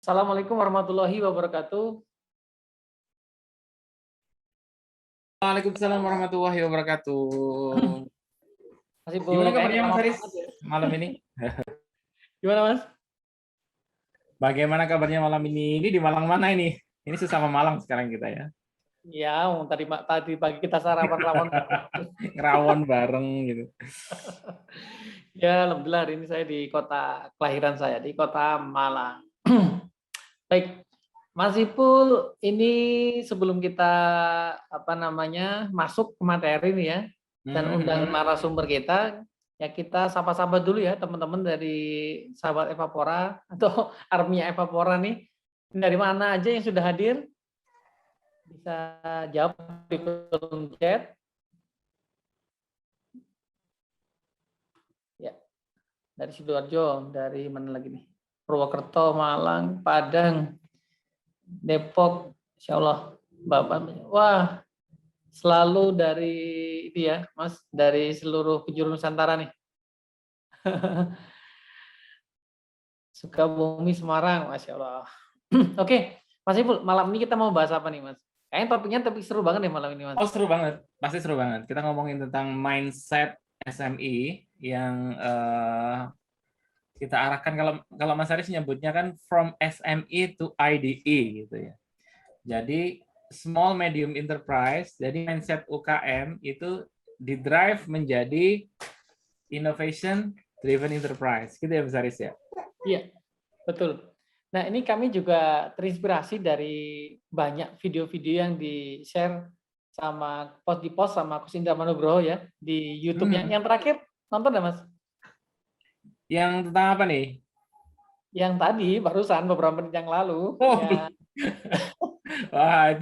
Assalamualaikum warahmatullahi wabarakatuh. Waalaikumsalam warahmatullahi wabarakatuh. Masih Gimana kabarnya Mas lama Haris banget ya. malam ini? Gimana Mas? Bagaimana kabarnya malam ini? Ini di Malang mana ini? Ini sesama Malang sekarang kita ya. Ya, tadi pagi kita sarapan rawon. Ngerawon bareng gitu. Ya, alhamdulillah hari ini saya di kota kelahiran saya, di kota Malang. Baik, Mas Ipul, ini sebelum kita masuk ke materi nih ya, dan undang narasumber kita, ya kita sapa-sapa dulu ya teman-teman dari sahabat Evapora atau arminya Evapora nih. Dari mana aja yang sudah hadir? Bisa jawab di kolom chat. Ya, dari Sidoarjo, dari mana lagi nih? Purwokerto, Malang, Padang, Depok, Insya Allah, Bapak. Wah, selalu dari ini ya, Mas, dari seluruh penjuru Nusantara nih. Sukabumi, Semarang, Masya Allah. Oke, Mas Ipul, malam ini kita mau bahas apa nih, Mas? Kayaknya topiknya seru banget nih malam ini, Mas. Oh, seru banget. Pasti seru banget. Kita ngomongin tentang mindset SME yang kita arahkan kalau Mas Haris nyebutnya kan from SME to IDE gitu ya. Jadi small medium enterprise, jadi mindset UKM itu didrive menjadi innovation driven enterprise. Gitu ya Mas Haris ya. Iya, betul. Nah, ini kami juga terinspirasi dari banyak video-video yang di-share sama di-post sama Kus Indra Manugroho ya di YouTube. Yang terakhir nonton nggak, Mas? Yang tentang apa nih? Yang tadi barusan beberapa menit yang lalu. Oh. Ya. Wah.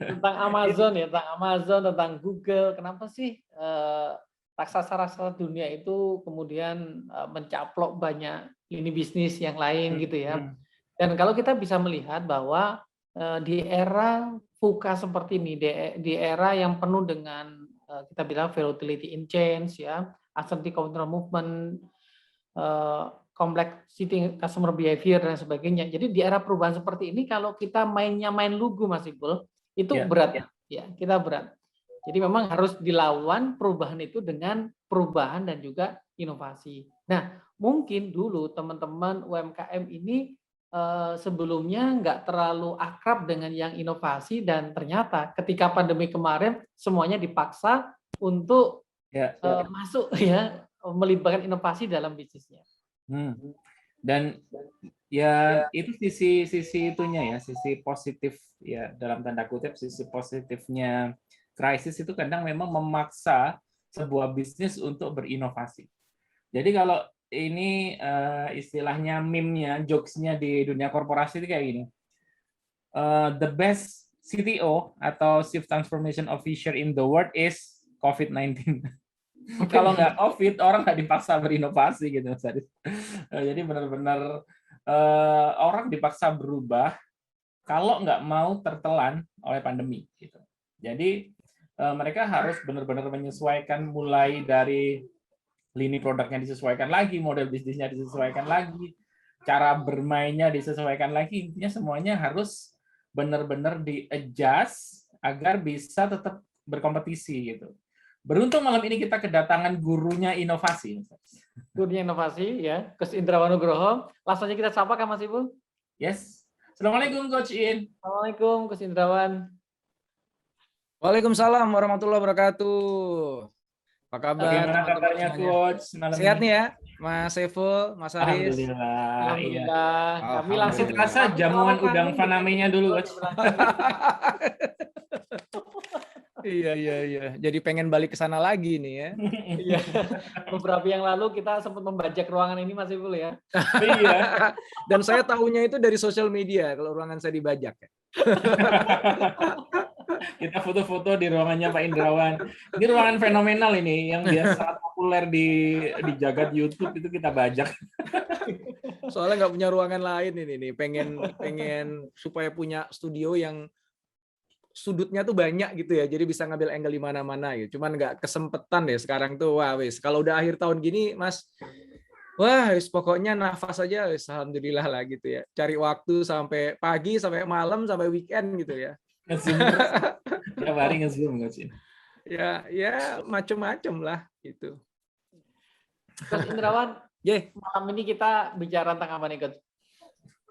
Tentang Amazon ya, tentang Amazon, tentang Google. Kenapa sih raksasa-raksasa dunia itu kemudian mencaplok banyak ini bisnis yang lain gitu ya. Dan kalau kita bisa melihat bahwa di era VUCA seperti ini, di era yang penuh dengan kita bilang volatility in change ya, uncertainty counter movement, complexity customer behavior dan sebagainya. Jadi di era perubahan seperti ini kalau kita mainnya main lugu Mas Ipul, itu berat ya, kita berat. Jadi memang harus dilawan perubahan itu dengan perubahan dan juga inovasi. Nah, mungkin dulu teman-teman UMKM ini sebelumnya nggak terlalu akrab dengan yang inovasi dan ternyata ketika pandemi kemarin semuanya dipaksa untuk masuk ya melibatkan inovasi dalam bisnisnya. Dan ya itu sisi itunya ya, sisi positif ya dalam tanda kutip, sisi positifnya krisis itu kadang memang memaksa sebuah bisnis untuk berinovasi. Jadi kalau ini istilahnya meme-nya, jokes-nya di dunia korporasi itu kayak gini. The best CTO atau Chief Transformation Officer in the world is COVID-19. Kalau nggak COVID, orang nggak dipaksa berinovasi gitu. Jadi benar-benar orang dipaksa berubah kalau nggak mau tertelan oleh pandemi. Gitu. Jadi mereka harus benar-benar menyesuaikan mulai dari lini produknya disesuaikan lagi, model bisnisnya disesuaikan lagi, cara bermainnya disesuaikan lagi. Intinya semuanya harus benar-benar di-adjust agar bisa tetap berkompetisi gitu. Beruntung malam ini kita kedatangan gurunya inovasi. Gurunya inovasi ya, Kus Indra Manugroho. Langsung aja kita sapa kan Mas Ibu? Yes. Assalamualaikum Coach In. Assalamualaikum Kus Indrawan. Waalaikumsalam warahmatullahi wabarakatuh. Apa kabar? Bagaimana kabarnya Coach? Sehat nih ya, Mas Saiful, Mas Haris. Alhamdulillah. Alhamdulillah. Kami Masih terasa jamuan udang Faname-nya dulu Coach. Iya. Jadi pengen balik ke sana lagi nih ya. Iya. Beberapa yang lalu kita sempat membajak ruangan ini Mas Ipul ya. Iya. Dan saya tahunya itu dari sosial media kalau ruangan saya dibajak ya. Kita foto-foto di ruangannya Pak Indrawan. Ini ruangan fenomenal ini yang biasa populer di jagat YouTube itu kita bajak. Soalnya nggak punya ruangan lain ini nih. Pengen supaya punya studio yang sudutnya tuh banyak gitu ya, jadi bisa ngambil angle di mana-mana gitu. Cuman nggak kesempetan deh sekarang tuh. Wah wis, kalau udah akhir tahun gini, Mas, Wah, pokoknya nafas aja, alhamdulillah lah gitu ya. Cari waktu sampai pagi, sampai malam, sampai weekend gitu ya. Nge-zoom terus. Tiap hari nge-zoom Coach In. Ya macem-macem lah gitu. Coach Indrawan, Yeah. malam ini kita bicara tentang apa nih, Coach?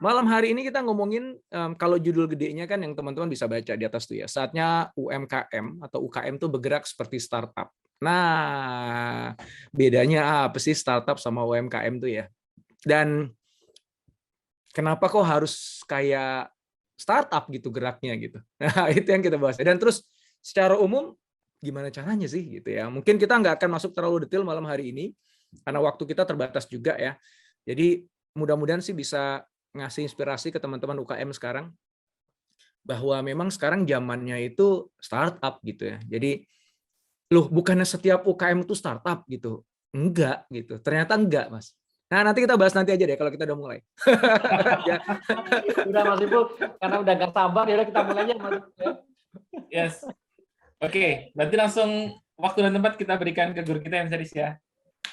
Malam hari ini kita ngomongin kalau judul gedenya kan yang teman-teman bisa baca di atas tuh ya. Saatnya UMKM atau UKM tuh bergerak seperti startup. Nah, bedanya apa sih startup sama UMKM tuh ya? Dan kenapa kok harus kayak startup gitu geraknya gitu? Nah, itu yang kita bahas. Dan terus secara umum gimana caranya sih gitu ya? Mungkin kita nggak akan masuk terlalu detail malam hari ini karena waktu kita terbatas juga ya. Jadi mudah-mudahan sih bisa ngasih inspirasi ke teman-teman UKM sekarang bahwa memang sekarang zamannya itu startup gitu ya. Jadi loh bukannya setiap UKM itu startup gitu. Enggak gitu. Ternyata enggak, Mas. Nah, nanti kita bahas nanti aja deh kalau kita udah mulai. Ya. Udah Mas Ipul, karena udah gak sabar ya udah kita mulai aja Mas. Yes. Oke, berarti langsung waktu dan tempat kita berikan ke guru kita yang serius ya.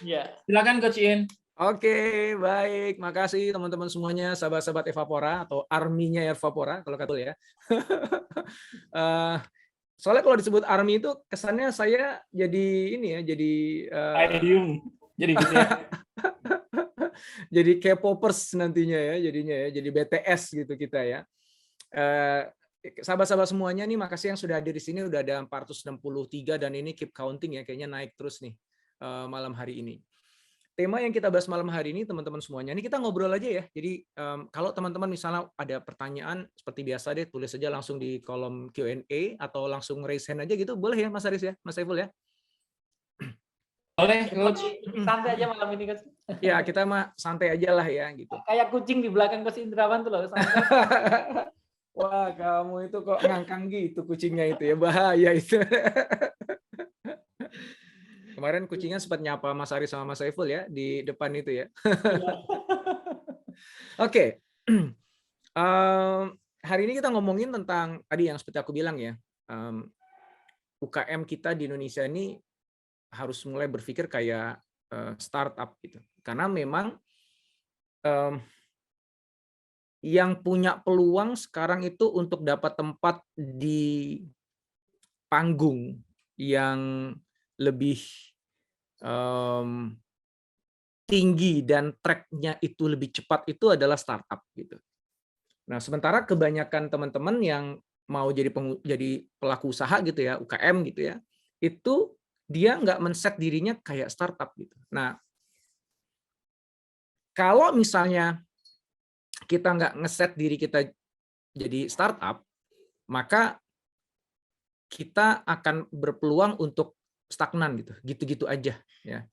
Iya. Silakan Coach In. Oke, baik. Makasih teman-teman semuanya, sahabat-sahabat Evapora atau arminya Evapora kalau kata ya. Soalnya kalau disebut army itu kesannya saya jadi ini ya, jadi jadi gitu ya. jadi K-popers nantinya ya, jadinya ya, jadi BTS gitu kita ya. Sahabat-sahabat semuanya nih, makasih yang sudah hadir di sini, udah ada 463 dan ini keep counting ya, kayaknya naik terus nih malam hari ini. Tema yang kita bahas malam hari ini, teman-teman semuanya, ini kita ngobrol aja ya. Jadi kalau teman-teman misalnya ada pertanyaan, seperti biasa deh, tulis aja langsung di kolom Q&A atau langsung raise hand aja gitu, boleh ya Mas Aris ya, Mas Saiful ya? Boleh, Coach. Santai aja malam ini, Coach. Ya, kita mah santai aja lah ya gitu. Kayak kucing di belakang Coach Indrawan tuh loh. Wah, kamu itu kok ngangkang gitu kucingnya itu ya, bahaya itu. Kemarin kucingnya sempat nyapa Mas Aris sama Mas Saiful ya di depan itu ya. Oke. Hari ini kita ngomongin tentang tadi yang seperti aku bilang ya. UKM kita di Indonesia ini harus mulai berpikir kayak startup gitu. Karena memang yang punya peluang sekarang itu untuk dapat tempat di panggung yang lebih tinggi dan track-nya itu lebih cepat itu adalah startup gitu. Nah, sementara kebanyakan teman-teman yang mau jadi pelaku usaha gitu ya, UKM gitu ya, itu dia nggak men-set dirinya kayak startup gitu. Nah, kalau misalnya kita nggak nge-set diri kita jadi startup, maka kita akan berpeluang untuk stagnan gitu, gitu-gitu aja ya.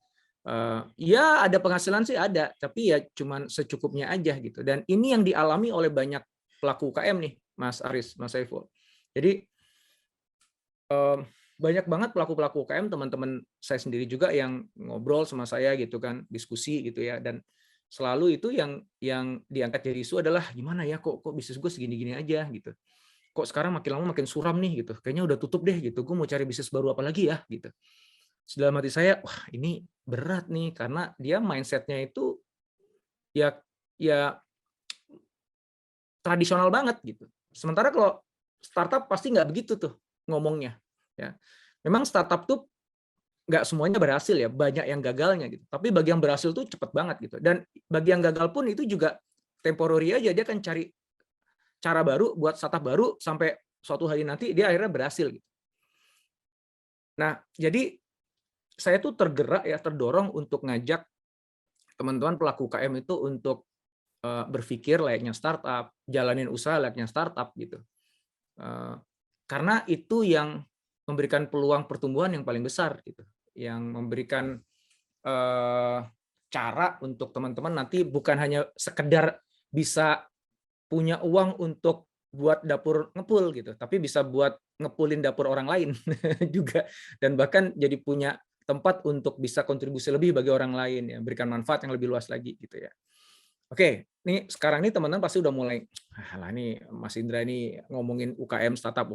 Ya ada penghasilan sih ada, tapi ya cuman secukupnya aja gitu. Dan ini yang dialami oleh banyak pelaku UKM nih, Mas Aris, Mas Saiful. Jadi banyak banget pelaku-pelaku UKM, teman-teman saya sendiri juga yang ngobrol sama saya gitu kan, diskusi gitu ya. Dan selalu itu yang diangkat jadi isu adalah gimana ya kok bisnis gue segini-gini aja gitu. Kok sekarang makin lama makin suram nih gitu. Kayaknya udah tutup deh gitu. Gue mau cari bisnis baru apa lagi ya gitu. Dalam hati saya, wah ini berat nih karena dia mindsetnya itu ya tradisional banget gitu. Sementara kalau startup pasti nggak begitu tuh ngomongnya. Ya, memang startup tuh nggak semuanya berhasil ya, banyak yang gagalnya gitu. Tapi bagi yang berhasil tuh cepet banget gitu. Dan bagi yang gagal pun itu juga temporary aja, dia akan cari cara baru buat startup baru sampai suatu hari nanti dia akhirnya berhasil gitu. Nah, jadi saya tuh tergerak ya, terdorong untuk ngajak teman-teman pelaku UKM itu untuk berpikir layaknya startup, jalanin usaha layaknya startup gitu. Karena itu yang memberikan peluang pertumbuhan yang paling besar gitu, yang memberikan cara untuk teman-teman nanti bukan hanya sekedar bisa punya uang untuk buat dapur ngepul gitu, tapi bisa buat ngepulin dapur orang lain juga, dan bahkan jadi punya tempat untuk bisa kontribusi lebih bagi orang lain ya, berikan manfaat yang lebih luas lagi gitu ya. Oke, nih sekarang nih teman-teman pasti udah mulai, lah nih Mas Indra ini ngomongin UKM startup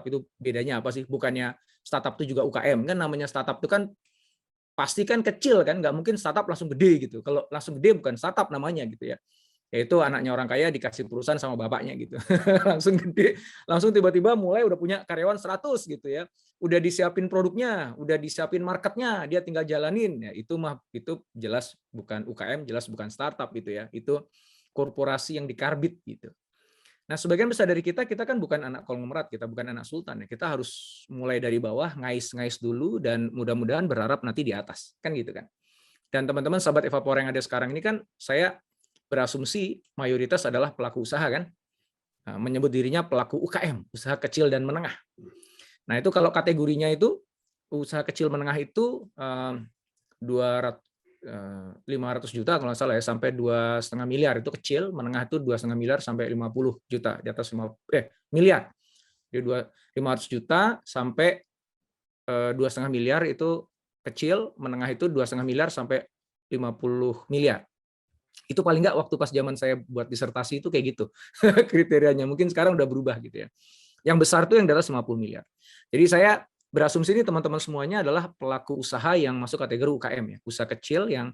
itu bedanya apa sih? Bukannya startup itu juga UKM kan, namanya startup itu kan pasti kan kecil kan, nggak mungkin startup langsung gede gitu. Kalau langsung gede bukan startup namanya gitu ya. Yaitu anaknya orang kaya dikasih perusahaan sama bapaknya gitu. Langsung gede, langsung tiba-tiba mulai udah punya karyawan 100 gitu ya. Udah disiapin produknya, udah disiapin marketnya, dia tinggal jalanin. Ya, itu jelas bukan UKM, jelas bukan startup gitu ya. Itu korporasi yang dikarbit gitu. Nah, sebagian besar dari kita kan bukan anak konglomerat, kita bukan anak sultan ya. Kita harus mulai dari bawah, ngais-ngais dulu, dan mudah-mudahan berharap nanti di atas, kan gitu kan. Dan teman-teman sahabat Evapor yang ada sekarang ini kan, saya berasumsi mayoritas adalah pelaku usaha kan, menyebut dirinya pelaku UKM, usaha kecil dan menengah. Nah, itu kalau kategorinya itu usaha kecil menengah itu 500 juta kalau nggak salah ya, sampai 2,5 miliar itu kecil, menengah itu 2,5 miliar sampai 50 juta, di atas miliar. Jadi 500 juta sampai 2,5 miliar itu kecil, menengah itu 2,5 miliar sampai 50 miliar. Itu paling nggak waktu pas zaman saya buat disertasi itu kayak gitu kriterianya. Mungkin sekarang udah berubah gitu ya. Yang besar tuh yang di atas 50 miliar. Jadi saya berasumsi ini teman-teman semuanya adalah pelaku usaha yang masuk kategori UKM ya, usaha kecil yang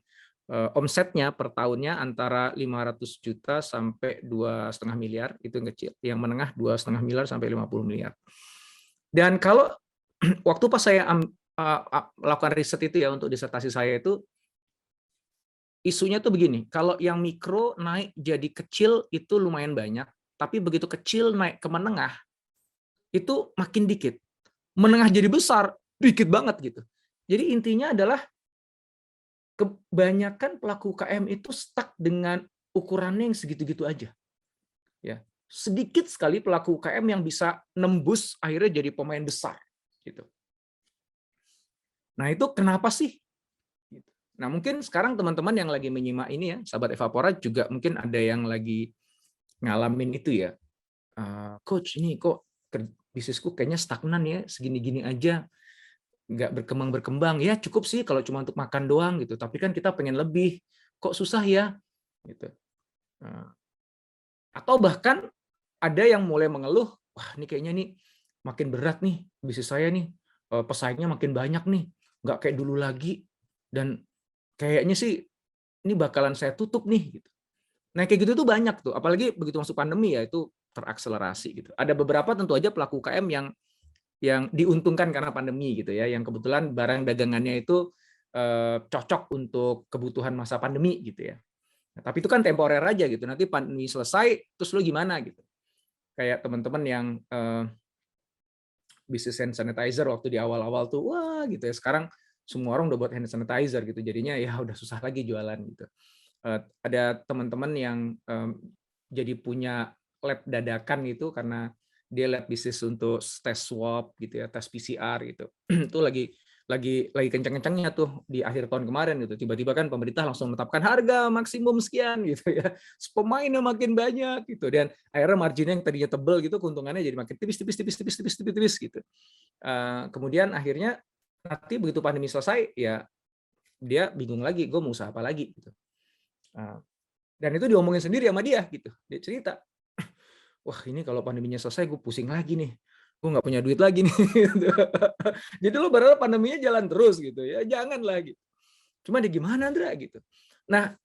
omsetnya per tahunnya antara 500 juta sampai 2,5 miliar, itu yang kecil. Yang menengah 2,5 miliar sampai 50 miliar. Dan kalau waktu pas saya melakukan riset itu ya untuk disertasi saya itu, isunya tuh begini, kalau yang mikro naik jadi kecil itu lumayan banyak, tapi begitu kecil naik ke menengah, itu makin dikit. Menengah jadi besar, dikit banget gitu. Jadi intinya adalah kebanyakan pelaku UKM itu stuck dengan ukurannya yang segitu-gitu aja. Ya, sedikit sekali pelaku UKM yang bisa nembus akhirnya jadi pemain besar gitu. Nah, itu kenapa sih? Nah, mungkin sekarang teman-teman yang lagi menyimak ini ya, sahabat Evapora juga mungkin ada yang lagi ngalamin itu ya. Coach, ini kok bisnisku kayaknya stagnan ya, segini-gini aja, nggak berkembang-berkembang. Ya cukup sih kalau cuma untuk makan doang gitu, tapi kan kita pengen lebih, kok susah ya? Gitu. Atau bahkan ada yang mulai mengeluh, wah ini kayaknya nih makin berat nih bisnis saya nih, pesaingnya makin banyak nih, nggak kayak dulu lagi, dan kayaknya sih ini bakalan saya tutup nih. Gitu. Nah kayak gitu tuh banyak tuh, apalagi begitu masuk pandemi ya itu terakselerasi gitu. Ada beberapa tentu aja pelaku UKM yang diuntungkan karena pandemi gitu ya, yang kebetulan barang dagangannya itu cocok untuk kebutuhan masa pandemi gitu ya. Nah, tapi itu kan temporer aja gitu. Nanti pandemi selesai, terus lu gimana gitu? Kayak teman-teman yang bisnis hand sanitizer waktu di awal-awal tuh, wah gitu ya. Sekarang semua orang udah buat hand sanitizer gitu. Jadinya ya udah susah lagi jualan gitu. Ada teman-teman yang jadi punya lab dadakan gitu karena dia lab bisnis untuk tes swab gitu ya, tes PCR gitu. Itu lagi kencang-kencangnya tuh di akhir tahun kemarin gitu. Tiba-tiba kan pemerintah langsung menetapkan harga maksimum sekian gitu ya. Pemainnya makin banyak gitu, dan akhirnya marginnya yang tadinya tebel gitu keuntungannya jadi makin tipis gitu. Kemudian akhirnya nanti begitu pandemi selesai ya dia bingung lagi, gue mau usaha apa lagi gitu. Dan itu diomongin sendiri sama dia gitu. Dia cerita, wah ini kalau pandeminya selesai gue pusing lagi nih, gue nggak punya duit lagi nih. Jadi lo berharap pandeminya jalan terus gitu ya, jangan lagi. Cuma dia gimana Andra gitu. Nah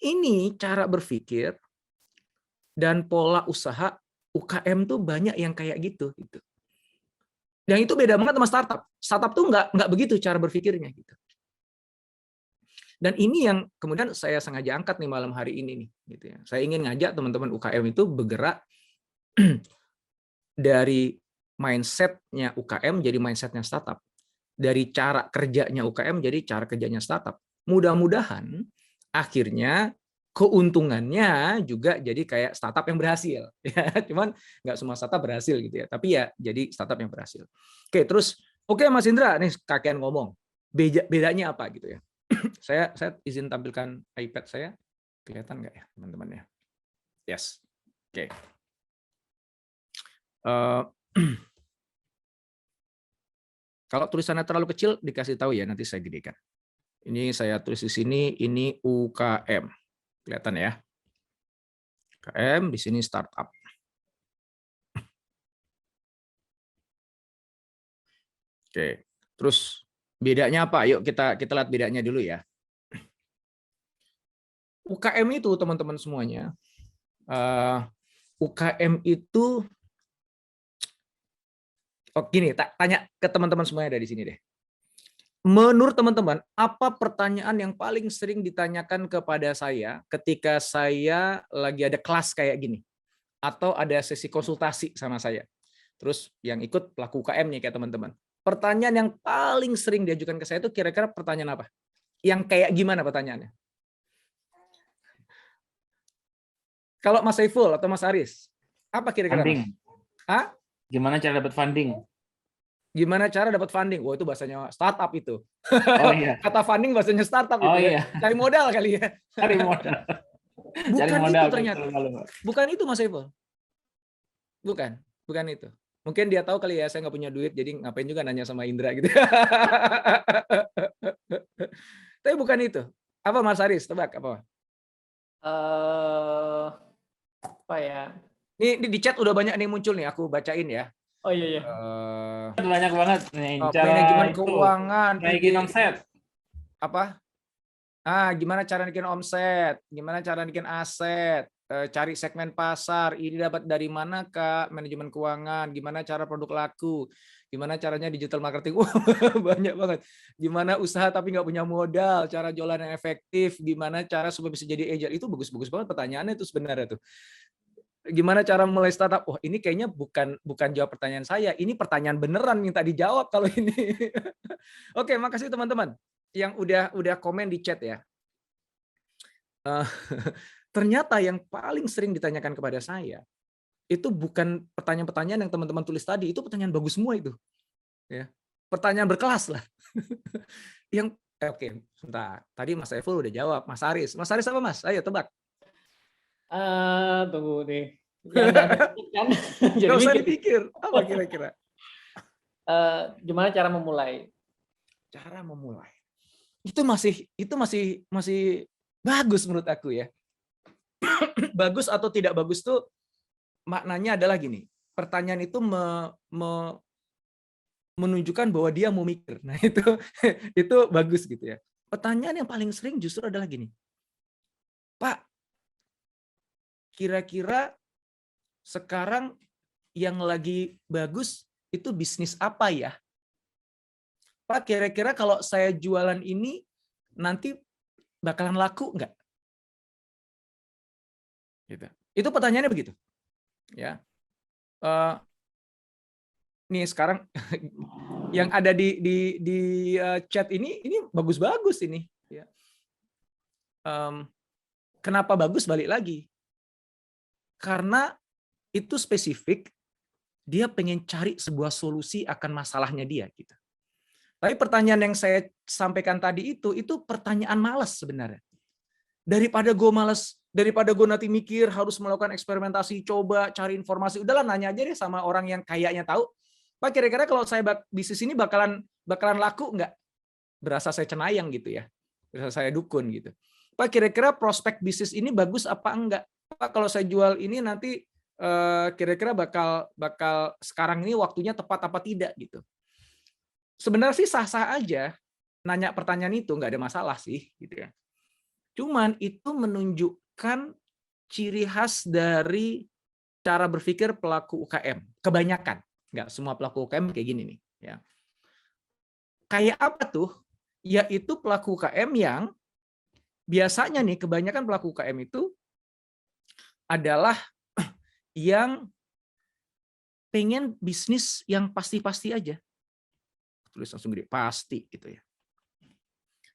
ini cara berpikir dan pola usaha UKM tuh banyak yang kayak gitu. Yang itu beda banget sama startup. Startup tuh nggak begitu cara berpikirnya gitu. Dan ini yang kemudian saya sengaja angkat nih malam hari ini nih, gitu ya. Saya ingin ngajak teman-teman UKM itu bergerak dari mindsetnya UKM jadi mindsetnya startup, dari cara kerjanya UKM jadi cara kerjanya startup. Mudah-mudahan akhirnya keuntungannya juga jadi kayak startup yang berhasil. Cuman nggak semua startup berhasil gitu ya, tapi ya jadi startup yang berhasil. Oke, terus oke Mas Indra, nih kakean ngomong. Bedanya apa gitu ya? Saya izin tampilkan iPad saya. Kelihatan nggak ya teman-teman ya? Yes. Oke. Kalau tulisannya terlalu kecil dikasih tahu ya, nanti saya gedekan. Ini saya tulis di sini, ini UKM. Kelihatan ya? UKM, di sini startup. Oke. Terus Bedanya apa? Yuk kita lihat bedanya dulu ya. UKM itu teman-teman semuanya, UKM itu, gini, tanya ke teman-teman semuanya dari sini deh. Menurut teman-teman, apa pertanyaan yang paling sering ditanyakan kepada saya ketika saya lagi ada kelas kayak gini? Atau ada sesi konsultasi sama saya? Terus yang ikut pelaku UKM nih kayak teman-teman. Pertanyaan yang paling sering diajukan ke saya itu kira-kira pertanyaan apa? Yang kayak gimana pertanyaannya? Kalau Mas Saiful atau Mas Aris, apa kira-kira? Funding. Hah? Gimana cara dapat funding? Gimana cara dapat funding? Wah, itu bahasanya startup itu. Oh iya. Kata funding bahasanya startup Oh itu ya. iya. Cari modal kali ya. Cari modal. Bukan Cari modal, itu ternyata. Bukan itu Mas Saiful. Bukan itu. Mungkin dia tahu kali ya saya nggak punya duit, jadi ngapain juga nanya sama Indra gitu. Tapi bukan itu. Apa Mas Aris? Tebak apa? Apa ya? Ini di chat udah banyak nih muncul nih, aku bacain ya. Oh iya iya. Banyak banget nih. Manajemen keuangan, naikin omset. Apa? Gimana cara naikin omset? Gimana cara naikin aset? Cari segmen pasar. Ini dapat dari mana Kak? Manajemen keuangan. Gimana cara produk laku? Gimana caranya digital marketing? Banyak banget. Gimana usaha tapi nggak punya modal? Cara jualan yang efektif? Gimana cara supaya bisa jadi agile? Itu bagus-bagus banget pertanyaannya itu sebenarnya tuh. Gimana cara mulai startup? Oh, ini kayaknya bukan jawab pertanyaan saya. Ini pertanyaan beneran minta dijawab kalau ini. Oke, makasih teman-teman yang udah komen di chat ya. Ternyata yang paling sering ditanyakan kepada saya itu bukan pertanyaan-pertanyaan yang teman-teman tulis tadi, itu pertanyaan bagus semua itu. Ya. Pertanyaan berkelas lah. Oke, sebentar. Tadi Mas Saiful udah jawab, Mas Aris. Mas Aris apa Mas? Ayo tebak. Tunggu deh. Gak usah dipikir. Apa kira-kira? Gimana cara memulai? Cara memulai. Itu masih bagus menurut aku ya. Bagus atau tidak bagus tuh maknanya adalah gini. Pertanyaan itu menunjukkan bahwa dia mau mikir. Nah, itu bagus gitu ya. Pertanyaan yang paling sering justru adalah gini. Pak, kira-kira sekarang yang lagi bagus itu bisnis apa ya? Pak, kira-kira kalau saya jualan ini nanti bakalan laku nggak? Gitu. Itu pertanyaannya begitu. Ya. Nih sekarang yang ada di chat ini bagus-bagus ini. Ya. Kenapa bagus? Balik lagi. Karena itu spesifik, dia pengen cari sebuah solusi akan masalahnya dia. Gitu. Tapi pertanyaan yang saya sampaikan tadi itu pertanyaan malas sebenarnya. Daripada gue nanti mikir harus melakukan eksperimentasi, coba cari informasi, udahlah nanya aja deh sama orang yang kayaknya tahu. Pak, kira-kira kalau saya bisnis ini bakalan laku nggak? Berasa saya cenayang gitu ya, berasa saya dukun gitu. Pak, kira-kira prospek bisnis ini bagus apa enggak? Pak, kalau saya jual ini nanti kira-kira bakal sekarang ini waktunya tepat apa tidak gitu. Sebenarnya sih sah-sah aja nanya pertanyaan itu, nggak ada masalah sih gitu ya. Cuman itu menunjukkan ciri khas dari cara berpikir pelaku UKM. Kebanyakan, nggak semua pelaku UKM kayak gini nih. Ya. Kayak apa tuh? Yaitu pelaku UKM yang biasanya nih, kebanyakan pelaku UKM itu adalah yang pengen bisnis yang pasti-pasti aja. Tulis langsung gede, pasti gitu ya.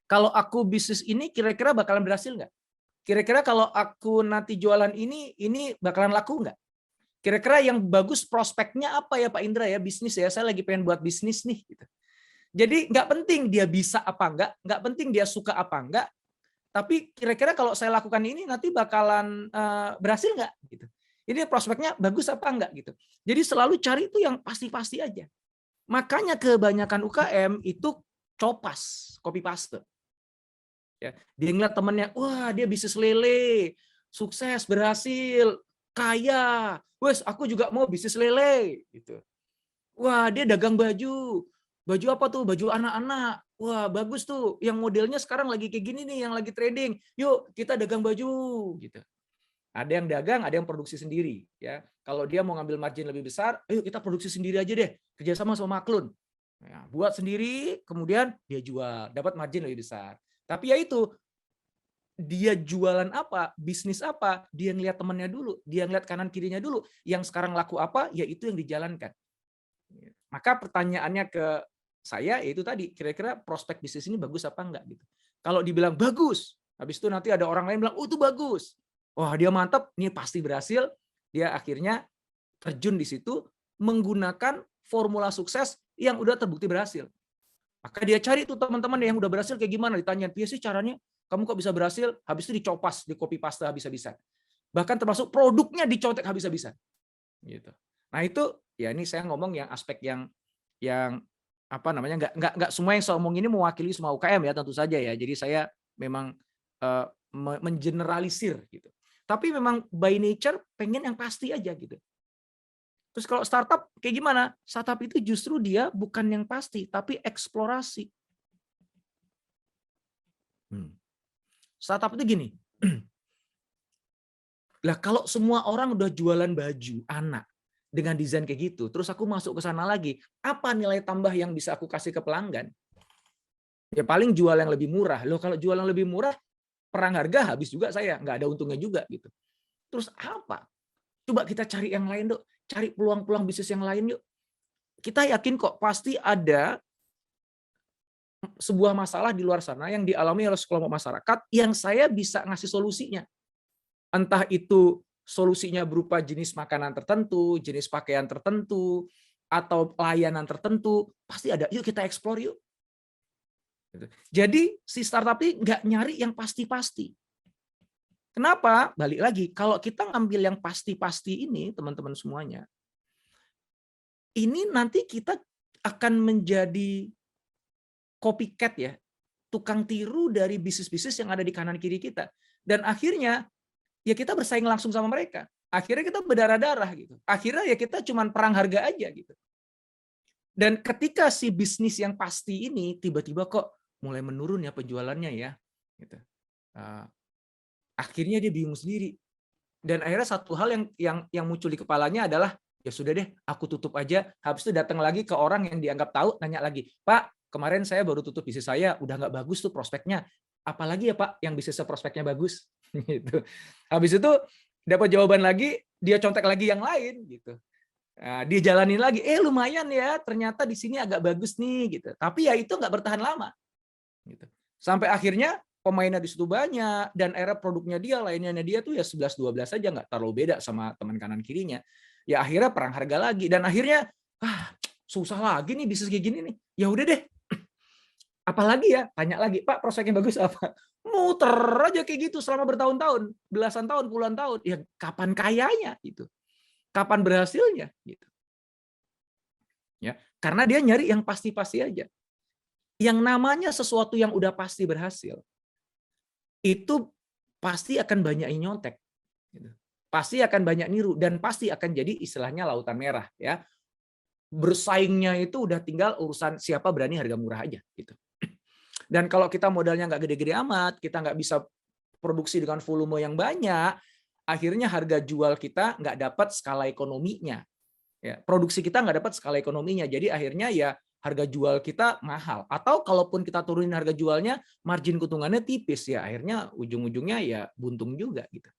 Kalau aku bisnis ini kira-kira bakalan berhasil nggak? Kira-kira kalau aku nanti jualan ini bakalan laku nggak? Kira-kira yang bagus prospeknya apa ya Pak Indra ya, bisnis ya, saya lagi pengen buat bisnis nih. Gitu. Jadi nggak penting dia bisa apa nggak penting dia suka apa enggak, tapi kira-kira kalau saya lakukan ini nanti bakalan berhasil nggak? Gitu. Ini prospeknya bagus apa enggak gitu. Jadi selalu cari itu yang pasti-pasti aja. Makanya kebanyakan UKM itu copas, copy paste. Ya, dia ngeliat temennya, wah dia bisnis lele, sukses, berhasil, kaya. Wes, aku juga mau bisnis lele gitu. Wah, dia dagang baju. Baju apa tuh? Baju anak-anak. Wah, bagus tuh. Yang modelnya sekarang lagi kayak gini nih, yang lagi trading. Yuk, kita dagang baju gitu. Ada yang dagang, ada yang produksi sendiri, ya. Kalau dia mau ngambil margin lebih besar, ayo kita produksi sendiri aja deh, kerjasama sama Maklun. Ya, buat sendiri, kemudian dia jual, dapat margin lebih besar. Tapi ya itu, dia jualan apa, bisnis apa, dia ngeliat temannya dulu, dia ngeliat kanan kirinya dulu. Yang sekarang laku apa, ya itu yang dijalankan. Maka pertanyaannya ke saya yaitu tadi, kira-kira prospek bisnis ini bagus apa enggak gitu. Kalau dibilang bagus, habis itu nanti ada orang lain bilang, oh itu bagus. Wah, dia mantap, ini pasti berhasil. Dia akhirnya terjun di situ menggunakan formula sukses yang udah terbukti berhasil. Maka dia cari tuh teman-teman yang udah berhasil kayak gimana, ditanyain, "Iya sih caranya, kamu kok bisa berhasil?" Habis itu dicopas, di copy paste habis-habisan. Bahkan termasuk produknya dicontek habis-habisan. Gitu. Nah, itu ya ini saya ngomong yang aspek yang apa namanya, nggak semua yang saya omong ini mewakili semua UKM ya, tentu saja ya. Jadi saya memang mengeneralisir gitu. Tapi memang by nature pengen yang pasti aja gitu. Terus kalau startup kayak gimana? Startup itu justru dia bukan yang pasti, tapi eksplorasi. Startup itu gini. Lah kalau semua orang udah jualan baju anak dengan desain kayak gitu, terus aku masuk ke sana lagi, apa nilai tambah yang bisa aku kasih ke pelanggan? Ya paling jual yang lebih murah. Loh kalau jual yang lebih murah, perang harga habis juga saya, nggak ada untungnya juga gitu. Terus apa? Coba kita cari yang lain, Dok. Cari peluang-peluang bisnis yang lain yuk. Kita yakin kok pasti ada sebuah masalah di luar sana yang dialami oleh sekelompok masyarakat yang saya bisa ngasih solusinya. Entah itu solusinya berupa jenis makanan tertentu, jenis pakaian tertentu, atau layanan tertentu, pasti ada. Yuk kita eksplor yuk. Jadi si startup ini nggak nyari yang pasti-pasti. Kenapa? Balik lagi, kalau kita ngambil yang pasti-pasti ini, teman-teman semuanya, ini nanti kita akan menjadi copycat ya, tukang tiru dari bisnis-bisnis yang ada di kanan kiri kita. Dan akhirnya ya kita bersaing langsung sama mereka. Akhirnya kita berdarah-darah gitu. Akhirnya ya kita cuman perang harga aja gitu. Dan ketika si bisnis yang pasti ini tiba-tiba kok mulai menurun ya penjualannya ya, gitu. Akhirnya dia bingung sendiri. Dan akhirnya satu hal yang muncul di kepalanya adalah ya sudah deh, aku tutup aja. Habis itu datang lagi ke orang yang dianggap tahu, nanya lagi, Pak, kemarin saya baru tutup bisnis saya, udah nggak bagus tuh prospeknya. Apalagi ya Pak, yang bisnisnya prospeknya bagus. Gitu. Habis itu dapat jawaban lagi, dia contek lagi yang lain gitu. Nah, dia jalanin lagi, lumayan ya, ternyata di sini agak bagus nih gitu. Tapi ya itu nggak bertahan lama. Gitu. Sampai akhirnya pemainnya di situ banyak dan era produknya dia, lainnya dia tuh ya 11-12 aja, nggak terlalu beda sama teman kanan kirinya. Ya akhirnya perang harga lagi dan akhirnya susah lagi nih bisnis kayak gini nih. Ya udah deh. Apalagi ya, tanya lagi, Pak, prospeknya bagus apa? Muter aja kayak gitu selama bertahun-tahun, belasan tahun, puluhan tahun. Ya kapan kayanya gitu. Kapan berhasilnya gitu. Ya, karena dia nyari yang pasti-pasti aja. Yang namanya sesuatu yang udah pasti berhasil, itu pasti akan banyak yang nyontek. Pasti akan banyak niru dan pasti akan jadi istilahnya lautan merah ya. Bersaingnya itu udah tinggal urusan siapa berani harga murah aja gitu. Dan kalau kita modalnya nggak gede-gede amat, kita nggak bisa produksi dengan volume yang banyak, akhirnya harga jual kita nggak dapat skala ekonominya. Ya, produksi kita nggak dapat skala ekonominya. Jadi akhirnya ya harga jual kita mahal. Atau kalaupun kita turunin harga jualnya, margin keuntungannya tipis ya. Akhirnya ujung-ujungnya ya buntung juga gitu.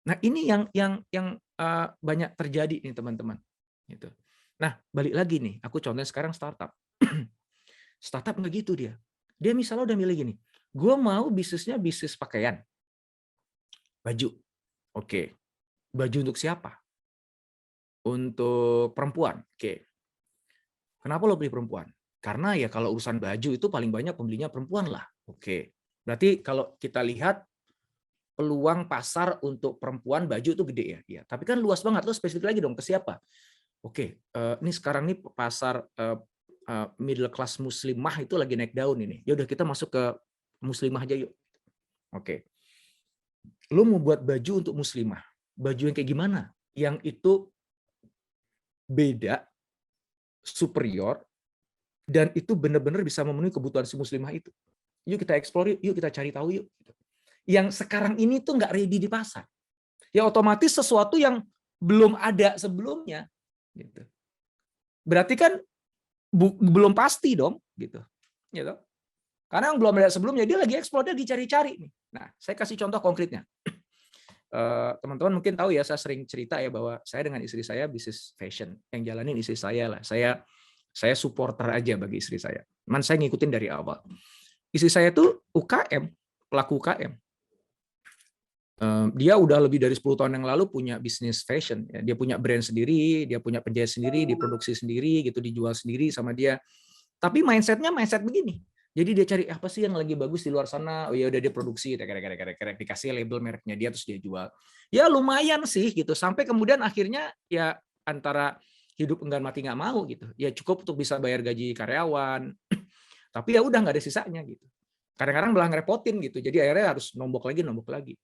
Nah ini yang banyak terjadi nih teman-teman. Gitu. Nah balik lagi nih, aku contohnya sekarang startup. Startup nggak gitu dia. Dia misalnya udah milih gini, gue mau bisnisnya bisnis pakaian, baju. Oke, baju untuk siapa? Untuk perempuan. Oke. Kenapa lo pilih perempuan? Karena ya kalau urusan baju itu paling banyak pembelinya perempuan lah. Oke. Berarti kalau kita lihat peluang pasar untuk perempuan baju itu gede ya. Ya, tapi kan luas banget. Lo spesifik lagi dong ke siapa? Oke, ini sekarang nih pasar middle class muslimah itu lagi naik daun ini. Ya udah kita masuk ke muslimah aja yuk. Oke. Lo mau buat baju untuk muslimah. Baju yang kayak gimana? Yang itu beda, superior, dan itu benar-benar bisa memenuhi kebutuhan si muslimah itu. Yuk kita explore, yuk kita cari tahu yuk. Yang sekarang ini tuh nggak ready di pasar. Ya otomatis sesuatu yang belum ada sebelumnya, gitu. Berarti kan belum pasti dong, gitu. Gitu. Karena yang belum ada sebelumnya dia lagi explore, dia dicari-cari nih. Nah, saya kasih contoh konkretnya. Teman-teman mungkin tahu ya, saya sering cerita ya bahwa saya dengan istri saya bisnis fashion, yang jalanin istri saya lah. Saya supporter aja bagi istri saya. Man saya ngikutin dari awal. Istri saya tuh UKM, pelaku UKM. Dia udah lebih dari 10 tahun yang lalu punya bisnis fashion. Dia punya brand sendiri, dia punya penjahit sendiri, diproduksi sendiri, gitu, dijual sendiri sama dia. Tapi mindset-nya mindset begini. Jadi dia cari apa sih yang lagi bagus di luar sana. Oh ya udah dia produksi, dikasih label mereknya dia terus dia jual. Ya lumayan sih gitu. Sampai kemudian akhirnya ya antara hidup enggan mati nggak mau gitu. Ya cukup untuk bisa bayar gaji karyawan. Tapi ya udah nggak ada sisanya gitu. Kadang-kadang malah ngerepotin gitu. Jadi akhirnya harus nombok lagi.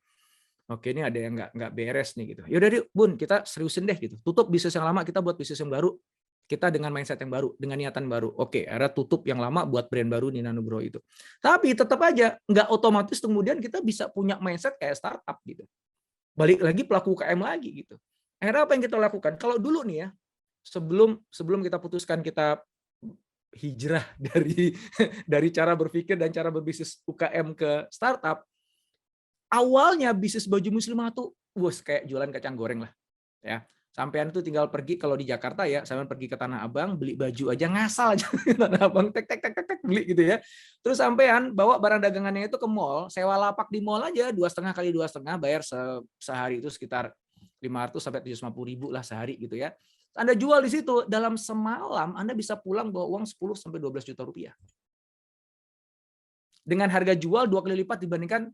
Oke, ini ada yang nggak beres nih gitu. Yaudah deh, Bun, kita seriusin deh gitu. Tutup bisnis yang lama, kita buat bisnis yang baru. Kita dengan mindset yang baru, dengan niatan baru. Oke, akhirnya tutup yang lama buat brand baru Nina Nugroho itu. Tapi tetap aja nggak otomatis kemudian kita bisa punya mindset kayak startup gitu. Balik lagi pelaku UKM lagi gitu. Akhirnya apa yang kita lakukan? Kalau dulu nih ya, sebelum kita putuskan kita hijrah dari cara berpikir dan cara berbisnis UKM ke startup, awalnya bisnis baju muslimah tuh kayak jualan kacang goreng lah ya. Sampean tuh tinggal pergi, kalau di Jakarta ya, sampean pergi ke Tanah Abang beli baju aja ngasal aja Tanah Abang tek beli gitu ya. Terus sampean bawa barang dagangannya itu ke mall, sewa lapak di mall aja 2,5 kali 2,5 bayar sehari itu sekitar 500 sampai 750 ribu lah sehari gitu ya. Anda jual di situ, dalam semalam Anda bisa pulang bawa uang 10 sampai 12 juta rupiah. Dengan harga jual 2 kali lipat dibandingkan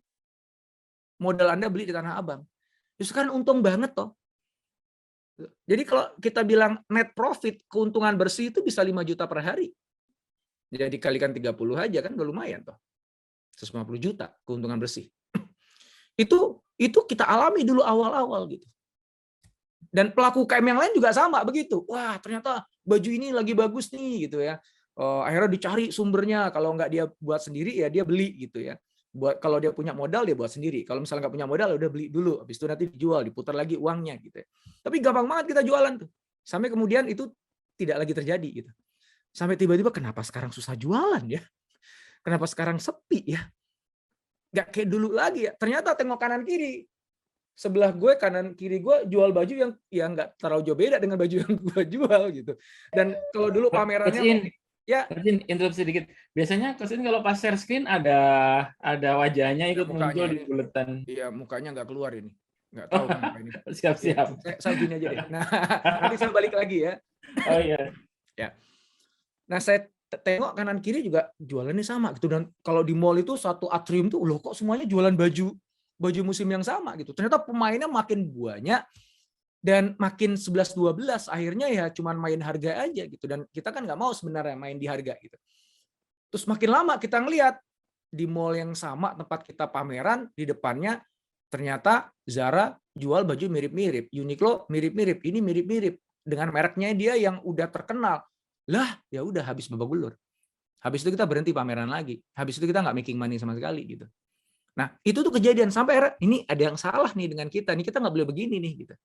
modal Anda beli di Tanah Abang. Justru kan untung banget toh. Jadi kalau kita bilang net profit, keuntungan bersih itu bisa 5 juta per hari. Jadi kalikan 30 aja kan udah lumayan toh. 150 juta keuntungan bersih. Itu kita alami dulu awal-awal gitu. Dan pelaku UKM yang lain juga sama begitu. Wah, ternyata baju ini lagi bagus nih gitu ya. Akhirnya dicari sumbernya, kalau nggak dia buat sendiri ya dia beli gitu ya. Kalau dia punya modal dia buat sendiri. Kalau misalnya nggak punya modal ya udah beli dulu, habis itu nanti dijual, diputar lagi uangnya gitu. Tapi gampang banget kita jualan tuh. Sampai kemudian itu tidak lagi terjadi gitu. Sampai tiba-tiba kenapa sekarang susah jualan ya? Kenapa sekarang sepi ya? Nggak kayak dulu lagi ya. Ternyata tengok kanan kiri. Sebelah gue kanan kiri gue jual baju yang nggak terlalu jauh beda dengan baju yang gue jual gitu. Dan kalau dulu pamerannya ya, interupsi dikit. Biasanya kalau pas share screen ada wajahnya ikut muncul di buletan. Iya, mukanya nggak keluar ini. Nggak tahu kenapa ini. Siap. Saya gini aja deh. Nah, nanti saya balik lagi ya. Oh iya. Ya. Nah, saya tengok kanan kiri juga jualannya sama gitu. Dan kalau di mall itu satu atrium tuh, loh kok semuanya jualan baju musim yang sama gitu. Ternyata pemainnya makin banyak dan makin 11-12, akhirnya ya cuman main harga aja gitu. Dan kita kan nggak mau sebenarnya main di harga gitu. Terus makin lama kita ngelihat di mall yang sama tempat kita pameran, di depannya ternyata Zara jual baju mirip-mirip, Uniqlo mirip-mirip, ini mirip-mirip dengan mereknya dia yang udah terkenal. Lah, ya udah habis babak belur. Habis itu kita berhenti pameran lagi. Habis itu kita nggak making money sama sekali gitu. Nah, itu tuh kejadian sampai akhirnya ini ada yang salah nih dengan kita. Nih kita nggak boleh begini nih gitu.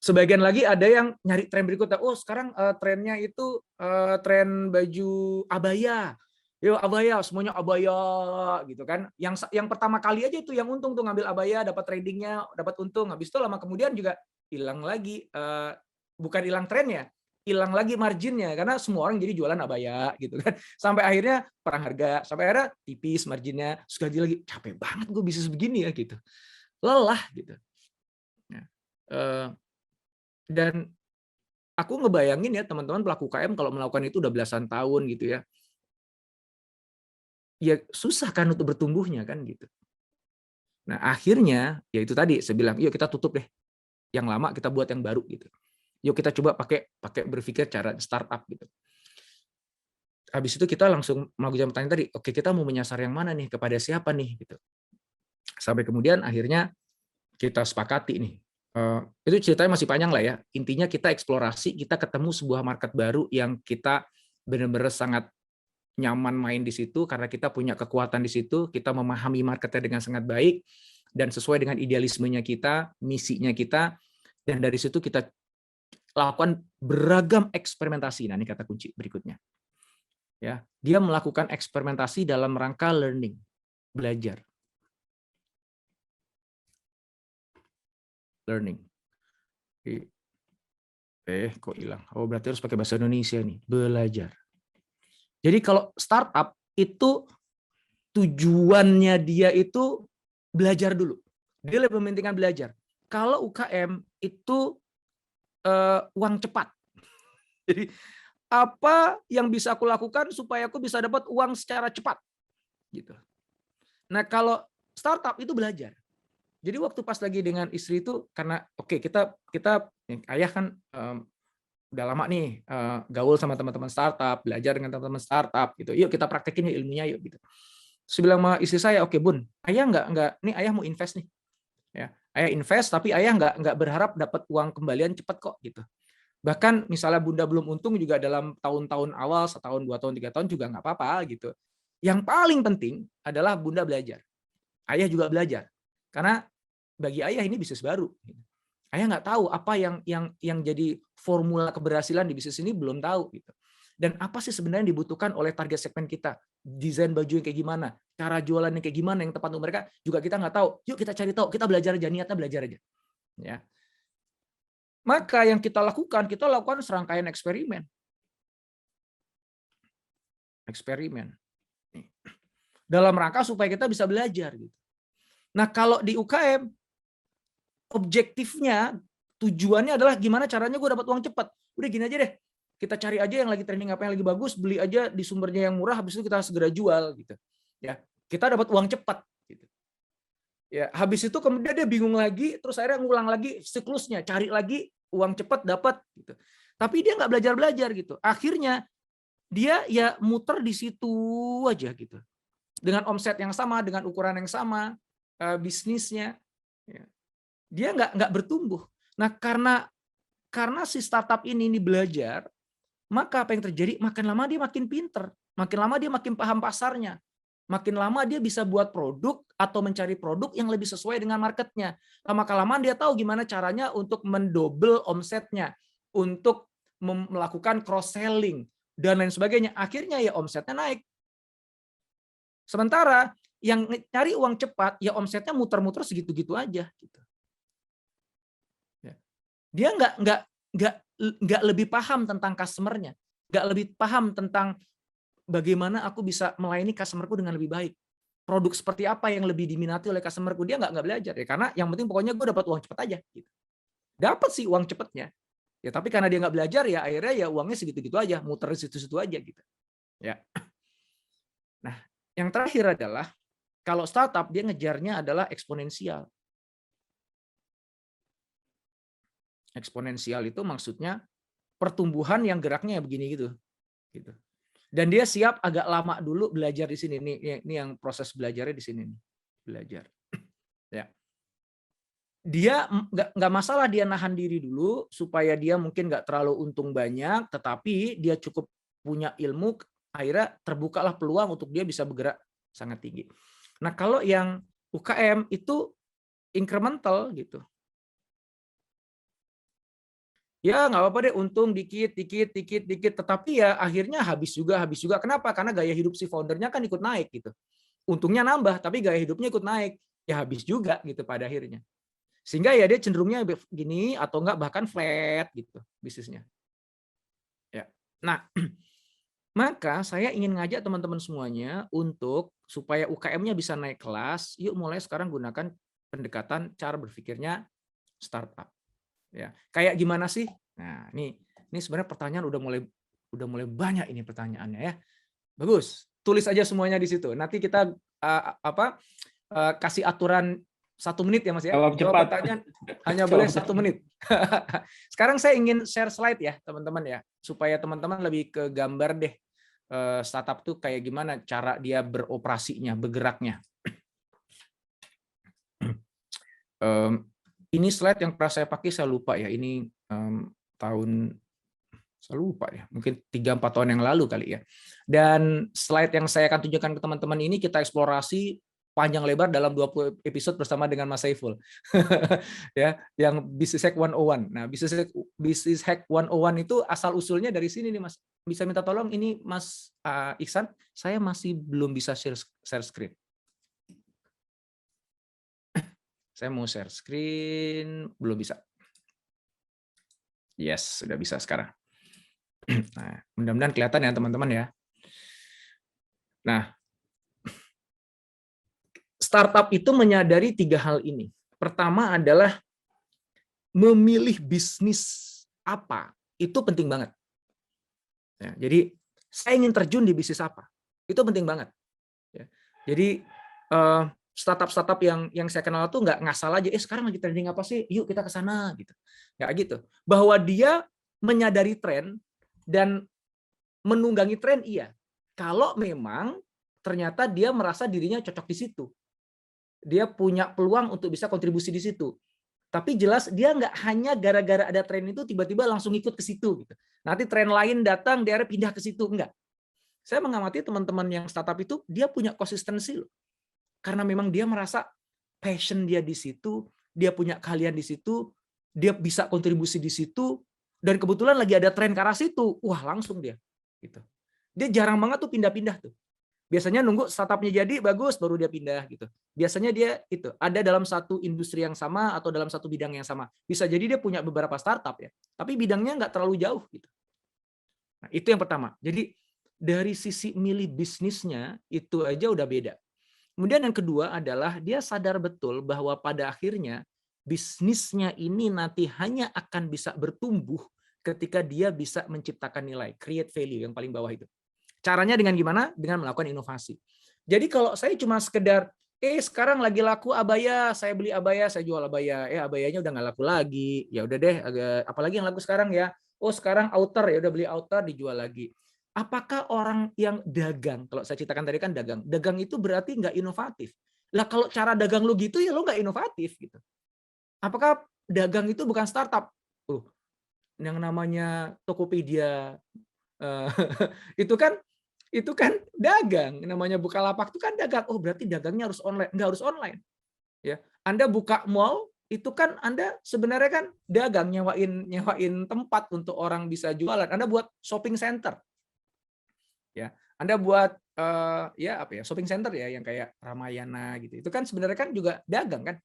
Sebagian lagi ada yang nyari tren berikutnya. Oh, sekarang trennya itu tren baju abaya. Yo abaya, semuanya abaya gitu kan. Yang pertama kali aja itu yang untung tuh ngambil abaya, dapat tradingnya, dapat untung. Habis itu lama kemudian juga hilang lagi, bukan hilang trennya, hilang lagi marginnya karena semua orang jadi jualan abaya gitu kan. Sampai akhirnya perang harga, sampai akhirnya tipis marginnya. Sekali lagi capek banget gue bisnis begini ya gitu. Lelah gitu. Dan aku ngebayangin ya teman-teman pelaku UKM kalau melakukan itu udah belasan tahun gitu ya. Ya susah kan untuk bertumbuhnya kan gitu. Nah, akhirnya ya itu tadi saya bilang, yuk kita tutup deh. Yang lama kita buat yang baru gitu. Yuk kita coba pakai berpikir cara startup gitu. Habis itu kita langsung melakukan pertanyaan tadi, oke kita mau menyasar yang mana nih, kepada siapa nih gitu. Sampai kemudian akhirnya kita sepakati nih, Itu ceritanya masih panjang lah ya. Intinya kita eksplorasi, kita ketemu sebuah market baru yang kita benar-benar sangat nyaman main di situ karena kita punya kekuatan di situ, kita memahami marketnya dengan sangat baik dan sesuai dengan idealismenya kita, misinya kita, dan dari situ kita lakukan beragam eksperimentasi. Nah, ini kata kunci berikutnya. Ya, dia melakukan eksperimentasi dalam rangka learning, belajar. Learning. Kok hilang? Oh, berarti harus pakai bahasa Indonesia nih, belajar. Jadi kalau startup itu tujuannya dia itu belajar dulu. Dia lebih mementingkan belajar. Kalau UKM itu uang cepat. Jadi apa yang bisa aku lakukan supaya aku bisa dapat uang secara cepat, gitu. Nah kalau startup itu belajar. Jadi waktu pas lagi dengan istri itu karena kita ayah kan udah lama nih gaul sama teman-teman startup, belajar dengan teman-teman startup gitu. Yuk kita praktekin ilmunya yuk gitu. Terus bilang sama istri saya, oke Bun, ayah nggak, nih ayah mau invest nih. Ya, ayah invest tapi ayah nggak berharap dapat uang kembalian cepat kok gitu. Bahkan misalnya Bunda belum untung juga dalam tahun-tahun awal, 1 tahun, 2 tahun, 3 tahun juga nggak apa-apa gitu. Yang paling penting adalah Bunda belajar. Ayah juga belajar. Karena bagi ayah ini bisnis baru. Ayah nggak tahu apa yang jadi formula keberhasilan di bisnis ini, belum tahu gitu. Dan apa sih sebenarnya yang dibutuhkan oleh target segmen kita? Desain baju yang kayak gimana? Cara jualan yang kayak gimana yang tepat untuk mereka? Juga kita nggak tahu. Yuk kita cari tahu. Kita belajar aja, niatnya belajar aja. Ya. Maka yang kita lakukan serangkaian eksperimen. Eksperimen. Dalam rangka supaya kita bisa belajar. Gitu. Nah kalau di UKM, objektifnya, tujuannya adalah gimana caranya gue dapat uang cepat. Udah gini aja deh. Kita cari aja yang lagi trending apa yang lagi bagus, beli aja di sumbernya yang murah, habis itu kita segera jual. Gitu. Ya, kita dapat uang cepat. Gitu. Ya, habis itu kemudian dia bingung lagi, terus akhirnya ngulang lagi siklusnya, cari lagi uang cepat dapat gitu. Tapi dia nggak belajar gitu. Akhirnya dia ya muter di situ aja gitu. Dengan omset yang sama, dengan ukuran yang sama, bisnisnya ya. Dia nggak bertumbuh. Nah, karena si startup ini belajar, maka apa yang terjadi? Makin lama dia makin pinter, makin lama dia makin paham pasarnya. Makin lama dia bisa buat produk atau mencari produk yang lebih sesuai dengan marketnya. Lama-kelamaan dia tahu gimana caranya untuk mendouble omsetnya, untuk melakukan cross-selling, dan lain sebagainya. Akhirnya ya omsetnya naik. Sementara yang cari uang cepat, ya omsetnya muter-muter segitu-gitu aja. Dia nggak lebih paham tentang customer-nya, nggak lebih paham tentang bagaimana aku bisa melayani customer-ku dengan lebih baik. Produk seperti apa yang lebih diminati oleh customer-ku, dia nggak belajar ya, karena yang penting pokoknya gue dapat uang cepat aja. Gitu. Dapat sih uang cepatnya, ya tapi karena dia nggak belajar ya akhirnya ya uangnya segitu-gitu aja, muter situ-situ aja gitu. Ya. Nah, yang terakhir adalah kalau startup dia ngejarnya adalah eksponensial. Eksponensial itu maksudnya pertumbuhan yang geraknya begini gitu. Dan dia siap agak lama dulu belajar di sini. Ini yang proses belajarnya di sini nih. Belajar. Ya. Dia nggak masalah dia nahan diri dulu supaya dia mungkin nggak terlalu untung banyak, tetapi dia cukup punya ilmu, akhirnya terbukalah peluang untuk dia bisa bergerak sangat tinggi. Nah kalau yang UKM itu incremental gitu. Ya nggak apa-apa deh, untung dikit, tetapi ya akhirnya habis juga. Kenapa? Karena gaya hidup si foundernya kan ikut naik gitu. Untungnya nambah, tapi gaya hidupnya ikut naik, ya habis juga gitu pada akhirnya. Sehingga ya dia cenderungnya gini atau enggak bahkan flat gitu bisnisnya. Ya. Nah, maka saya ingin ngajak teman-teman semuanya untuk supaya UKM-nya bisa naik kelas, yuk mulai sekarang gunakan pendekatan cara berpikirnya startup. Ya, kayak gimana sih? Nah, ini sebenarnya pertanyaan udah mulai banyak ini pertanyaannya ya. Bagus, tulis aja semuanya di situ. Nanti kita kasih aturan 1 menit ya Mas ya. Jawab cepat. Pertanyaan hanya boleh 1 menit. Sekarang saya ingin share slide ya teman-teman ya, supaya teman-teman lebih ke gambar deh startup tuh kayak gimana cara dia beroperasinya, bergeraknya. Ini slide yang pernah saya pakai, saya lupa ya. Ini tahun, saya lupa ya, mungkin 3-4 tahun yang lalu kali ya. Dan slide yang saya akan tunjukkan ke teman-teman ini kita eksplorasi panjang lebar dalam 20 episode bersama dengan Mas Saiful. Ya, yang Business Hack 101. Nah, Business Hack 101 itu asal usulnya dari sini nih, Mas. Bisa minta tolong ini Mas Iksan, saya masih belum bisa share screen. Saya mau share screen, belum bisa. Yes, sudah bisa sekarang. Nah, mudah-mudahan kelihatan ya teman-teman ya. Nah, startup itu menyadari 3 hal ini. Pertama adalah memilih bisnis apa, itu penting banget. Ya, jadi saya ingin terjun di bisnis apa, itu penting banget. Ya, jadi startup-startup yang saya kenal tuh nggak ngasal aja, sekarang lagi trending apa sih, yuk kita ke sana gitu. Nggak gitu. Bahwa dia menyadari tren dan menunggangi tren, iya. Kalau memang ternyata dia merasa dirinya cocok di situ. Dia punya peluang untuk bisa kontribusi di situ. Tapi jelas dia nggak hanya gara-gara ada tren itu tiba-tiba langsung ikut ke situ gitu. Nanti tren lain datang, dia pindah ke situ, enggak. Saya mengamati teman-teman yang startup itu dia punya konsistensi loh. Karena memang dia merasa passion dia di situ, dia punya keahlian di situ, dia bisa kontribusi di situ, dan kebetulan lagi ada tren ke arah situ, wah langsung dia. Gitu. Dia jarang banget tuh pindah-pindah tuh. Biasanya nunggu startupnya jadi bagus baru dia pindah gitu. Biasanya dia itu ada dalam satu industri yang sama atau dalam satu bidang yang sama. Bisa jadi dia punya beberapa startup ya, tapi bidangnya nggak terlalu jauh gitu. Nah, itu yang pertama. Jadi dari sisi milih bisnisnya itu aja udah beda. Kemudian yang kedua adalah dia sadar betul bahwa pada akhirnya bisnisnya ini nanti hanya akan bisa bertumbuh ketika dia bisa menciptakan nilai, create value yang paling bawah itu. Caranya dengan gimana? Dengan melakukan inovasi. Jadi kalau saya cuma sekedar, sekarang lagi laku abaya, saya beli abaya, saya jual abaya. Abayanya udah nggak laku lagi. Ya udah deh, apalagi yang laku sekarang ya. Sekarang outer, ya udah beli outer, dijual lagi. Apakah orang yang dagang, kalau saya ceritakan tadi kan dagang itu berarti nggak inovatif. Lah kalau cara dagang lu gitu ya lo nggak inovatif gitu. Apakah dagang itu bukan startup? Yang namanya Tokopedia itu kan dagang, namanya Bukalapak itu kan dagang. Berarti dagangnya harus online, nggak harus online. Ya, Anda buka mall itu kan Anda sebenarnya kan dagang, nyewain tempat untuk orang bisa jualan. Anda buat shopping center. Ya, Anda buat shopping center ya yang kayak Ramayana gitu. Itu kan sebenarnya kan juga dagang kan,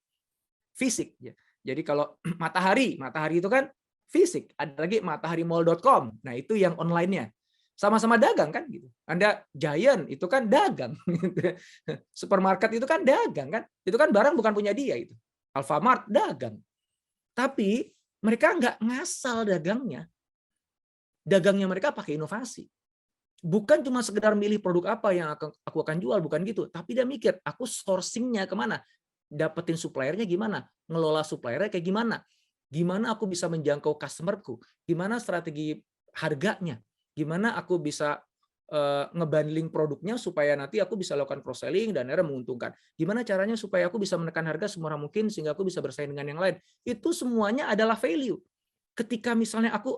fisik ya. Jadi kalau Matahari itu kan fisik, ada lagi mataharimall.com. Nah, itu yang online-nya. Sama-sama dagang kan gitu. Anda Giant itu kan dagang. Supermarket itu kan dagang kan. Itu kan barang bukan punya dia itu. Alfamart dagang. Tapi mereka nggak ngasal dagangnya. Dagangnya mereka pakai inovasi. Bukan cuma sekedar milih produk apa yang aku akan jual, bukan gitu. Tapi dia mikir, aku sourcing-nya kemana? Dapetin suppliernya gimana? Ngelola suppliernya kayak gimana? Gimana aku bisa menjangkau customerku? Gimana strategi harganya? Gimana aku bisa ngebundling produknya supaya nanti aku bisa lakukan cross selling dan akhirnya menguntungkan. Gimana caranya supaya aku bisa menekan harga semurah mungkin sehingga aku bisa bersaing dengan yang lain. Itu semuanya adalah value. Ketika misalnya aku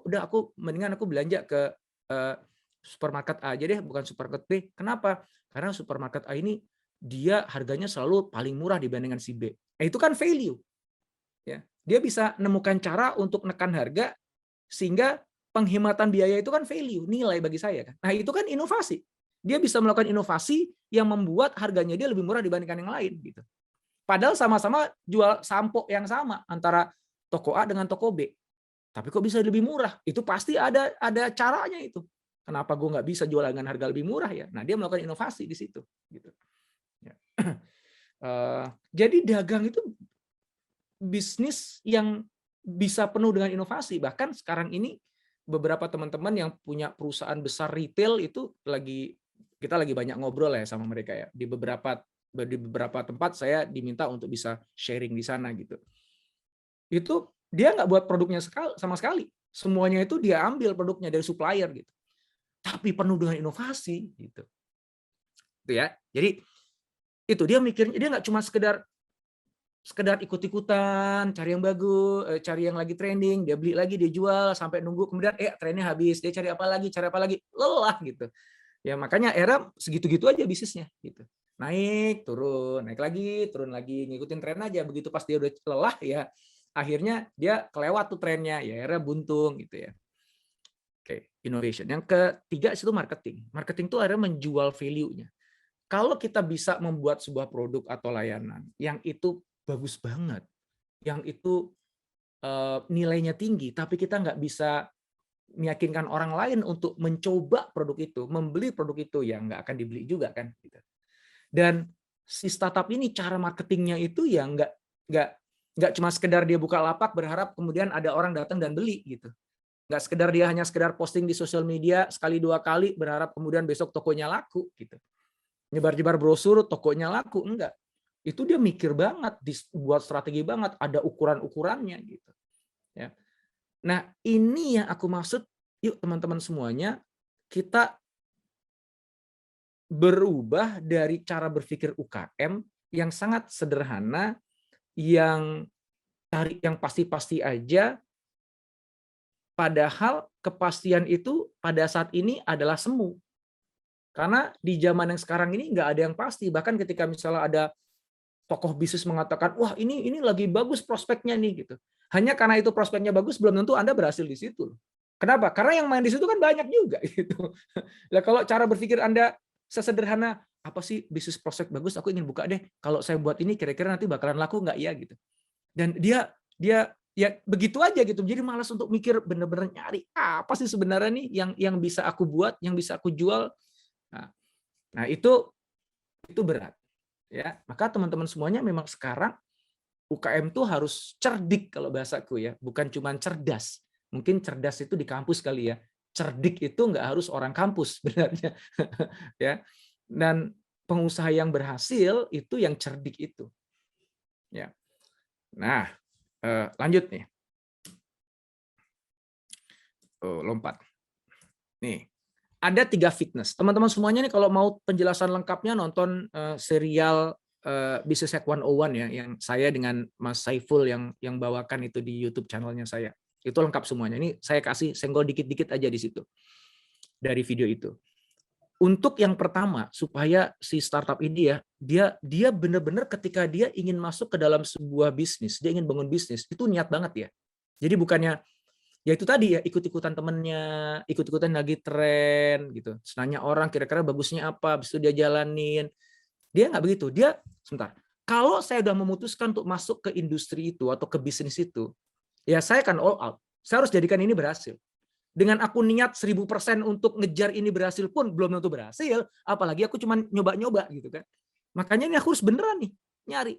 mendingan aku belanja ke supermarket A aja deh, bukan supermarket B. Kenapa? Karena supermarket A ini dia harganya selalu paling murah dibandingkan si B. Itu kan value. Ya, dia bisa menemukan cara untuk menekan harga sehingga penghematan biaya itu kan value, nilai bagi saya kan. Nah, itu kan inovasi. Dia bisa melakukan inovasi yang membuat harganya dia lebih murah dibandingkan yang lain gitu. Padahal sama-sama jual sampo yang sama antara toko A dengan toko B. Tapi kok bisa lebih murah? Itu pasti ada caranya itu. Kenapa gue nggak bisa jual dengan harga lebih murah ya? Nah, dia melakukan inovasi di situ. Gitu. Ya. Jadi dagang itu bisnis yang bisa penuh dengan inovasi. Bahkan sekarang ini beberapa teman-teman yang punya perusahaan besar retail itu kita lagi banyak ngobrol ya sama mereka ya. Di beberapa tempat saya diminta untuk bisa sharing di sana gitu. Itu dia nggak buat produknya sama sekali. Semuanya itu dia ambil produknya dari supplier gitu. Tapi penuh dengan inovasi gitu. Itu ya. Jadi itu dia mikirnya, dia nggak cuma sekedar sekedar ikut-ikutan, cari yang bagus, cari yang lagi trending, dia beli lagi, dia jual sampai nunggu kemudian trennya habis, dia cari apa lagi, lelah gitu. Ya makanya era segitu-gitu aja bisnisnya gitu. Naik, turun, naik lagi, turun lagi, ngikutin tren aja. Begitu pas dia udah lelah ya akhirnya dia kelewat tuh trennya, ya era buntung gitu ya. Oke, innovation. Yang ketiga itu marketing. Marketing itu akhirnya menjual value-nya. Kalau kita bisa membuat sebuah produk atau layanan yang itu bagus banget, yang itu nilainya tinggi, tapi kita nggak bisa meyakinkan orang lain untuk mencoba produk itu, membeli produk itu, ya nggak akan dibeli juga kan. Dan si startup ini cara marketingnya itu ya nggak cuma sekedar dia buka lapak berharap kemudian ada orang datang dan beli gitu. Nggak sekedar dia hanya sekedar posting di sosial media sekali dua kali berharap kemudian besok tokonya laku gitu. Nyebar-nyebar brosur tokonya laku, enggak. Itu dia mikir banget, buat strategi banget, ada ukuran-ukurannya gitu. Ya. Nah, ini yang aku maksud, yuk teman-teman semuanya, kita berubah dari cara berpikir UKM yang sangat sederhana, yang tarik yang pasti-pasti aja, padahal kepastian itu pada saat ini adalah semu. Karena di zaman yang sekarang ini nggak ada yang pasti. Bahkan ketika misalnya ada tokoh bisnis mengatakan, wah ini lagi bagus prospeknya nih gitu. Hanya karena itu prospeknya bagus, belum tentu Anda berhasil di situ. Kenapa? Karena yang main di situ kan banyak juga gitu. Nah, kalau cara berpikir Anda sesederhana, apa sih bisnis prospek bagus, aku ingin buka deh. Kalau saya buat ini kira-kira nanti bakalan laku nggak ya gitu. Dan dia ya begitu aja gitu. Jadi malas untuk mikir bener-bener nyari apa sih sebenarnya nih yang bisa aku buat, yang bisa aku jual. Nah, itu berat. Ya, maka teman-teman semuanya memang sekarang UKM tuh harus cerdik kalau bahasaku ya, bukan cuma cerdas. Mungkin cerdas itu di kampus kali ya. Cerdik itu nggak harus orang kampus sebenarnya. Ya. Dan pengusaha yang berhasil itu yang cerdik itu. Ya. Nah, lanjut nih. Lompat. Nih. Ada 3 fitness. Teman-teman semuanya nih kalau mau penjelasan lengkapnya nonton serial Business Hack 101 ya, yang saya dengan Mas Saiful yang bawakan itu di YouTube channelnya saya. Itu lengkap semuanya. Ini saya kasih senggol dikit-dikit aja di situ dari video itu. Untuk yang pertama, supaya si startup ini ya, dia benar-benar ketika dia ingin masuk ke dalam sebuah bisnis, dia ingin bangun bisnis, itu niat banget ya. Jadi bukannya ya itu tadi ya, ikut-ikutan temennya, ikut-ikutan lagi tren gitu. Nanya orang kira-kira bagusnya apa, habis itu dia jalanin. Dia nggak begitu. Dia sebentar. Kalau saya udah memutuskan untuk masuk ke industri itu atau ke bisnis itu, ya saya akan all out. Saya harus jadikan ini berhasil. Dengan aku niat 1000% untuk ngejar ini berhasil pun belum tentu berhasil, apalagi aku cuma nyoba-nyoba gitu kan. Makanya ini aku harus beneran nih nyari.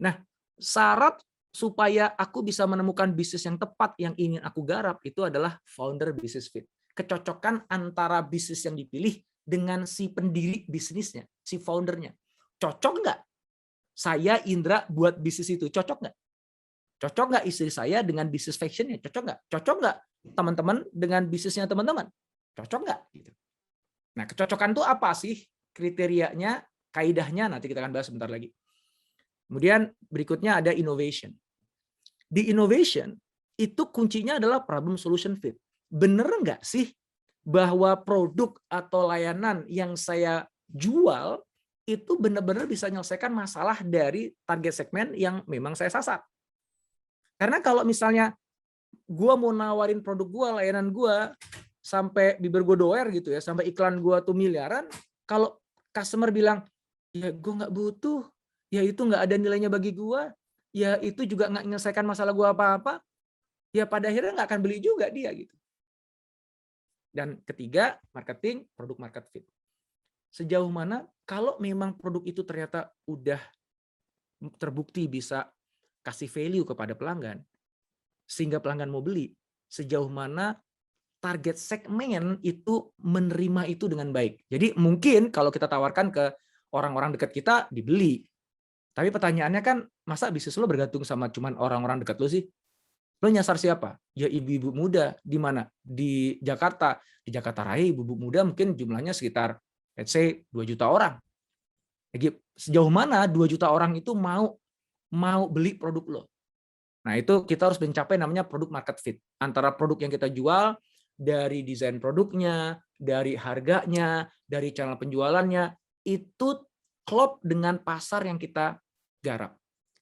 Nah, syarat supaya aku bisa menemukan bisnis yang tepat yang ingin aku garap itu adalah founder business fit. Kecocokan antara bisnis yang dipilih dengan si pendiri bisnisnya, si foundernya. Cocok nggak saya Indra buat bisnis itu? Cocok nggak? Cocok nggak istri saya dengan bisnis fashionnya? Cocok nggak? Cocok nggak teman-teman dengan bisnisnya teman-teman? Cocok nggak? Nah, kecocokan itu apa sih kriterianya, kaidahnya? Nanti kita akan bahas sebentar lagi. Kemudian berikutnya ada innovation. Di innovation, itu kuncinya adalah problem solution fit. Bener nggak sih bahwa produk atau layanan yang saya jual itu benar-benar bisa menyelesaikan masalah dari target segmen yang memang saya sasar? Karena kalau misalnya gue mau nawarin produk gue, layanan gue, sampai bibir gue doer gitu ya, sampai iklan gue tuh miliaran, kalau customer bilang, ya gue nggak butuh, ya itu nggak ada nilainya bagi gue, ya itu juga nggak menyelesaikan masalah gue apa-apa, ya pada akhirnya nggak akan beli juga dia gitu. Dan ketiga, marketing, produk market fit. Sejauh mana kalau memang produk itu ternyata udah terbukti bisa kasih value kepada pelanggan, sehingga pelanggan mau beli, sejauh mana target segmen itu menerima itu dengan baik. Jadi mungkin kalau kita tawarkan ke orang-orang dekat kita, dibeli. Tapi pertanyaannya kan, masa bisnis lo bergantung sama cuman orang-orang dekat lo sih? Lo nyasar siapa? Ya ibu-ibu muda. Di mana? Di Jakarta. Di Jakarta Raya ibu-ibu muda mungkin jumlahnya sekitar let's say 2 juta orang. Jadi sejauh mana 2 juta orang itu mau mau beli produk lo. Nah, itu kita harus mencapai namanya produk market fit. Antara produk yang kita jual, dari desain produknya, dari harganya, dari channel penjualannya, itu klop dengan pasar yang kita garap.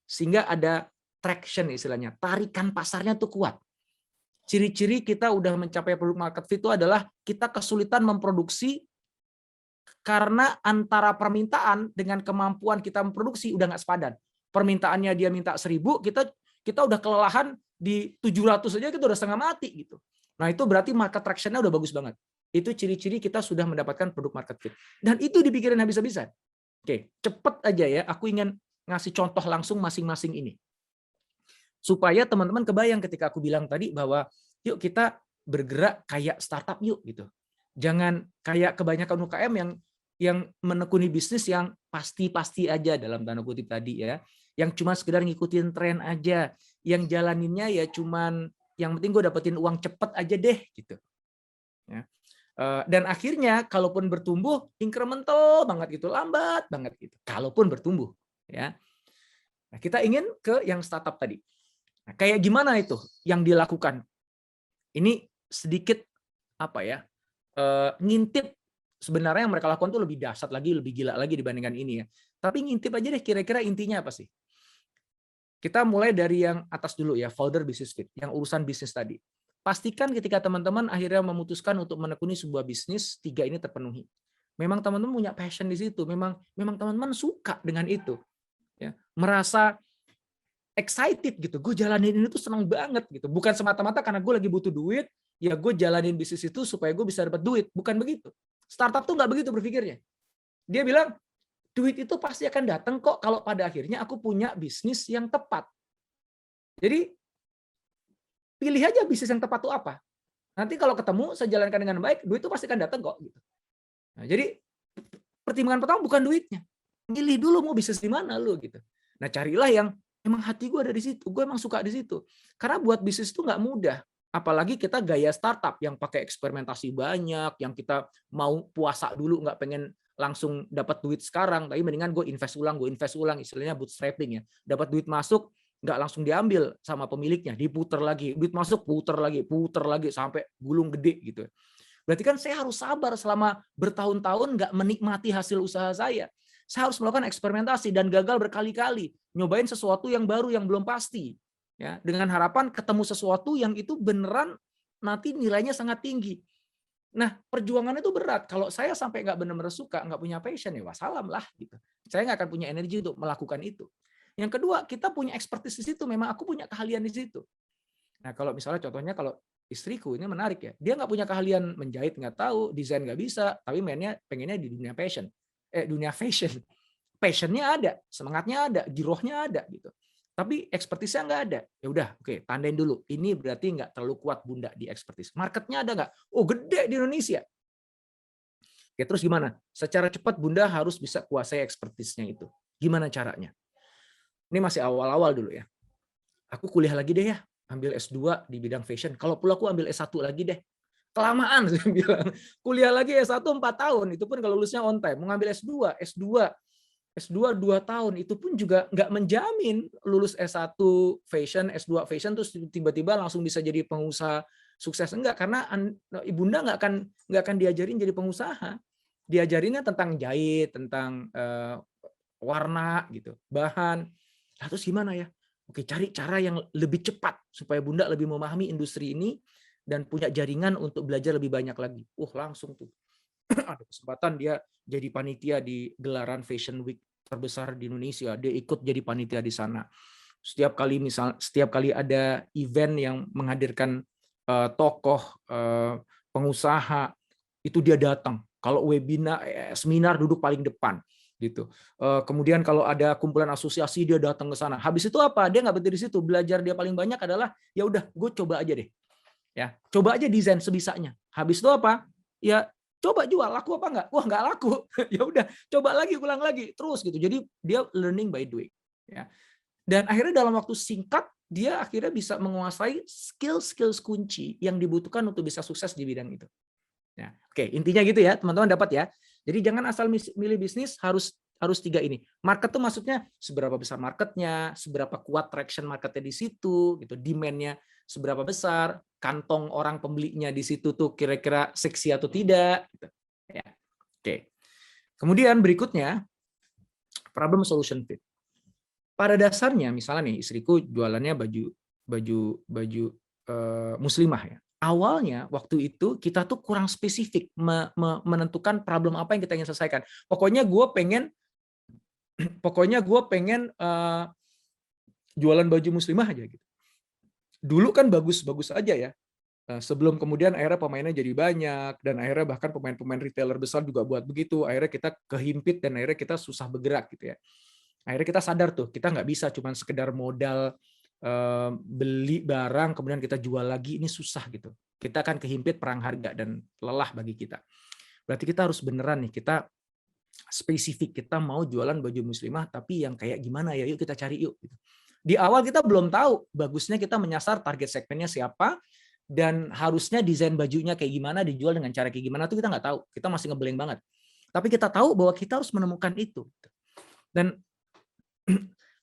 Sehingga ada traction istilahnya, tarikan pasarnya tuh kuat. Ciri-ciri kita udah mencapai produk market fit itu adalah kita kesulitan memproduksi karena antara permintaan dengan kemampuan kita memproduksi udah nggak sepadan. Permintaannya dia minta 1000, kita udah kelelahan di 700 aja kita udah setengah mati gitu. Nah, itu berarti market traction-nya udah bagus banget. Itu ciri-ciri kita sudah mendapatkan produk market fit. Dan itu dipikirin habis-habisan. Oke, cepet aja ya. Aku ingin ngasih contoh langsung masing-masing ini. Supaya teman-teman kebayang ketika aku bilang tadi bahwa yuk kita bergerak kayak startup yuk gitu. Jangan kayak kebanyakan UKM yang menekuni bisnis yang pasti-pasti aja dalam tanda kutip tadi ya. Yang cuma sekedar ngikutin tren aja, yang jalaninnya ya cuman yang penting gue dapetin uang cepet aja deh gitu. Ya. Dan akhirnya kalaupun bertumbuh incremental banget gitu, lambat banget gitu. Kalaupun bertumbuh, ya. Nah, kita ingin ke yang startup tadi. Nah, kayak gimana itu yang dilakukan? Ini sedikit apa ya? Ngintip sebenarnya yang mereka lakukan tuh lebih dahsyat lagi, lebih gila lagi dibandingkan ini ya. Tapi ngintip aja deh kira-kira intinya apa sih? Kita mulai dari yang atas dulu ya, founder business fit, yang urusan bisnis tadi. Pastikan ketika teman-teman akhirnya memutuskan untuk menekuni sebuah bisnis, 3 ini terpenuhi. Memang teman-teman punya passion di situ, memang teman-teman suka dengan itu. Ya, merasa excited gitu, gue jalanin ini tuh senang banget gitu. Bukan semata-mata karena gue lagi butuh duit, ya gue jalanin bisnis itu supaya gue bisa dapat duit. Bukan begitu. Startup tuh nggak begitu berpikirnya. Dia bilang, duit itu pasti akan datang kok kalau pada akhirnya aku punya bisnis yang tepat. Jadi pilih aja bisnis yang tepat itu apa. Nanti kalau ketemu, saya jalankan dengan baik, duit itu pasti akan datang kok. Gitu. Nah, jadi pertimbangan pertama bukan duitnya. Milih dulu mau bisnis di mana lu gitu. Nah, carilah yang emang hati gue ada di situ. Gue emang suka di situ. Karena buat bisnis itu nggak mudah. Apalagi kita gaya startup yang pakai eksperimentasi banyak, yang kita mau puasa dulu, nggak pengen langsung dapat duit sekarang, tapi mendingan gue invest ulang, istilahnya bootstrapping ya. Dapat duit masuk, nggak langsung diambil sama pemiliknya, diputer lagi, duit masuk, puter lagi sampai gulung gede gitu. Berarti kan saya harus sabar selama bertahun-tahun nggak menikmati hasil usaha saya. Saya harus melakukan eksperimentasi dan gagal berkali-kali, nyobain sesuatu yang baru yang belum pasti, ya, dengan harapan ketemu sesuatu yang itu beneran nanti nilainya sangat tinggi. Nah, perjuangan itu berat. Kalau saya sampai nggak benar-benar suka, nggak punya passion, ya wassalam lah. Gitu. Saya nggak akan punya energi untuk melakukan itu. Yang kedua, kita punya expertise di situ. Memang aku punya keahlian di situ. Nah, kalau misalnya contohnya kalau istriku, ini menarik ya. Dia nggak punya keahlian menjahit, nggak tahu, desain nggak bisa, tapi pengennya di dunia fashion. Passionnya ada, semangatnya ada, girohnya ada gitu. Tapi expertise-nya nggak ada. Ya udah, oke, tandain dulu. Ini berarti nggak terlalu kuat Bunda di expertise. Marketnya ada nggak? Oh, gede di Indonesia. Oke, terus gimana? Secara cepat Bunda harus bisa kuasai expertise-nya itu. Gimana caranya? Ini masih awal-awal dulu ya. Aku kuliah lagi deh ya. Ambil S2 di bidang fashion. Kalau perlu aku ambil S1 lagi deh. Kelamaan saya bilang. Kuliah lagi S1 4 tahun. Itu pun kalau lulusnya on time. Mau ngambil S2 2 tahun, itu pun juga nggak menjamin lulus S1 fashion, S2 fashion terus tiba-tiba langsung bisa jadi pengusaha sukses. Enggak, karena Ibunda nggak akan diajarin jadi pengusaha. Diajarinnya tentang jahit, tentang warna gitu, bahan. Nah, terus gimana ya? Oke, cari cara yang lebih cepat supaya Bunda lebih memahami industri ini dan punya jaringan untuk belajar lebih banyak lagi. Langsung tuh. Ada kesempatan dia jadi panitia di gelaran Fashion Week terbesar di Indonesia. Dia ikut jadi panitia di sana. Setiap kali ada event yang menghadirkan tokoh, pengusaha, itu dia datang. Kalau webinar, seminar duduk paling depan. Gitu. Kemudian kalau ada kumpulan asosiasi dia datang ke sana. Habis itu apa? Dia nggak berhenti di situ. Belajar dia paling banyak adalah ya udah, gue coba aja deh. Ya, coba aja desain sebisanya. Habis itu apa? Ya coba jual, laku apa enggak? Wah, enggak laku. Ya udah, coba lagi, ulang lagi, terus gitu. Jadi dia learning by doing. Ya. Dan akhirnya dalam waktu singkat dia akhirnya bisa menguasai skill-skill kunci yang dibutuhkan untuk bisa sukses di bidang itu. Ya. Oke, intinya gitu ya, teman-teman dapat ya. Jadi jangan asal milih bisnis, harus harus 3 ini. Market tuh maksudnya seberapa besar marketnya, seberapa kuat traction marketnya di situ, gitu. Demand-nya seberapa besar, kantong orang pembelinya di situ tuh kira-kira seksi atau tidak. Gitu. Ya. Oke. Kemudian berikutnya problem solution fit. Pada dasarnya, misalnya nih istriku jualannya baju muslimah ya. Awalnya waktu itu kita tuh kurang spesifik menentukan problem apa yang kita ingin selesaikan. Pokoknya gue pengen jualan baju muslimah aja gitu. Dulu kan bagus-bagus aja ya. Sebelum kemudian akhirnya pemainnya jadi banyak dan akhirnya bahkan pemain-pemain retailer besar juga buat begitu. Akhirnya kita kehimpit dan akhirnya kita susah bergerak gitu ya. Akhirnya kita sadar tuh kita nggak bisa cuma sekedar modal beli barang kemudian kita jual lagi, ini susah gitu. Kita akan kehimpit perang harga dan lelah bagi kita. Berarti kita harus beneran nih, kita spesifik, kita mau jualan baju muslimah tapi yang kayak gimana ya, yuk kita cari yuk. Di awal kita belum tahu, bagusnya kita menyasar target segmennya siapa dan harusnya desain bajunya kayak gimana, dijual dengan cara kayak gimana tuh kita nggak tahu, kita masih ngeblank banget. Tapi kita tahu bahwa kita harus menemukan itu. Dan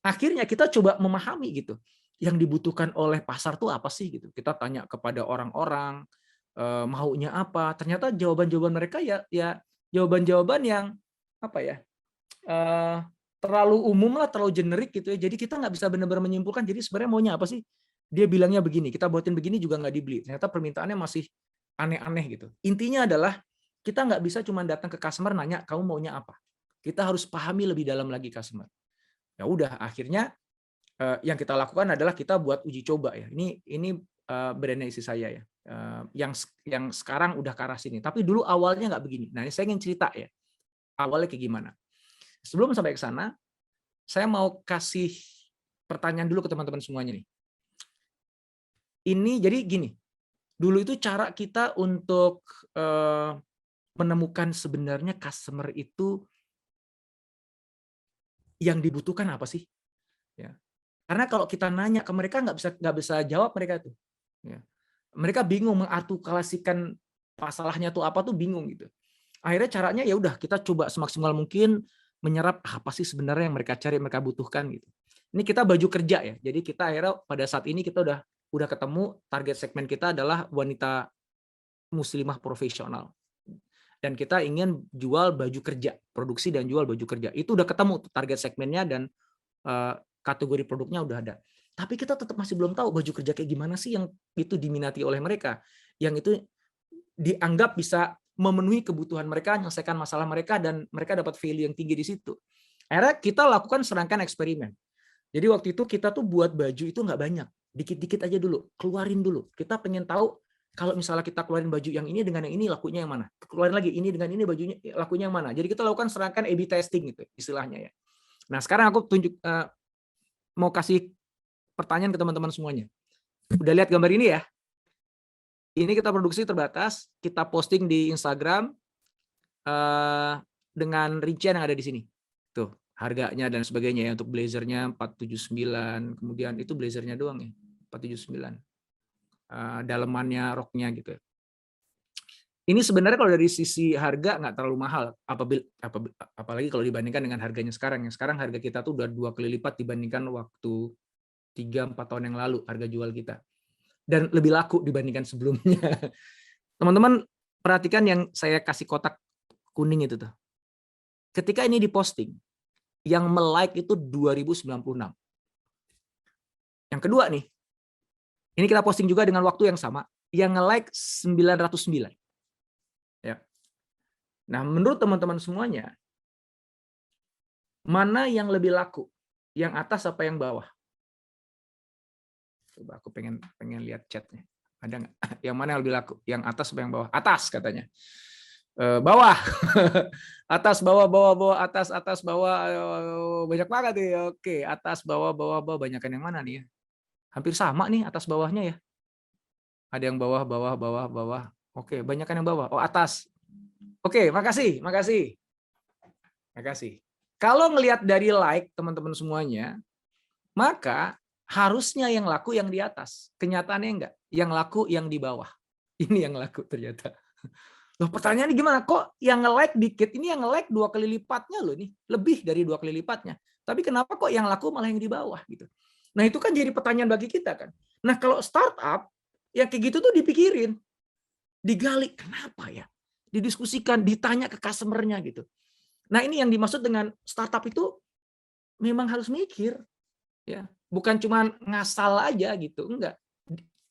akhirnya kita coba memahami gitu yang dibutuhkan oleh pasar tuh apa sih gitu. Kita tanya kepada orang-orang maunya apa. Ternyata jawaban-jawaban mereka ya jawaban-jawaban yang apa ya terlalu umum lah, terlalu generik gitu ya. Jadi kita nggak bisa benar-benar menyimpulkan. Jadi sebenarnya maunya apa sih? Dia bilangnya begini, kita buatin begini juga nggak dibeli. Ternyata permintaannya masih aneh-aneh gitu. Intinya adalah kita nggak bisa cuma datang ke customer nanya kamu maunya apa. Kita harus pahami lebih dalam lagi customer. Ya udah, akhirnya yang kita lakukan adalah kita buat uji coba ya. Ini brandnya istri saya ya. Yang sekarang udah ke arah sini. Tapi dulu awalnya nggak begini. Nah, ini saya ingin cerita ya. Awalnya kayak gimana. Sebelum sampai ke sana, saya mau kasih pertanyaan dulu ke teman-teman semuanya nih. Ini jadi gini. Dulu itu cara kita untuk menemukan sebenarnya customer itu yang dibutuhkan apa sih? Ya. Karena kalau kita nanya ke mereka nggak bisa jawab mereka tuh. Ya. Mereka bingung mengartikulasikan masalahnya tuh apa tuh bingung gitu. Akhirnya caranya ya udah kita coba semaksimal mungkin menyerap apa sih sebenarnya yang mereka cari, mereka butuhkan gitu. Ini kita baju kerja ya. Jadi kita akhirnya pada saat ini kita udah ketemu target segmen kita adalah wanita muslimah profesional. Dan kita ingin jual baju kerja, produksi dan jual baju kerja. Itu udah ketemu target segmennya dan kategori produknya udah ada. Tapi kita tetap masih belum tahu baju kerja kayak gimana sih yang itu diminati oleh mereka. Yang itu dianggap bisa memenuhi kebutuhan mereka, menyelesaikan masalah mereka, dan mereka dapat value yang tinggi di situ. Akhirnya kita lakukan serangkaian eksperimen. Jadi waktu itu kita tuh buat baju itu nggak banyak. Dikit-dikit aja dulu, keluarin dulu. Kita pengen tahu kalau misalnya kita keluarin baju yang ini dengan yang ini lakunya yang mana. Keluarin lagi ini dengan ini bajunya lakunya yang mana. Jadi kita lakukan serangkaian A/B testing gitu istilahnya ya. Nah, sekarang aku mau kasih pertanyaan ke teman-teman semuanya. Udah lihat gambar ini ya? Ini kita produksi terbatas, kita posting di Instagram dengan rincian yang ada di sini. Tuh, harganya dan sebagainya ya. Untuk blazernya 479, kemudian itu blazernya doang ya, 479. Dalemannya, roknya gitu. Ini sebenarnya kalau dari sisi harga nggak terlalu mahal, apalagi kalau dibandingkan dengan harganya sekarang. Yang sekarang harga kita tuh udah 2 kali lipat dibandingkan waktu 3-4 tahun yang lalu harga jual kita. Dan lebih laku dibandingkan sebelumnya. Teman-teman perhatikan yang saya kasih kotak kuning itu tuh. Ketika ini diposting, yang me-like itu 2096. Yang kedua nih, ini kita posting juga dengan waktu yang sama, yang nge-like 909. Ya. Nah, menurut teman-teman semuanya, mana yang lebih laku? Yang atas apa yang bawah? Coba aku pengen lihat chatnya. Ada nggak? Yang mana yang lebih laku? Yang atas apa yang bawah? Atas katanya. Bawah. Atas, bawah, atas, bawah. Banyak banget nih. Oke, atas, bawah. Banyakan yang mana nih ya? Hampir sama nih atas bawahnya ya. Ada yang bawah. Oke, banyakan yang bawah. Oh, atas. Oke, makasih. Kalau ngelihat dari like teman-teman semuanya, maka harusnya yang laku yang di atas. Kenyataannya enggak. Yang laku yang di bawah. Ini yang laku ternyata. Loh, pertanyaannya gimana? Kok yang nge-like dikit, ini yang nge-like 2 kali lipatnya loh nih, lebih dari 2 kali lipatnya. Tapi kenapa kok yang laku malah yang di bawah gitu. Nah, itu kan jadi pertanyaan bagi kita kan. Nah, kalau startup yang kayak gitu tuh dipikirin, digali kenapa ya? Didiskusikan, ditanya ke customer-nya gitu. Nah, ini yang dimaksud dengan startup itu memang harus mikir ya. Bukan cuma ngasal aja gitu, enggak.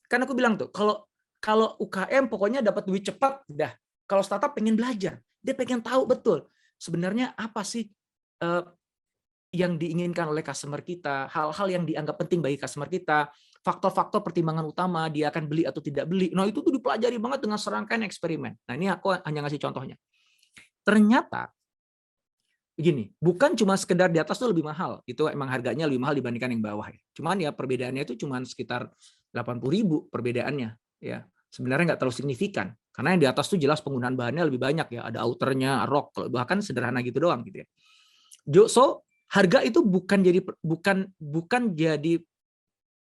Kan aku bilang tuh, kalau UKM pokoknya dapat duit cepat, dah. Kalau startup pengen belajar, dia pengen tahu betul sebenarnya apa sih yang diinginkan oleh customer kita, hal-hal yang dianggap penting bagi customer kita, faktor-faktor pertimbangan utama dia akan beli atau tidak beli. Nah, itu tuh dipelajari banget dengan serangkaian eksperimen. Nah, ini aku hanya ngasih contohnya. Ternyata begini, bukan cuma sekedar di atas tuh lebih mahal. Itu emang harganya lebih mahal dibandingkan yang bawah ya. Cuman ya perbedaannya itu cuma sekitar 80.000 perbedaannya ya. Sebenarnya nggak terlalu signifikan. Karena yang di atas tuh jelas penggunaan bahannya lebih banyak ya. Ada outernya, rok, bahkan sederhana gitu doang gitu ya. So, harga itu bukan jadi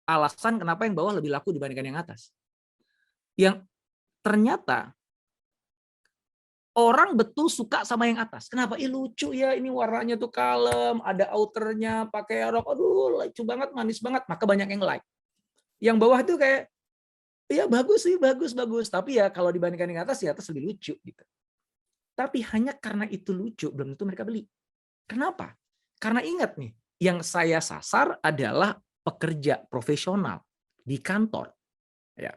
alasan kenapa yang bawah lebih laku dibandingkan yang atas. Yang ternyata orang betul suka sama yang atas. Kenapa? Lucu ya, ini warnanya tuh kalem, ada outernya, pakai rok, aduh lucu banget, manis banget, maka banyak yang like. Yang bawah itu kayak, ya bagus sih, bagus. Tapi ya kalau dibandingkan yang atas, ya atas lebih lucu gitu. Tapi hanya karena itu lucu, belum tentu mereka beli. Kenapa? Karena ingat nih, yang saya sasar adalah pekerja profesional di kantor. Ya.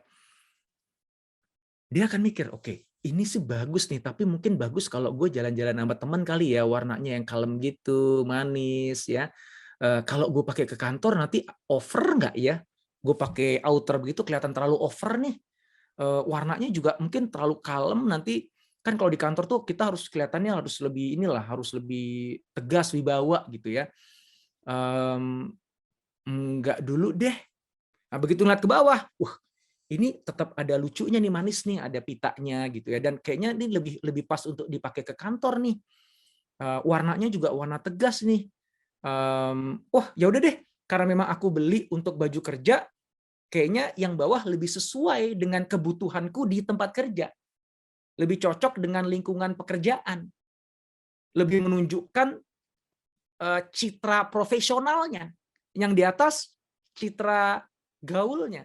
Dia akan mikir, oke, ini sih bagus nih, tapi mungkin bagus kalau gue jalan-jalan sama teman kali ya, warnanya yang kalem gitu, manis ya. Kalau gue pakai ke kantor nanti over nggak ya? Gue pakai outer begitu kelihatan terlalu over nih. Warnanya juga mungkin terlalu kalem, nanti kan kalau di kantor tuh kita harus kelihatannya harus lebih tegas, wibawa gitu ya. Enggak dulu deh. Nah, begitu ngeliat ke bawah, wah ini tetap ada lucunya nih, manis nih, ada pitanya gitu ya, dan kayaknya ini lebih pas untuk dipakai ke kantor nih. Warnanya juga warna tegas nih. Wah ya udah deh, karena memang aku beli untuk baju kerja, kayaknya yang bawah lebih sesuai dengan kebutuhanku di tempat kerja, lebih cocok dengan lingkungan pekerjaan, lebih menunjukkan citra profesionalnya. Yang di atas citra gaulnya,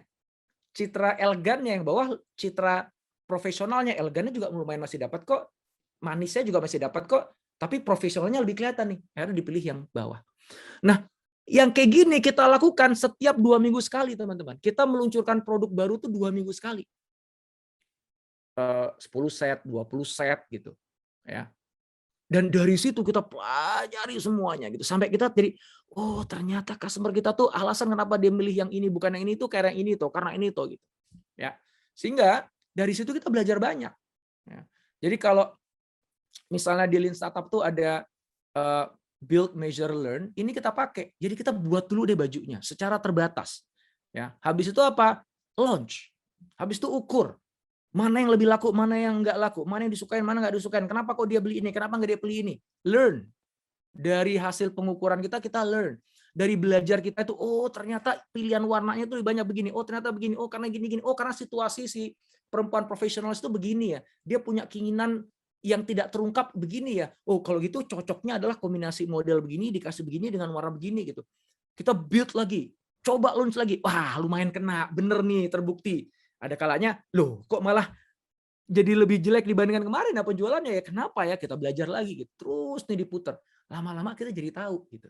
citra elegannya, yang bawah citra profesionalnya. Elegannya juga lumayan masih dapat kok, manisnya juga masih dapat kok, tapi profesionalnya lebih kelihatan nih. Akhirnya dipilih yang bawah. Nah, yang kayak gini kita lakukan setiap 2 minggu sekali, teman-teman. Kita meluncurkan produk baru tuh 2 minggu sekali. 10 set, 20 set gitu. Ya. Dan dari situ kita pelajari semuanya gitu. Sampai kita jadi, oh ternyata customer kita tuh alasan kenapa dia milih yang ini bukan yang ini tuh karena ini tuh, karena ini tuh gitu. Ya. Sehingga dari situ kita belajar banyak. Ya. Jadi kalau misalnya di Lean Startup tuh ada build, measure, learn, ini kita pakai. Jadi kita buat dulu deh bajunya secara terbatas. Ya. Habis itu apa? Launch. Habis itu ukur. Mana yang lebih laku, mana yang nggak laku, mana yang disukain, mana nggak disukain. Kenapa kok dia beli ini, kenapa nggak dia beli ini. Learn. Dari hasil pengukuran kita learn. Dari belajar kita itu, oh ternyata pilihan warnanya itu lebih banyak begini. Oh ternyata begini, oh karena gini-gini. Oh karena situasi si perempuan profesional itu begini ya. Dia punya keinginan yang tidak terungkap begini ya. Oh kalau gitu cocoknya adalah kombinasi model begini, dikasih begini dengan warna begini gitu. Kita build lagi. Coba launch lagi. Wah lumayan kena, bener nih terbukti. Ada kalanya, loh kok malah jadi lebih jelek dibandingkan kemarin ya penjualannya ya. Kenapa ya? Kita belajar lagi gitu. Terus nih diputar. Lama-lama kita jadi tahu gitu.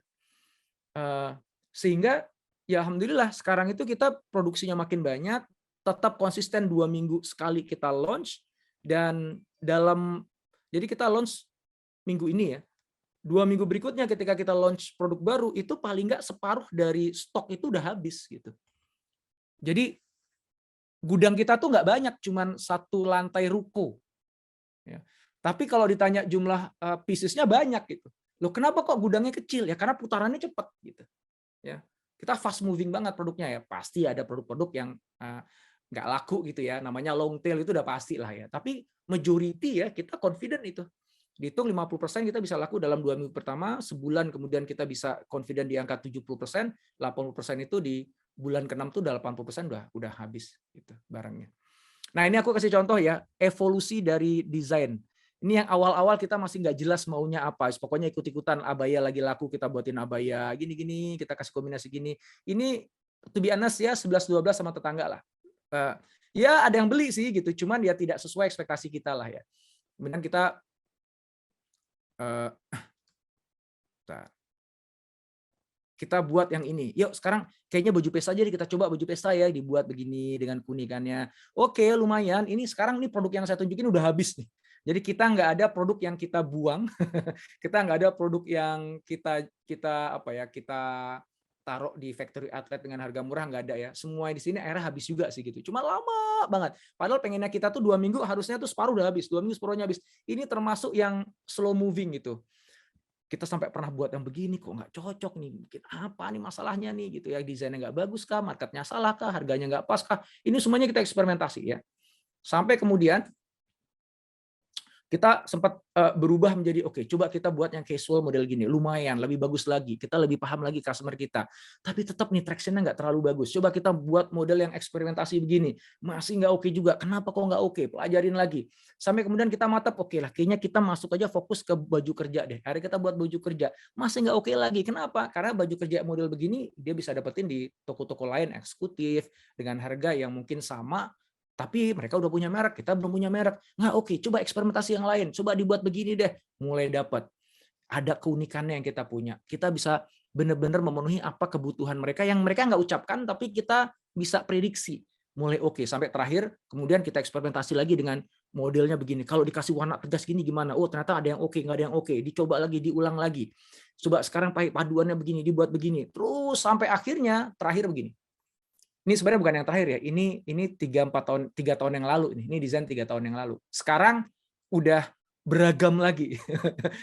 Sehingga ya alhamdulillah sekarang itu kita produksinya makin banyak, tetap konsisten 2 minggu sekali kita launch, dan jadi kita launch minggu ini ya. 2 minggu berikutnya ketika kita launch produk baru itu paling nggak separuh dari stok itu udah habis gitu. Jadi gudang kita tuh nggak banyak, cuman 1 lantai ruko. Ya. Tapi kalau ditanya jumlah piecesnya banyak gitu. Loh kenapa kok gudangnya kecil? Ya karena putarannya cepat gitu. Ya. Kita fast moving banget produknya ya. Pasti ada produk-produk yang nggak laku gitu ya. Namanya long tail itu udah pasti lah ya. Tapi majority ya kita confident itu. Dihitung 50% kita bisa laku dalam 2 minggu pertama, sebulan kemudian kita bisa confident di angka 70%, 80% itu di bulan ke-6 tuh udah 80% udah habis gitu barangnya. Nah, ini aku kasih contoh ya, evolusi dari desain. Ini yang awal-awal kita masih nggak jelas maunya apa. Pokoknya ikut-ikutan, abaya lagi laku, kita buatin abaya. Gini-gini, kita kasih kombinasi gini. Ini to be honest ya, 11-12 sama tetangga lah. Ya ada yang beli sih gitu, cuman ya tidak sesuai ekspektasi kita lah ya. Kemudian kita buat yang ini. Yuk sekarang kayaknya baju pesta aja kita coba baju pesta ya, dibuat begini dengan kunikannya. Oke, lumayan. Ini sekarang nih produk yang saya tunjukin udah habis nih. Jadi kita nggak ada produk yang kita buang, kita nggak ada produk yang kita taruh di factory outlet dengan harga murah, nggak ada ya. Semua di sini akhirnya habis juga sih gitu. Cuma lama banget. Padahal pengennya kita tuh 2 minggu, harusnya tuh separuh udah habis, 2 minggu separuhnya habis. Ini termasuk yang slow moving gitu. Kita sampai pernah buat yang begini kok nggak cocok nih, mungkin apa nih masalahnya nih gitu ya, desainnya nggak bagus kah, marketnya salah kah, harganya nggak pas kah, ini semuanya kita eksperimentasi ya, sampai kemudian kita sempat berubah menjadi oke, coba kita buat yang casual model gini, lumayan lebih bagus lagi, kita lebih paham lagi customer kita, tapi tetap nih traction-nya nggak terlalu bagus, coba kita buat model yang eksperimentasi begini, masih nggak oke juga, kenapa kok nggak oke, pelajarin lagi, sampai kemudian kita mantap, oke lah, kayaknya kita masuk aja fokus ke baju kerja deh, hari kita buat baju kerja, masih nggak oke lagi, kenapa? Karena baju kerja model begini dia bisa dapetin di toko-toko lain eksekutif dengan harga yang mungkin sama. Tapi mereka udah punya merek, kita belum punya merek. Nggak oke, coba eksperimentasi yang lain. Coba dibuat begini deh. Mulai dapat. Ada keunikannya yang kita punya. Kita bisa benar-benar memenuhi apa kebutuhan mereka yang mereka nggak ucapkan, tapi kita bisa prediksi. Mulai oke. Sampai terakhir, kemudian kita eksperimentasi lagi dengan modelnya begini. Kalau dikasih warna tegas gini gimana? Oh ternyata ada yang oke, nggak ada yang oke. Dicoba lagi, diulang lagi. Coba sekarang paduannya begini, dibuat begini. Terus sampai akhirnya, terakhir begini. Ini sebenarnya bukan yang terakhir ya. Ini 3 tahun yang lalu ini desain 3 tahun yang lalu. Sekarang udah beragam lagi.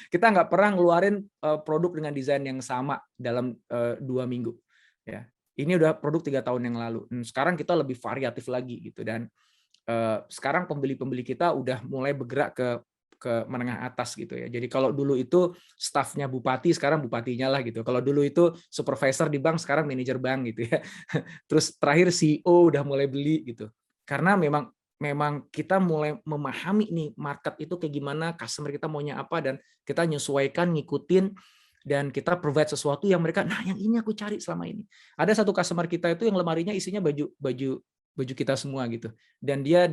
Kita nggak pernah ngeluarin produk dengan desain yang sama dalam 2 minggu. Ya, ini udah produk 3 tahun yang lalu. Sekarang kita lebih variatif lagi gitu, dan sekarang pembeli-pembeli kita udah mulai bergerak ke menengah atas gitu ya. Jadi kalau dulu itu stafnya bupati, sekarang bupatinya lah gitu. Kalau dulu itu supervisor di bank, sekarang manajer bank gitu ya. Terus terakhir CEO udah mulai beli gitu. Karena memang kita mulai memahami nih market itu kayak gimana, customer kita maunya apa, dan kita nyesuaikan, ngikutin, dan kita provide sesuatu yang mereka, nah yang ini aku cari selama ini. Ada satu customer kita itu yang lemarinya isinya baju kita semua gitu. Dan dia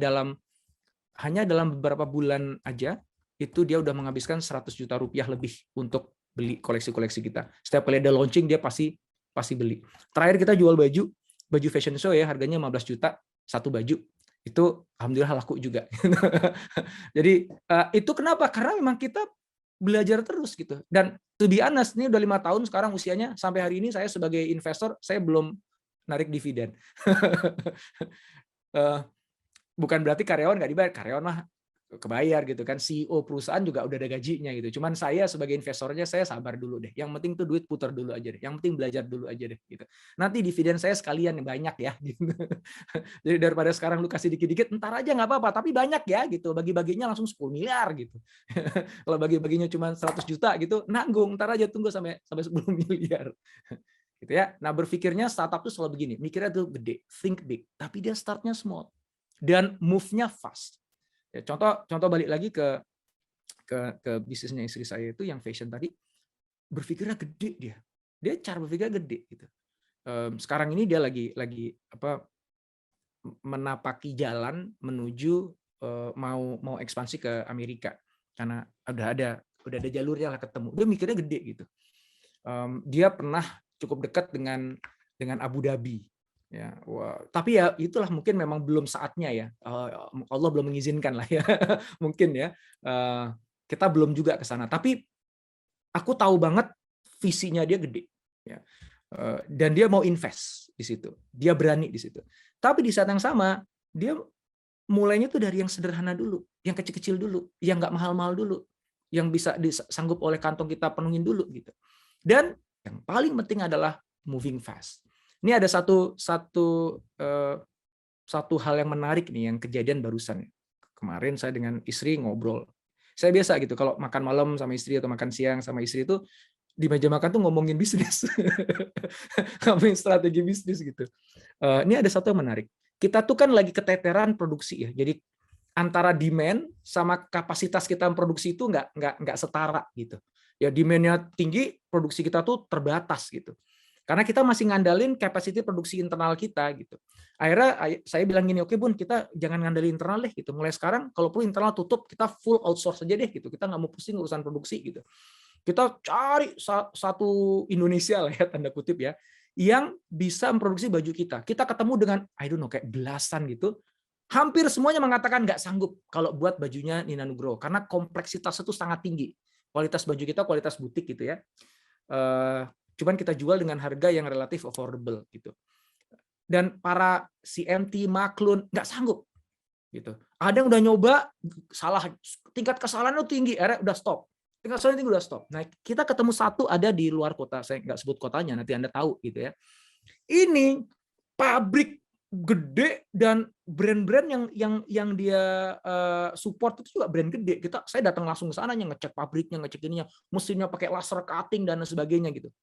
hanya dalam beberapa bulan aja itu dia udah menghabiskan 100 juta rupiah lebih untuk beli koleksi-koleksi kita. Setiap kali ada launching dia pasti beli. Terakhir kita jual baju fashion show ya, harganya 15 juta satu baju. Itu alhamdulillah laku juga. Jadi itu kenapa? Karena memang kita belajar terus gitu. Dan to be honest, ini udah 5 tahun sekarang usianya, sampai hari ini saya sebagai investor saya belum narik dividen. Bukan berarti karyawan nggak dibayar, karyawan mah kebayar gitu kan, CEO perusahaan juga udah ada gajinya gitu. Cuman saya sebagai investornya saya sabar dulu deh. Yang penting tuh duit putar dulu aja deh. Yang penting belajar dulu aja deh gitu. Nanti dividen saya sekalian banyak ya gitu. Jadi daripada sekarang lu kasih dikit-dikit, entar aja nggak apa-apa, tapi banyak ya gitu. Bagi-baginya langsung 10 miliar gitu. Kalau bagi-baginya cuma 100 juta gitu, nanggung, entar aja tunggu sampai 10 miliar. Gitu ya. Nah, berpikirnya startup tuh selalu begini, mikirnya tuh gede, think big, tapi dia startnya small dan move-nya fast. Ya, contoh balik lagi ke bisnisnya istri saya itu yang fashion tadi, berpikirnya gede dia cara berpikirnya gede gitu. Sekarang ini dia lagi menapaki jalan menuju mau ekspansi ke Amerika karena udah ada jalurnya lah ketemu. Dia mikirnya gede gitu. Dia pernah cukup dekat dengan Abu Dhabi. Ya, tapi ya itulah mungkin memang belum saatnya ya. Allah belum mengizinkan lah ya. Mungkin ya. Kita belum juga ke sana. Tapi aku tahu banget visinya dia gede. Ya. Dan dia mau invest di situ. Dia berani di situ. Tapi di saat yang sama, dia mulainya tuh dari yang sederhana dulu, yang kecil-kecil dulu, yang nggak mahal-mahal dulu, yang bisa disanggup oleh kantong kita penuhin dulu gitu. Dan yang paling penting adalah moving fast. Ini ada satu hal yang menarik nih yang kejadian barusan. Kemarin saya dengan istri ngobrol. Saya biasa gitu kalau makan malam sama istri atau makan siang sama istri itu di meja makan tuh ngomongin bisnis, ngomongin strategi bisnis gitu. Ini ada satu yang menarik. kita tuh kan lagi keteteran produksi ya. Jadi antara demand sama kapasitas kita memproduksi itu nggak setara gitu. Ya demand-nya tinggi, produksi kita tuh terbatas gitu. Karena kita masih ngandalin capacity produksi internal kita gitu. Akhirnya saya bilang gini, oke Bun, kita jangan ngandalin internal deh gitu. Mulai sekarang kalau perlu internal tutup, kita full outsource aja deh gitu. Kita nggak mau pusing urusan produksi gitu. Kita cari satu Indonesia lah ya, tanda kutip ya, yang bisa memproduksi baju kita. Kita ketemu dengan I don't know kayak belasan gitu. Hampir semuanya mengatakan nggak sanggup kalau buat bajunya Nina Nugroho karena kompleksitas itu sangat tinggi. Kualitas baju kita kualitas butik gitu ya. Cuman kita jual dengan harga yang relatif affordable gitu. Dan para CMT, Maklun nggak sanggup gitu. Ada yang udah nyoba, salah, tingkat kesalahan itu tinggi, akhirnya udah stop. Tingkat kesalahan tinggi udah stop. Nah, kita ketemu satu ada di luar kota, saya nggak sebut kotanya, nanti Anda tahu gitu ya. Ini pabrik gede dan brand-brand yang dia support itu juga brand gede. Saya datang langsung ke sana, ngecek pabriknya, ngecek ininya, mesinnya pakai laser cutting dan sebagainya gitu.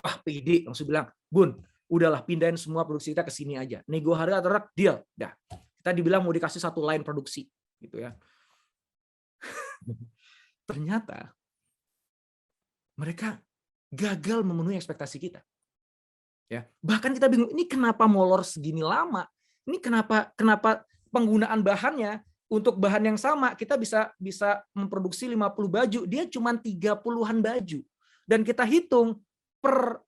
Wah, pede langsung bilang, Bun, udahlah pindahin semua produksi kita ke sini aja. Nego harga terhadap deal. Dah. Kita dibilang mau dikasih satu line produksi gitu ya. Ternyata mereka gagal memenuhi ekspektasi kita. Ya, bahkan kita bingung, ini kenapa molor segini lama? Ini kenapa penggunaan bahannya untuk bahan yang sama kita bisa memproduksi 50 baju, dia cuma 30-an baju. Dan kita hitung per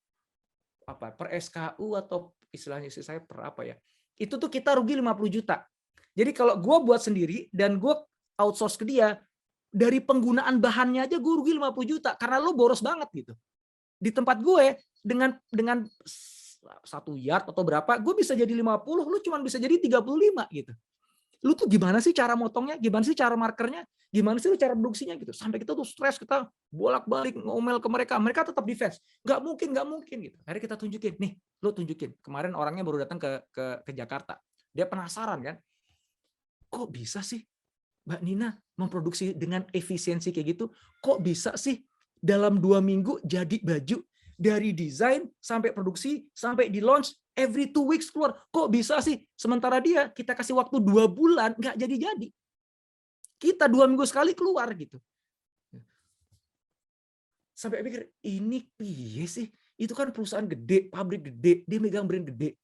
SKU atau istilahnya saya per apa ya. Itu tuh kita rugi 50 juta. Jadi kalau gue buat sendiri dan gue outsource ke dia, dari penggunaan bahannya aja gue rugi 50 juta karena lo boros banget gitu. Di tempat gue dengan 1 yard atau berapa, gue bisa jadi 50, lu cuma bisa jadi 35 gitu. Lu tuh gimana sih cara motongnya? Gimana sih cara markernya? Gimana sih cara produksinya gitu? Sampai kita tuh stres, kita bolak-balik ngomel ke mereka. Mereka tetap defense. Nggak mungkin gitu. Akhirnya kita tunjukin, nih, lu tunjukin. Kemarin orangnya baru datang ke Jakarta. Dia penasaran kan? Kok bisa sih Mbak Nina memproduksi dengan efisiensi kayak gitu? Kok bisa sih dalam 2 minggu jadi baju? Dari desain sampai produksi sampai di launch every 2 weeks keluar. Kok bisa sih? Sementara dia kita kasih waktu 2 bulan nggak jadi-jadi. Kita 2 minggu sekali keluar gitu. Sampai pikir ini piye sih? Itu kan perusahaan gede, pabrik gede, dia megang brand gede.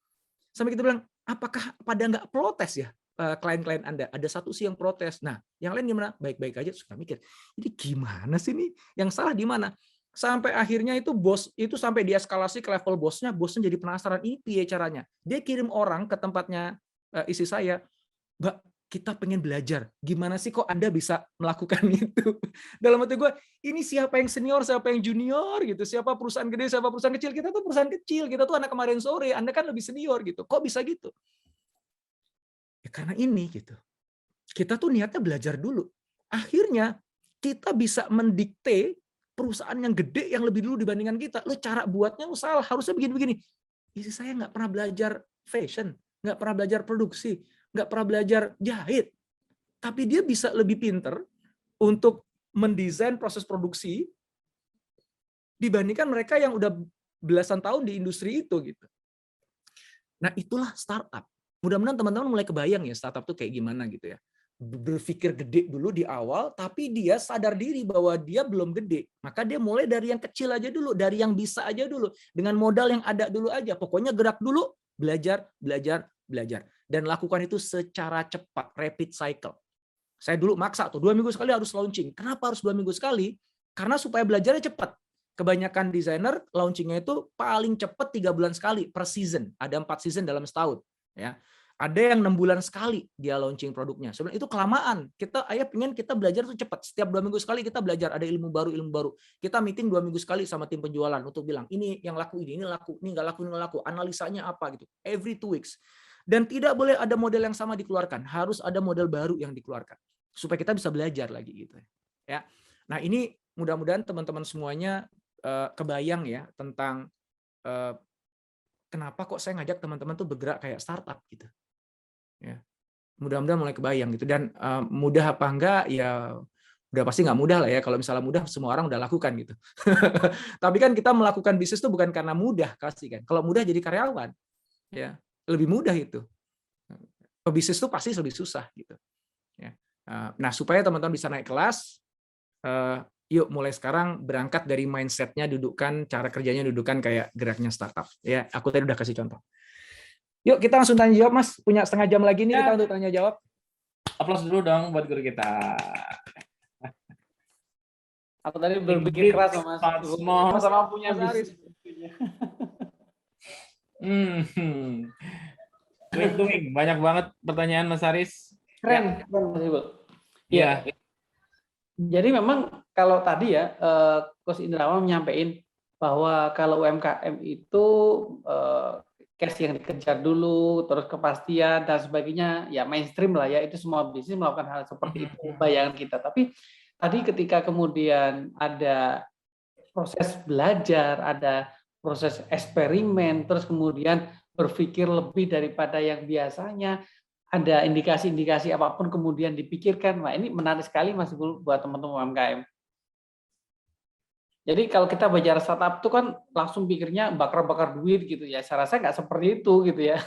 Sampai kita bilang, apakah pada nggak protes ya klien-klien Anda? Ada satu sih yang protes. Nah, yang lain gimana? Baik-baik aja. Suka mikir, ini gimana sih nih? Yang salah di mana? Sampai akhirnya itu bos itu sampai dieskalasi ke level bosnya jadi penasaran ini piye caranya. Dia kirim orang ke tempatnya istri saya, Mbak, kita pengen belajar. Gimana sih kok Anda bisa melakukan itu? Dalam hati gue, ini siapa yang senior, siapa yang junior gitu. Siapa perusahaan gede, siapa perusahaan kecil. Kita tuh perusahaan kecil, kita tuh anak kemarin sore, Anda kan lebih senior gitu. Kok bisa gitu? Ya karena ini gitu. Kita tuh niatnya belajar dulu. Akhirnya kita bisa mendikte perusahaan yang gede yang lebih dulu dibandingkan kita. Lo cara buatnya lo salah, harusnya begini-begini. Istri saya nggak pernah belajar fashion, nggak pernah belajar produksi, nggak pernah belajar jahit. Tapi dia bisa lebih pinter untuk mendesain proses produksi dibandingkan mereka yang udah belasan tahun di industri itu gitu. Nah, itulah startup. Mudah-mudahan teman-teman mulai kebayang ya startup tuh kayak gimana gitu ya. Berpikir gede dulu di awal, tapi dia sadar diri bahwa dia belum gede. Maka dia mulai dari yang kecil aja dulu, dari yang bisa aja dulu, dengan modal yang ada dulu aja. Pokoknya gerak dulu, belajar. Dan lakukan itu secara cepat, rapid cycle. Saya dulu maksa tuh 2 minggu sekali harus launching. Kenapa harus 2 minggu sekali? Karena supaya belajarnya cepat. Kebanyakan desainer launchingnya itu paling cepat 3 bulan sekali per season. Ada 4 season dalam setahun. Ya. Ada yang 6 bulan sekali dia launching produknya. Sebenarnya itu kelamaan. Pengen kita belajar tuh cepat. Setiap 2 minggu sekali kita belajar. Ada ilmu baru. Kita meeting 2 minggu sekali sama tim penjualan untuk bilang ini yang laku ini laku, ini nggak laku. Analisanya apa gitu. Every 2 weeks. Dan tidak boleh ada model yang sama dikeluarkan. Harus ada model baru yang dikeluarkan supaya kita bisa belajar lagi gitu. Ya. Nah ini mudah-mudahan teman-teman semuanya kebayang ya tentang kenapa kok saya ngajak teman-teman tuh bergerak kayak startup gitu. Ya, mudah-mudahan mulai kebayang gitu. Dan mudah apa enggak ya udah pasti nggak mudah lah ya. Kalau misalnya mudah semua orang udah lakukan gitu. Tapi kan kita melakukan bisnis itu bukan karena mudah pasti kan. Kalau mudah jadi karyawan ya lebih mudah itu. pebisnis itu pasti lebih susah gitu. Ya. Nah, supaya teman-teman bisa naik kelas, yuk mulai sekarang berangkat dari mindsetnya, dudukkan cara kerjanya, dudukkan kayak geraknya startup. Ya, aku tadi udah kasih contoh. Yuk kita langsung tanya jawab, Mas. Punya setengah jam lagi nih kita untuk tanya jawab. Aplaus dulu dong buat guru kita. Aku tadi berpikir keras Mas. Sama-sama punya bisnis. Great doing. Banyak banget pertanyaan Mas Haris. Keren, Mas Ibu. Iya. Jadi memang kalau tadi ya, Coach Indrawan menyampaikan bahwa kalau UMKM itu cash yang dikejar dulu, terus kepastian dan sebagainya, ya mainstream lah ya, itu semua bisnis melakukan hal seperti itu, bayangan kita. Tapi tadi ketika kemudian ada proses belajar, ada proses eksperimen, terus kemudian berpikir lebih daripada yang biasanya, ada indikasi-indikasi apapun kemudian dipikirkan. Nah, ini menarik sekali Mas Ibu buat teman-teman UMKM. Jadi kalau kita bicara startup itu kan langsung pikirnya bakar-bakar duit gitu ya. Saya rasa nggak seperti itu gitu ya.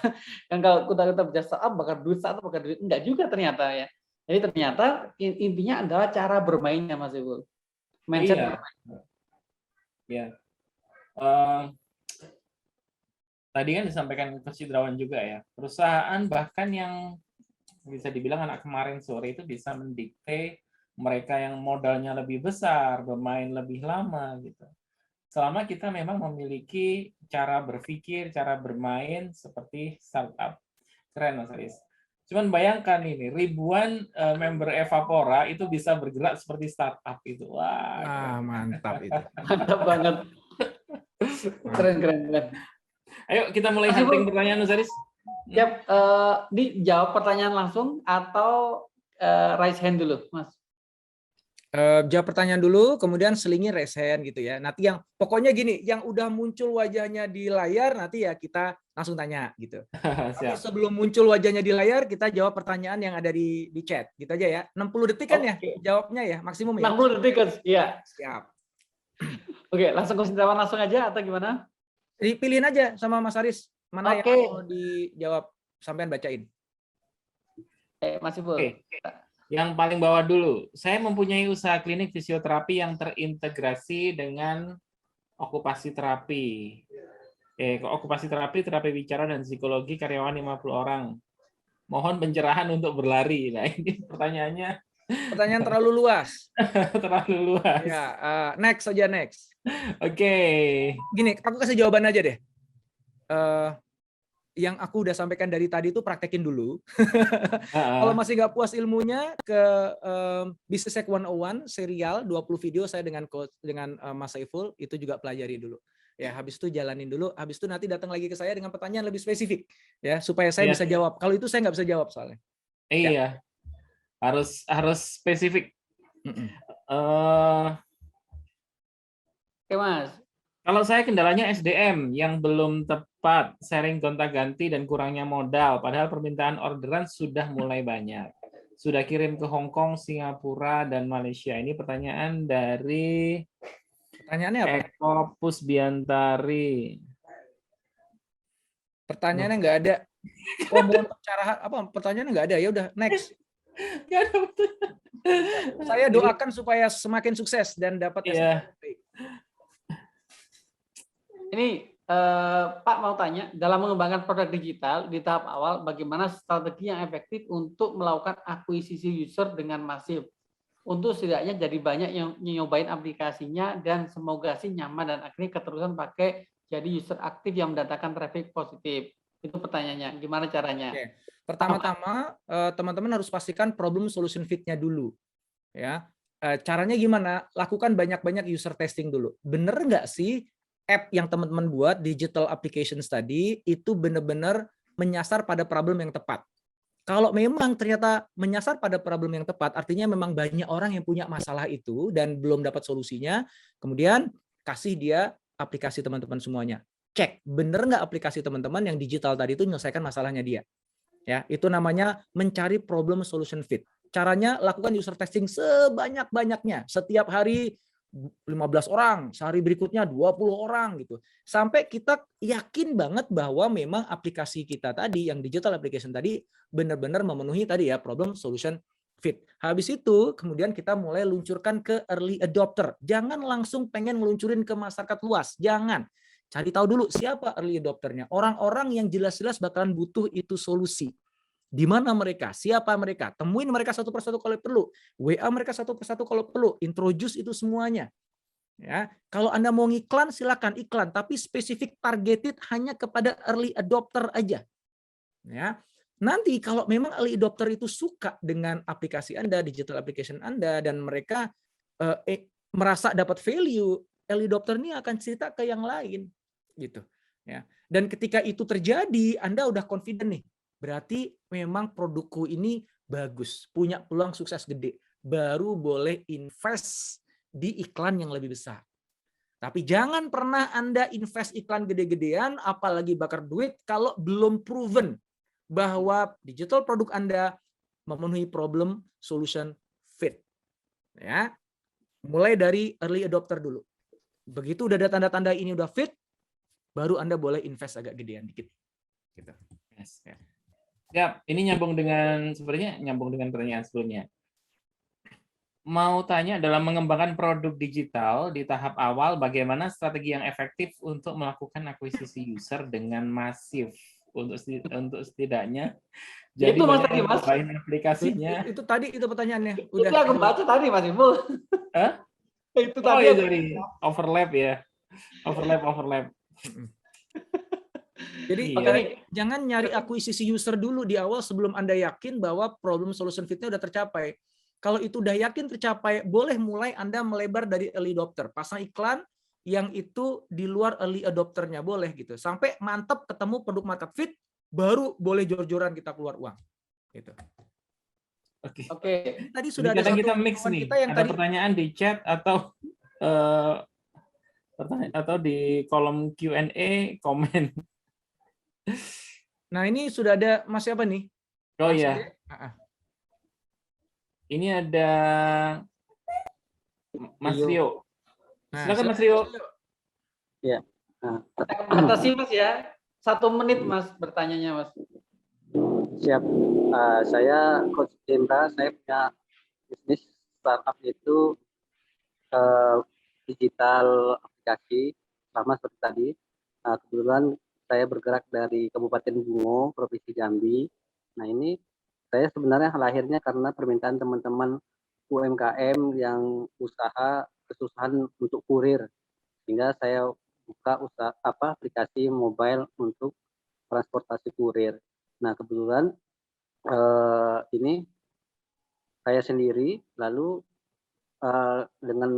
Kan kalau kita bicara startup bakar duit, enggak juga ternyata ya. Jadi ternyata intinya adalah cara bermainnya Mas Ibu. Mindset. Iya. Tadi kan disampaikan Coach Indrawan juga ya. Perusahaan bahkan yang bisa dibilang anak kemarin sore itu bisa mendikte mereka yang modalnya lebih besar, bermain lebih lama gitu. Selama kita memang memiliki cara berpikir, cara bermain seperti startup. Keren Mas Haris. Cuman bayangkan ini, ribuan member Evapora itu bisa bergerak seperti startup itu. Wah, mantap itu. Mantap banget. Keren. Ayo kita mulai hunting pertanyaan Mas Haris. Yap, dijawab pertanyaan langsung atau raise hand dulu, Mas? Jawab pertanyaan dulu, kemudian selingi raise hand gitu ya. Nanti yang pokoknya gini, yang udah muncul wajahnya di layar nanti ya kita langsung tanya gitu. Tapi sebelum muncul wajahnya di layar, kita jawab pertanyaan yang ada di chat, gitu aja ya. 60 detik kan ya jawabnya ya, maksimum ya. 60 detik kan? Iya. Siap. Oke, langsung ke Sintawan langsung aja atau gimana? Dipilihin aja sama Mas Haris, mana yang mau dijawab, sampean bacain. Mas Ibu. Yang paling bawah dulu, saya mempunyai usaha klinik fisioterapi yang terintegrasi dengan okupasi terapi. Okupasi terapi, terapi bicara, dan psikologi karyawan 50 orang. Mohon pencerahan untuk berlari. Nah, ini pertanyaannya. Pertanyaan terlalu luas. Terlalu luas. Ya, next aja, next. Oke. Gini, aku kasih jawaban aja deh. Yang aku udah sampaikan dari tadi itu praktekin dulu. Kalau masih nggak puas ilmunya, ke Business Hack 101 serial 20 video saya dengan Mas Saiful, itu juga pelajari dulu. Ya, habis itu jalanin dulu, habis itu nanti datang lagi ke saya dengan pertanyaan lebih spesifik ya, supaya saya bisa jawab. Kalau itu saya nggak bisa jawab soalnya. Iya. Ya. Harus spesifik. Oke, Mas. Kalau saya kendalanya SDM yang belum tepat, sharing gonta-ganti dan kurangnya modal, padahal permintaan orderan sudah mulai banyak. Sudah kirim ke Hong Kong, Singapura, dan Malaysia. Ini pertanyaan dari Eko Pusbiantari. Pertanyaannya nggak ada. Mohon pencerahan apa? Pertanyaannya nggak ada. Ya udah, next. Saya doakan supaya semakin sukses dan dapat SDM. Ini Pak mau tanya, dalam mengembangkan produk digital di tahap awal, bagaimana strategi yang efektif untuk melakukan akuisisi user dengan masif? Untuk setidaknya jadi banyak yang nyobain aplikasinya dan semoga sih nyaman dan akhirnya keterusan pakai jadi user aktif yang mendatangkan traffic positif. Itu pertanyaannya, gimana caranya? Oke. Pertama-tama teman-teman harus pastikan problem solution fit-nya dulu. Ya. Caranya gimana? Lakukan banyak-banyak user testing dulu. Bener nggak sih app yang teman-teman buat, digital applications tadi, itu benar-benar menyasar pada problem yang tepat. Kalau memang ternyata menyasar pada problem yang tepat, artinya memang banyak orang yang punya masalah itu dan belum dapat solusinya, kemudian kasih dia aplikasi teman-teman semuanya. Cek, benar nggak aplikasi teman-teman yang digital tadi itu menyelesaikan masalahnya dia. Ya, itu namanya mencari problem solution fit. Caranya lakukan user testing sebanyak-banyaknya. Setiap hari 15 orang, sehari berikutnya 20 orang gitu. Sampai kita yakin banget bahwa memang aplikasi kita tadi, yang digital application tadi, benar-benar memenuhi tadi ya problem solution fit. Habis itu kemudian kita mulai luncurkan ke early adopter. Jangan langsung pengen meluncurin ke masyarakat luas, jangan. Cari tahu dulu siapa early adopternya. Orang-orang yang jelas-jelas bakalan butuh itu solusi. Di mana mereka? Siapa mereka? Temuin mereka satu persatu kalau perlu. WA mereka satu persatu kalau perlu. Introduce itu semuanya. Ya, kalau Anda mau ngiklan silakan iklan, tapi spesifik targeted hanya kepada early adopter aja. Ya. Nanti kalau memang early adopter itu suka dengan aplikasi Anda, digital application Anda, dan mereka merasa dapat value, early adopter ini akan cerita ke yang lain, gitu. Ya. Dan ketika itu terjadi, Anda udah confident nih. Berarti memang produkku ini bagus, punya peluang sukses gede. Baru boleh invest di iklan yang lebih besar. Tapi jangan pernah Anda invest iklan gede-gedean, apalagi bakar duit, kalau belum proven bahwa digital produk Anda memenuhi problem solution fit. Ya, mulai dari early adopter dulu. Begitu udah ada tanda-tanda ini udah fit, baru Anda boleh invest agak gedean dikit. Gitu. Yes, ya. Ya, ini sebenarnya nyambung dengan pertanyaan sebelumnya. Mau tanya, dalam mengembangkan produk digital di tahap awal, bagaimana strategi yang efektif untuk melakukan akuisisi user dengan masif untuk setidaknya jadi Itu Mas banyak tadi, yang Mas. cobain aplikasinya. Itu tadi itu pertanyaannya. Itu yang aku baca tadi, Mas Ipul. Hah? Itu Oh tadi ya, dari overlap ya. Overlap. Jadi Iya. jangan nyari akuisisi user dulu di awal sebelum Anda yakin bahwa problem solution fit-nya udah tercapai. Kalau itu udah yakin tercapai, boleh mulai Anda melebar dari early adopter. Pasang iklan yang itu di luar early adopternya, boleh gitu. Sampai mantap ketemu produk market fit, baru boleh jor-joran kita keluar uang. Gitu. Oke. Tadi sudah jadi ada kadang satu kita mix nih. kita yang ada tadi pertanyaan di chat atau di kolom Q&A komen. Nah, ini sudah ada Mas siapa nih? Oh iya. Ini ada Mas Rio. Silakan Mas Rio. Ya. Batasi Mas ya. 1 menit Mas bertanyanya Mas. Siap. Saya Coach Indra, saya punya bisnis startup itu digital aplikasi sama seperti tadi. Kebetulan saya bergerak dari Kabupaten Bungo, Provinsi Jambi. Nah ini saya sebenarnya lahirnya karena permintaan teman-teman UMKM yang usaha kesusahan untuk kurir, sehingga saya buka aplikasi mobile untuk transportasi kurir. Nah kebetulan ini saya sendiri, lalu dengan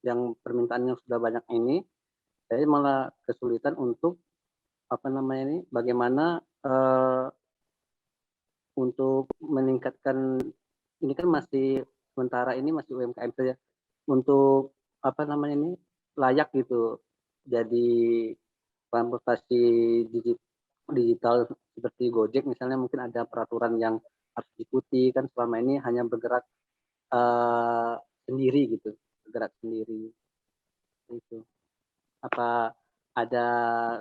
yang permintaan yang sudah banyak ini, saya malah kesulitan untuk bagaimana untuk meningkatkan, ini kan masih sementara ini masih UMKM saja, untuk layak gitu jadi transportasi digital seperti Gojek misalnya, mungkin ada peraturan yang harus diikuti, kan selama ini hanya bergerak sendiri gitu, bergerak sendiri itu. Apa ada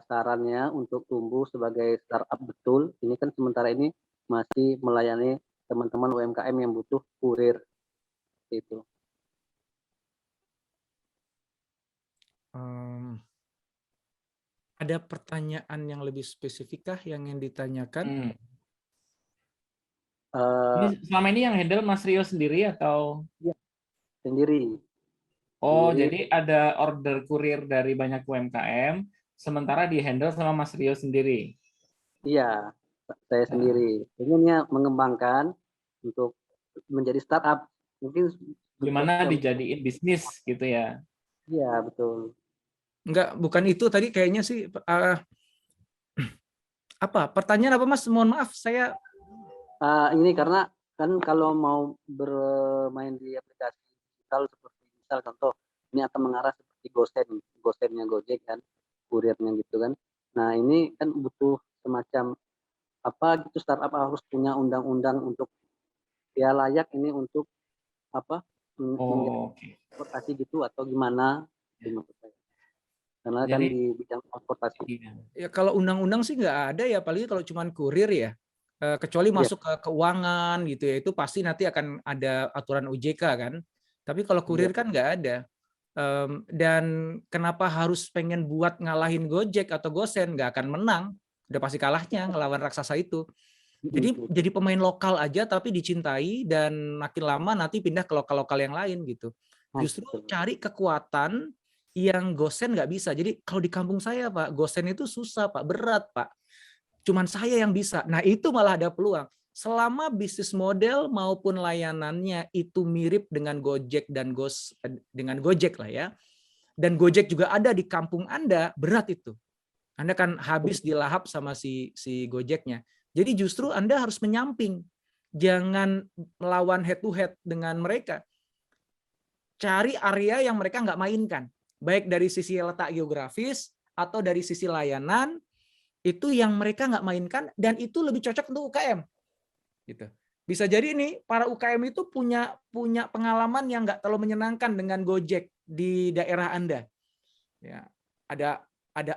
sarannya untuk tumbuh sebagai startup betul? Ini kan sementara ini masih melayani teman-teman UMKM yang butuh kurir itu. Ada pertanyaan yang lebih spesifikkah yang ditanyakan? Selama ini yang handle Mas Rio sendiri atau? Ya, sendiri. Oh, jadi ada order kurir dari banyak UMKM, sementara di handle sama Mas Rio sendiri? Iya, saya sendiri. Inginnya mengembangkan untuk menjadi startup. Mungkin gimana dijadiin bisnis gitu ya? Iya, betul. Enggak, bukan itu tadi kayaknya sih. Apa? Pertanyaan apa Mas? Mohon maaf, saya ini karena kan kalau mau bermain di aplikasi digital seperti misal contoh ini akan mengarah seperti GoSendnya Gojek kan, kurirnya gitu kan. Nah ini kan butuh semacam apa gitu, startup harus punya undang-undang untuk ya layak ini untuk Oh, oke. transportasi gitu atau gimana? Menurut saya. Karena kan Jadi di bidang transportasi. Ya kalau undang-undang sih nggak ada ya, apalagi kalau cuman kurir ya. Kecuali masuk ke keuangan gitu ya, itu pasti nanti akan ada aturan OJK kan. Tapi kalau kurir kan nggak ada. Dan kenapa harus pengen buat ngalahin Gojek atau Gosen, nggak akan menang, udah pasti kalahnya ngelawan raksasa itu. Jadi pemain lokal aja tapi dicintai, dan makin lama nanti pindah ke lokal-lokal yang lain gitu. Justru cari kekuatan yang Gosen nggak bisa. Jadi kalau di kampung saya Pak, Gosen itu susah Pak, berat Pak. Cuman saya yang bisa. Nah itu malah ada peluang. Selama bisnis model maupun layanannya itu mirip dengan Gojek dan dengan Gojek lah ya. Dan Gojek juga ada di kampung Anda, berat itu. Anda kan habis dilahap sama si Gojeknya. Jadi justru Anda harus menyamping. Jangan melawan head to head dengan mereka. Cari area yang mereka nggak mainkan. Baik dari sisi letak geografis atau dari sisi layanan, itu yang mereka nggak mainkan, dan itu lebih cocok untuk UKM. Gitu. Bisa jadi nih para UKM itu punya pengalaman yang nggak terlalu menyenangkan dengan Gojek di daerah Anda. Ya, ada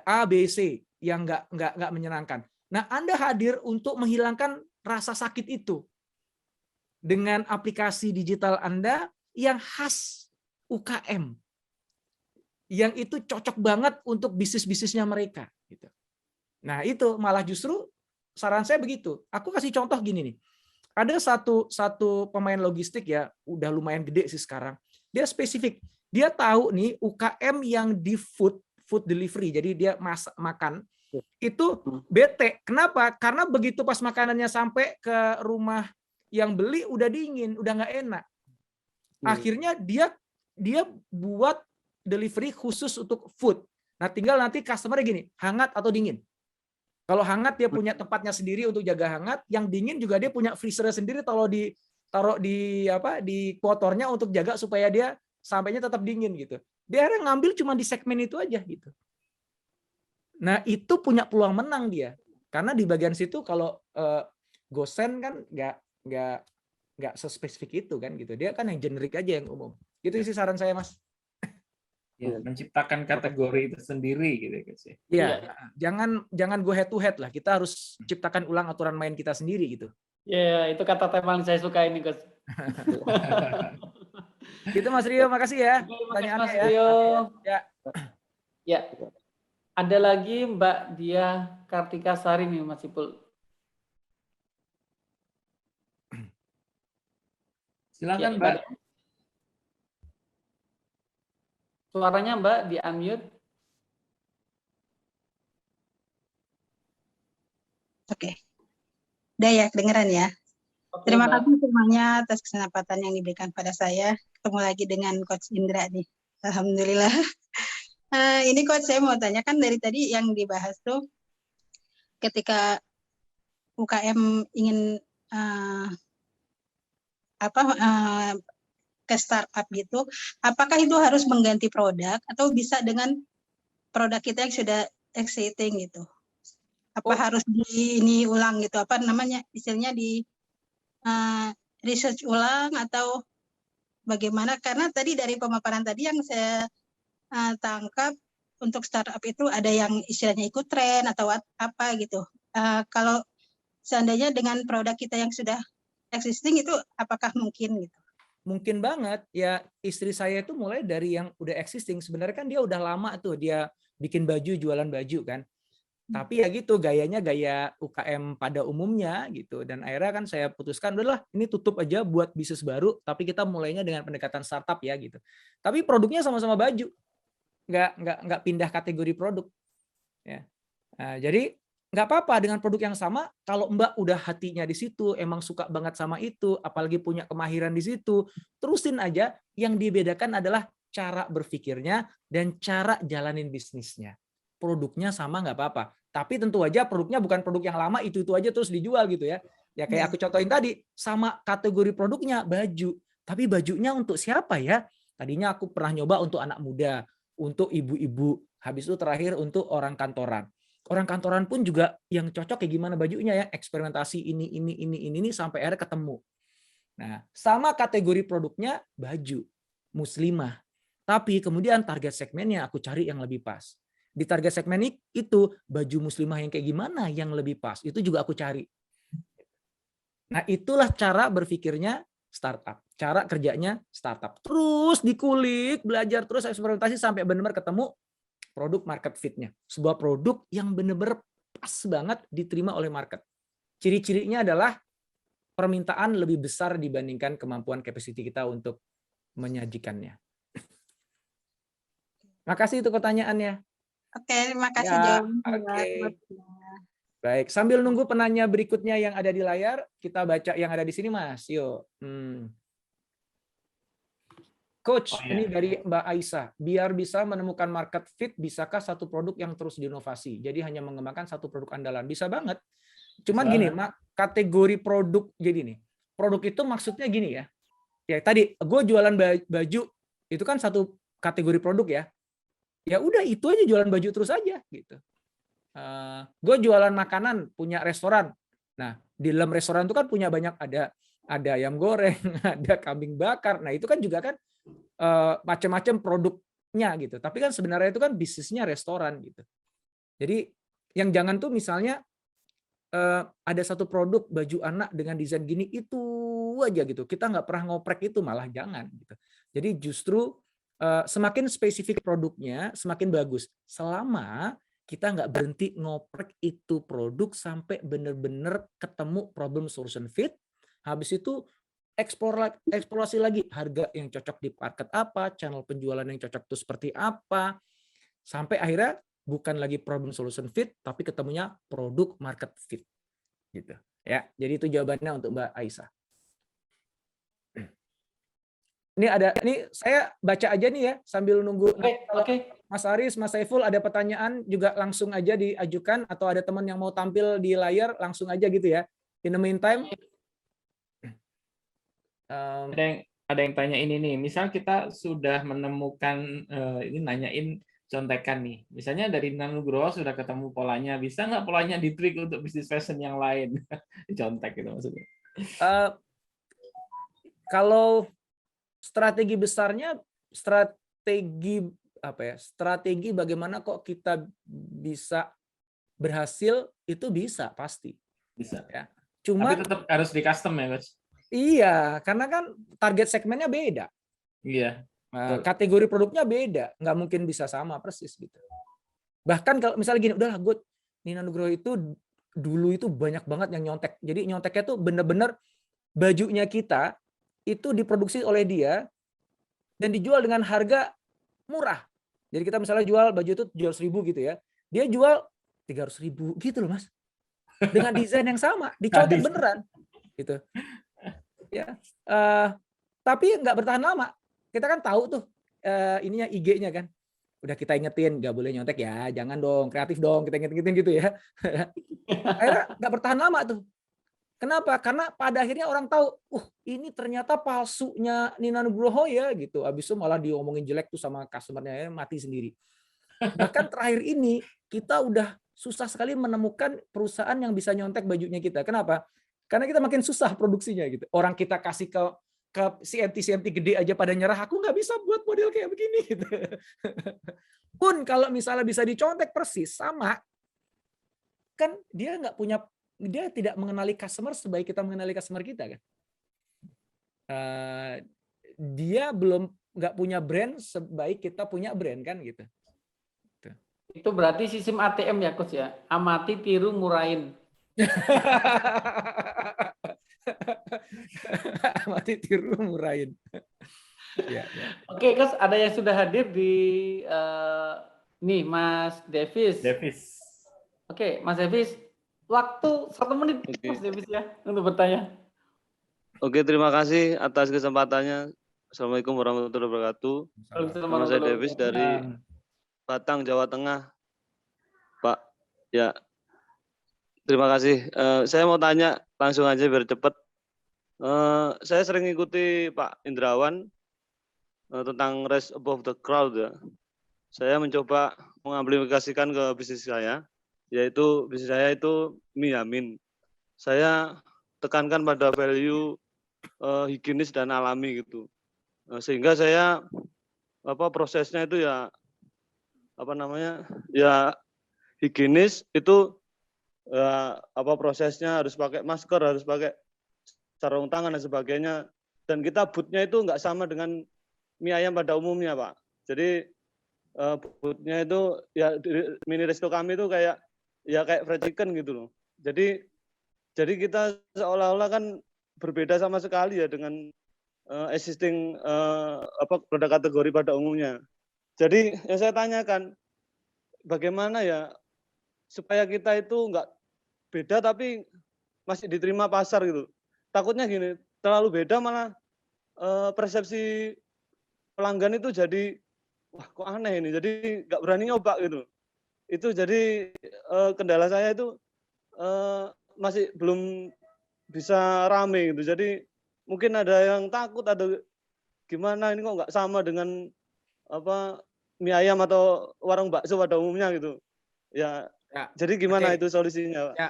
A, B, C yang nggak menyenangkan. Nah, Anda hadir untuk menghilangkan rasa sakit itu dengan aplikasi digital Anda yang khas UKM, yang itu cocok banget untuk bisnisnya mereka. Gitu. Nah, itu malah justru saran saya begitu. Aku kasih contoh gini nih. Ada satu pemain logistik ya, udah lumayan gede sih sekarang. Dia spesifik. Dia tahu nih UKM yang di food delivery, jadi dia makan, itu bete. Kenapa? Karena begitu pas makanannya sampai ke rumah yang beli udah dingin, udah nggak enak. Akhirnya dia buat delivery khusus untuk food. Nah, tinggal nanti customer gini, hangat atau dingin. Kalau hangat dia punya tempatnya sendiri untuk jaga hangat, yang dingin juga dia punya freezer sendiri, taruh di motornya untuk jaga supaya dia sampainya tetap dingin gitu. Dia akhirnya ngambil cuma di segmen itu aja gitu. Nah, itu punya peluang menang dia. Karena di bagian situ kalau Gosen kan nggak sespesifik itu kan gitu. Dia kan yang generik aja, yang umum. Gitu sih saran saya, Mas. Ya, menciptakan kategori itu sendiri gitu guys. Ya, jangan go head to head lah. Kita harus ciptakan ulang aturan main kita sendiri gitu. Ya, itu kata paling saya suka ini, Gus. Gitu Mas Rio, makasih ya. Pertanyaannya Mas Rio. Ya. Ada lagi Mbak Dia Kartika Sari nih, Mas Ipul. Silakan Mbak. Suaranya Mbak di unmute. Oke. Udah ya, kedengeran ya. Oke, terima kasih semuanya atas kesempatan yang diberikan pada saya. Ketemu lagi dengan Coach Indra nih. Alhamdulillah. Ini Coach, saya mau tanyakan dari tadi yang dibahas tuh, ketika UKM ingin ke startup gitu, apakah itu harus mengganti produk atau bisa dengan produk kita yang sudah existing gitu? Apa harus ini ulang gitu? Apa namanya istilahnya di research ulang atau bagaimana? Karena tadi dari pemaparan tadi yang saya tangkap, untuk startup itu ada yang istilahnya ikut tren atau apa gitu. Kalau seandainya dengan produk kita yang sudah existing itu apakah mungkin gitu? Mungkin banget ya. Istri saya itu mulai dari yang udah existing. Sebenarnya kan dia udah lama tuh dia bikin baju, jualan baju kan. Tapi ya gitu, gayanya gaya UKM pada umumnya gitu. Dan akhirnya kan saya putuskan, udahlah ini tutup aja buat bisnis baru, tapi kita mulainya dengan pendekatan startup ya gitu. Tapi produknya sama-sama baju, nggak pindah kategori produk. Ya. Nah, jadi nggak apa-apa dengan produk yang sama. Kalau Mbak udah hatinya di situ, emang suka banget sama itu, apalagi punya kemahiran di situ, terusin aja. Yang dibedakan adalah cara berpikirnya dan cara jalanin bisnisnya. Produknya sama nggak apa-apa. Tapi tentu aja produknya bukan produk yang lama, itu aja terus dijual gitu ya. Ya kayak aku contohin tadi, sama kategori produknya baju. Tapi bajunya untuk siapa ya? Tadinya aku pernah nyoba untuk anak muda, untuk ibu-ibu. Habis itu terakhir untuk orang kantoran. Orang kantoran pun juga yang cocok kayak gimana bajunya ya, eksperimentasi ini sampai akhirnya ketemu. Nah, sama kategori produknya baju. muslimah. Tapi kemudian target segmennya aku cari yang lebih pas. Di target segmen itu baju muslimah yang kayak gimana yang lebih pas. Itu juga aku cari. Nah, itulah cara berpikirnya startup. Cara kerjanya startup. Terus dikulik, belajar terus eksperimentasi sampai benar-benar ketemu produk market fit-nya. Sebuah produk yang benar-benar pas banget diterima oleh market. Ciri-cirinya adalah permintaan lebih besar dibandingkan kemampuan capacity kita untuk menyajikannya. Makasih itu pertanyaannya. Oke, terima kasih Ya, jawabannya. oke. Baik, sambil nunggu penanya berikutnya yang ada di layar, kita baca yang ada di sini, Mas. Yuk. Coach, ini dari Mbak Aisyah. Biar bisa menemukan market fit, bisakah satu produk yang terus diinovasi? Jadi hanya mengembangkan satu produk andalan. Bisa banget. Cuman gini, kategori produk jadi nih. Produk itu maksudnya gini ya. Ya tadi gue jualan baju, itu kan satu kategori produk ya. Ya udah itu aja, jualan baju terus aja gitu. Gue jualan makanan, punya restoran. Nah, di dalam restoran itu kan punya banyak, ada ayam goreng, ada kambing bakar. Nah, itu kan juga kan macam-macam produknya gitu. Tapi kan sebenarnya itu kan bisnisnya restoran gitu. Jadi yang jangan tuh misalnya ada satu produk baju anak dengan desain gini itu aja gitu. Kita nggak pernah ngoprek itu, malah jangan gitu. Jadi justru semakin spesifik produknya semakin bagus. Selama kita nggak berhenti ngoprek itu produk sampai benar-benar ketemu problem solution fit. Habis itu eksplorasi lagi harga yang cocok di market apa, channel penjualan yang cocok itu seperti apa, sampai akhirnya bukan lagi problem solution fit, tapi ketemunya produk market fit, gitu ya. Jadi itu jawabannya untuk Mbak Aisyah. Ini saya baca aja nih ya sambil nunggu. Oke. Mas Aris, Mas Saiful ada pertanyaan juga langsung aja diajukan, atau ada teman yang mau tampil di layar langsung aja gitu ya. In the meantime. Ada yang tanya ini nih, misal kita sudah menemukan ini nanyain contekan nih, misalnya dari Nugroho sudah ketemu polanya, bisa nggak polanya ditweak untuk bisnis fashion yang lain? Contek itu maksudnya. Kalau strategi besarnya, strategi bagaimana kok kita bisa berhasil, itu bisa pasti. Bisa. Ya. Cuma tapi tetap harus di custom ya, Coach. Iya, karena kan target segmennya beda. Iya. Kategori produknya beda, nggak mungkin bisa sama persis gitu. Bahkan kalau misalnya gini, udahlah gue Nina Nugroho itu dulu itu banyak banget yang nyontek. Jadi nyonteknya tuh bener-bener bajunya kita itu diproduksi oleh dia dan dijual dengan harga murah. Jadi kita misalnya jual baju itu jual 1.000 gitu ya, dia jual 300.000 gitu loh Mas. Dengan desain yang sama, dicontek beneran gitu. Ya, tapi nggak bertahan lama. Kita kan tahu tuh ininya IG-nya kan. Udah kita ingetin nggak boleh nyontek ya, jangan dong, kreatif dong, kita ingetin gitu ya. Akhirnya nggak bertahan lama tuh. Kenapa? Karena pada akhirnya orang tahu, ini ternyata palsunya Nina Nugroho ya gitu. Habis itu malah diomongin jelek tuh sama customer-nya, mati sendiri. Bahkan terakhir ini kita udah susah sekali menemukan perusahaan yang bisa nyontek bajunya kita. Kenapa? Karena kita makin susah produksinya gitu. Orang kita kasih ke CMT gede aja pada nyerah, aku nggak bisa buat model kayak begini gitu. Pun kalau misalnya bisa dicontek persis sama, kan dia tidak mengenali customer sebaik kita mengenali customer kita kan. Dia nggak punya brand sebaik kita punya brand kan gitu. Itu berarti sistem ATM ya Coach ya, amati, tiru, murahin. Amati, tiru, murahin. Ya. Oke, Coach, ada yang sudah hadir di nih Mas Davis. Oke, Mas Davis, waktu 1 menit Mas Davis ya untuk bertanya. Oke, terima kasih atas kesempatannya. Assalamualaikum warahmatullahi wabarakatuh. Nama saya Davis dari Batang, Jawa Tengah, Pak. Ya, terima kasih. Saya mau tanya langsung aja biar cepat. Saya sering ikuti Pak Indrawan tentang Rise Above the Crowd. Ya. Saya mencoba mengamplikasikan ke bisnis saya, yaitu bisnis saya itu Miyamin. Saya tekankan pada value higienis dan alami gitu. Sehingga saya prosesnya itu ya ya higienis, itu prosesnya harus pakai masker, harus pakai sarung tangan dan sebagainya. Dan kita bootnya itu nggak sama dengan mie ayam pada umumnya, Pak. Jadi bootnya itu ya mini resto kami itu kayak fried chicken gitu loh. Jadi kita seolah-olah kan berbeda sama sekali ya dengan existing produk kategori pada umumnya. Jadi yang saya tanyakan, bagaimana ya supaya kita itu nggak beda tapi masih diterima pasar gitu. Takutnya gini, terlalu beda malah persepsi pelanggan itu jadi, wah kok aneh ini, jadi nggak berani nyoba gitu. Itu jadi kendala saya itu masih belum bisa rame gitu. Jadi mungkin ada yang takut, ada gimana ini kok nggak sama dengan mie ayam atau warung bakso pada umumnya gitu. Ya. Jadi gimana itu solusinya, Pak? Ya,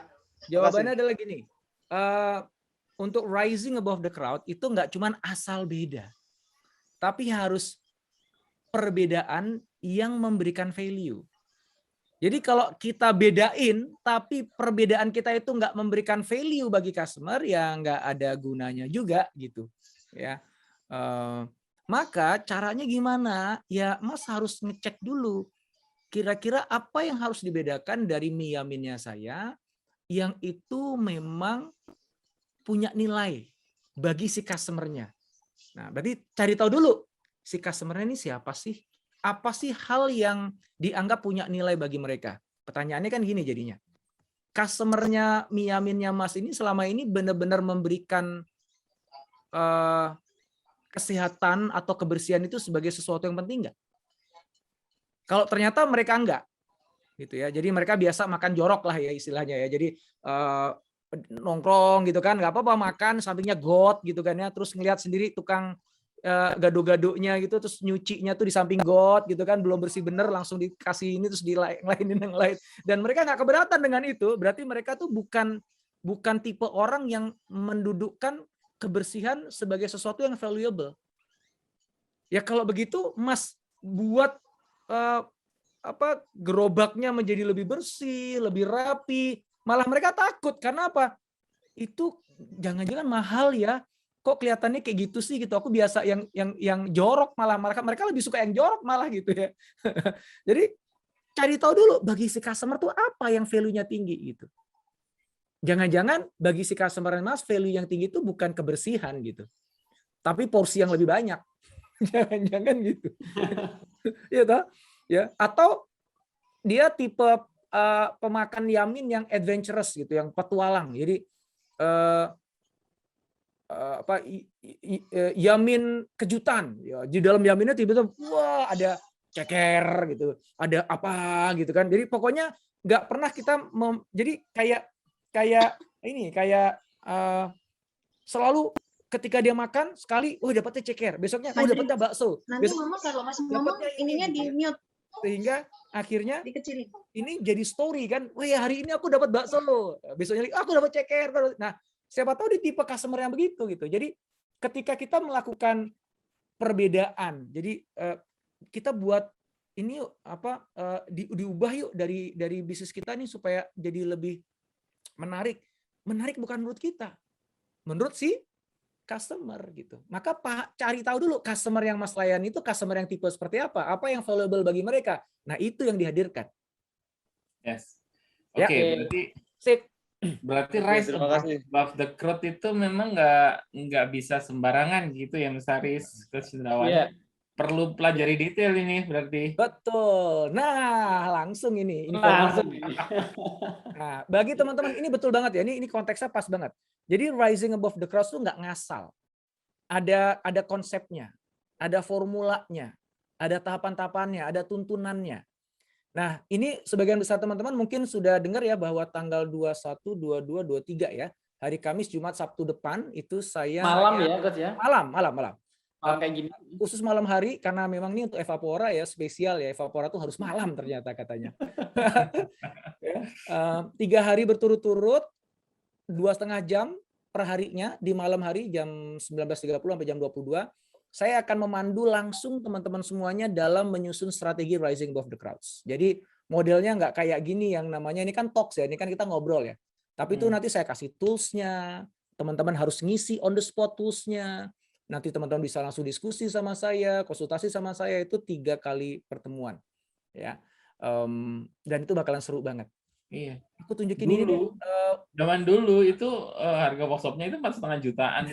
jawabannya adalah gini. Untuk rising above the crowd itu nggak cuma asal beda, tapi harus perbedaan yang memberikan value. Jadi kalau kita bedain, tapi perbedaan kita itu nggak memberikan value bagi customer, ya nggak ada gunanya juga gitu. Ya, maka caranya gimana? Ya Mas harus ngecek dulu. Kira-kira apa yang harus dibedakan dari mie yaminnya saya yang itu memang punya nilai bagi si customer-nya. Nah, berarti cari tahu dulu si customer-nya ini siapa sih? Apa sih hal yang dianggap punya nilai bagi mereka? Pertanyaannya kan gini jadinya. Customer-nya mie yaminnya Mas ini selama ini benar-benar memberikan kesehatan atau kebersihan itu sebagai sesuatu yang penting nggak? Kalau ternyata mereka enggak, gitu ya. Jadi mereka biasa makan jorok lah ya istilahnya ya. Jadi nongkrong gitu kan, nggak apa-apa makan, sampingnya got gitu kan ya. Terus ngelihat sendiri tukang gado-gadonya gitu, terus nyucinya tuh di samping got gitu kan, belum bersih bener, langsung dikasih ini terus dilainin yang lain. Dan mereka nggak keberatan dengan itu. Berarti mereka tuh bukan tipe orang yang mendudukkan kebersihan sebagai sesuatu yang valuable. Ya kalau begitu, Mas buat gerobaknya menjadi lebih bersih, lebih rapi, malah mereka takut karena apa? Itu jangan-jangan mahal ya, kok kelihatannya kayak gitu sih gitu. Aku biasa yang jorok, malah mereka lebih suka yang jorok malah gitu ya. Jadi cari tahu dulu bagi si customer tuh apa yang value-nya tinggi gitu. Jangan-jangan bagi si customer Mas value yang tinggi itu bukan kebersihan gitu, tapi porsi yang lebih banyak. Jangan-jangan gitu. Ya toh? Ya, atau dia tipe pemakan yamin yang adventurous gitu, yang petualang. Jadi yamin kejutan. Ya, di dalam yaminnya tiba-tiba wah ada ceker gitu, ada apa gitu kan. Jadi pokoknya nggak pernah kita jadi kayak selalu ketika dia makan sekali, dapatnya ceker, besoknya dapatnya bakso. Nanti Mama kalau masih ngomong ininya di mute. Sehingga akhirnya dikecilin. Ini jadi story kan, ya hari ini aku dapat bakso, besoknya aku dapat ceker. Nah, siapa tahu di tipe customer yang begitu gitu. Jadi ketika kita melakukan perbedaan, jadi kita buat ini diubah yuk dari bisnis kita nih supaya jadi lebih menarik. Menarik bukan menurut kita, menurut si customer gitu. Maka cari tahu dulu customer yang Mas layani itu customer yang tipe seperti apa yang valuable bagi mereka. Nah, itu yang dihadirkan. Yes. Oke, berarti sip. Berarti rise above the crowd itu memang nggak bisa sembarangan gitu ya, Mas Haris, Coach Indrawan. Yeah. Perlu pelajari detail ini berarti. Betul. Nah, langsung ini. Nah, bagi teman-teman ini betul banget ya. Ini konteksnya pas banget. Jadi rising above the crowd itu nggak ngasal. Ada konsepnya, ada formulanya, ada tahapan-tahapannya, ada tuntunannya. Nah, ini sebagian besar teman-teman mungkin sudah dengar ya bahwa tanggal 21, 22, 23 ya, hari Kamis, Jumat, Sabtu depan itu saya malam ya, Coach ya. Malam. Kayak gini. Khusus malam hari karena memang ini untuk Evapora ya, spesial ya, Evapora tuh harus malam ternyata katanya. 3 hari berturut-turut 2,5 jam per harinya di malam hari jam 19.30 sampai jam 22. saya akan memandu langsung teman-teman semuanya dalam menyusun strategi rising above the crowds. Jadi modelnya nggak kayak gini yang namanya ini kan talks ya, ini kan kita ngobrol ya. Tapi itu nanti saya kasih tools-nya, teman-teman harus ngisi on the spot tools-nya. Nanti teman-teman bisa langsung diskusi sama saya, konsultasi sama saya, itu 3 kali pertemuan. Ya, dan itu bakalan seru banget. Iya. Aku tunjukin Dulu, ini nih. Zaman dulu itu harga workshopnya itu 4,5 jutaan.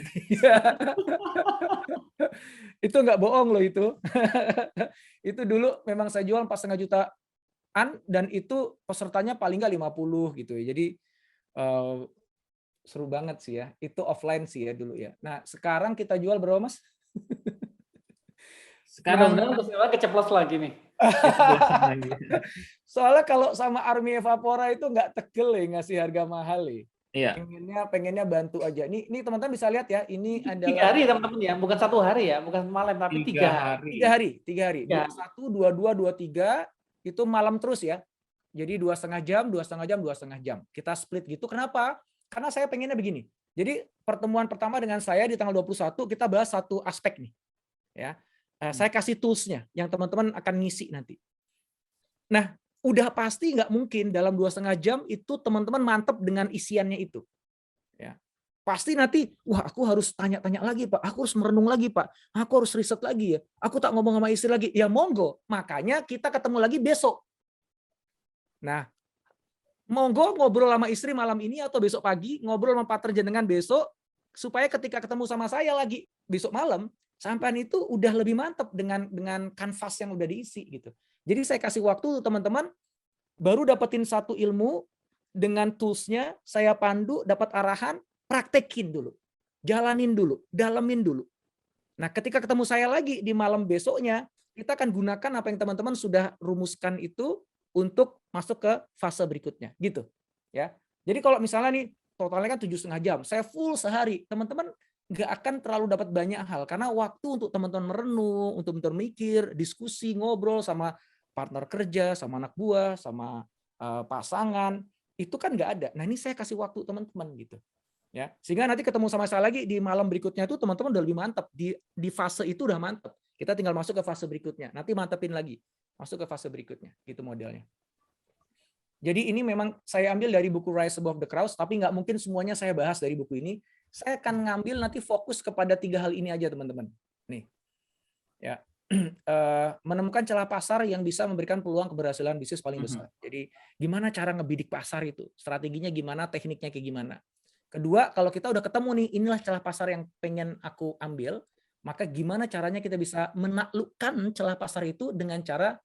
Itu nggak bohong loh itu. Itu dulu memang saya jual 4,5 jutaan dan itu pesertanya paling nggak 50 gitu ya. Jadi seru banget sih ya. Itu offline sih ya dulu ya. Nah sekarang kita jual berapa Mas? Sekarang keceplos lagi nih. Soalnya kalau sama Army Evapora itu nggak tegel ya ngasih harga mahal ya. Iya. Pengennya bantu aja. Ini teman-teman bisa lihat ya. Ini 3 adalah hari teman-teman ya, bukan 1 hari ya, bukan malam tapi 3 hari. 3 hari. 21, 22, 23 itu malam terus ya. Jadi 2,5 jam, 2,5 jam, 2,5 jam. Kita split gitu. Kenapa? Karena saya pengennya begini. Jadi pertemuan pertama dengan saya di tanggal 21 kita bahas satu aspek nih. Ya. Saya kasih tools-nya yang teman-teman akan ngisi nanti. Nah, udah pasti nggak mungkin dalam 2,5 jam itu teman-teman mantep dengan isiannya itu. Ya. Pasti nanti, wah aku harus tanya-tanya lagi Pak, aku harus merenung lagi Pak, aku harus riset lagi ya, aku tak ngomong sama istri lagi. Ya monggo, makanya kita ketemu lagi besok. Nah, monggo ngobrol sama istri malam ini atau besok pagi, ngobrol sama partner jenengan besok, supaya ketika ketemu sama saya lagi besok malam, sampean itu udah lebih mantep dengan kanvas yang udah diisi gitu. Jadi saya kasih waktu teman-teman baru dapetin satu ilmu dengan tools-nya, saya pandu, dapat arahan, praktekin dulu. Jalanin dulu, dalemin dulu. Nah, ketika ketemu saya lagi di malam besoknya, kita akan gunakan apa yang teman-teman sudah rumuskan itu untuk masuk ke fase berikutnya, gitu. Ya. Jadi kalau misalnya nih totalnya kan 7,5 jam, saya full sehari, teman-teman nggak akan terlalu dapat banyak hal karena waktu untuk teman-teman merenung, untuk teman-teman mikir, diskusi, ngobrol sama partner kerja, sama anak buah, sama pasangan, itu kan nggak ada. Nah ini saya kasih waktu teman-teman gitu, ya sehingga nanti ketemu sama saya lagi di malam berikutnya itu teman-teman udah lebih mantap di fase itu udah mantap. Kita tinggal masuk ke fase berikutnya. Nanti mantepin lagi, masuk ke fase berikutnya, gitu modelnya. Jadi ini memang saya ambil dari buku Rise Above the Crowds, tapi nggak mungkin semuanya saya bahas dari buku ini. Saya akan ngambil nanti fokus kepada 3 hal ini aja teman-teman. Nih, ya menemukan celah pasar yang bisa memberikan peluang keberhasilan bisnis paling besar. Jadi gimana cara ngebidik pasar itu, strateginya gimana, tekniknya kayak gimana. Kedua, kalau kita udah ketemu nih, inilah celah pasar yang pengen aku ambil, maka gimana caranya kita bisa menaklukkan celah pasar itu dengan cara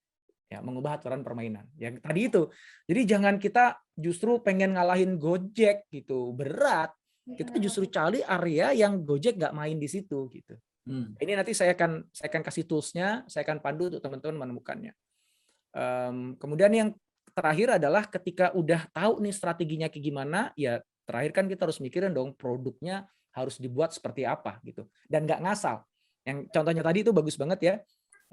ya mengubah aturan permainan. Yang tadi itu. Jadi jangan kita justru pengen ngalahin Gojek gitu, berat. Kita justru cari area yang Gojek nggak main di situ gitu. Ini nanti saya akan kasih tools-nya, saya akan pandu untuk teman-teman menemukannya. Kemudian yang terakhir adalah ketika udah tahu nih strateginya kayak gimana, ya terakhir kan kita harus mikirin dong produknya harus dibuat seperti apa gitu. Dan nggak ngasal. Yang contohnya tadi itu bagus banget ya.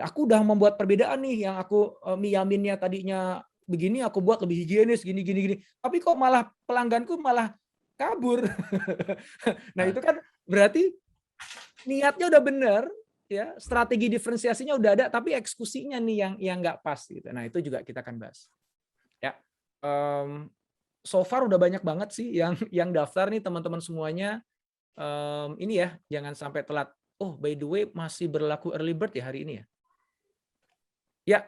Aku udah membuat perbedaan nih yang aku miyaminnya tadinya begini, aku buat lebih higienis gini. Tapi kok malah pelangganku malah kabur. Nah, itu kan berarti niatnya udah benar, ya, strategi diferensiasinya udah ada, tapi eksekusinya nih yang nggak pas gitu. Nah, itu juga kita akan bahas. Ya. So far udah banyak banget sih yang daftar nih teman-teman semuanya. Ini ya, jangan sampai telat. Oh, by the way, masih berlaku early bird ya hari ini ya? Ya,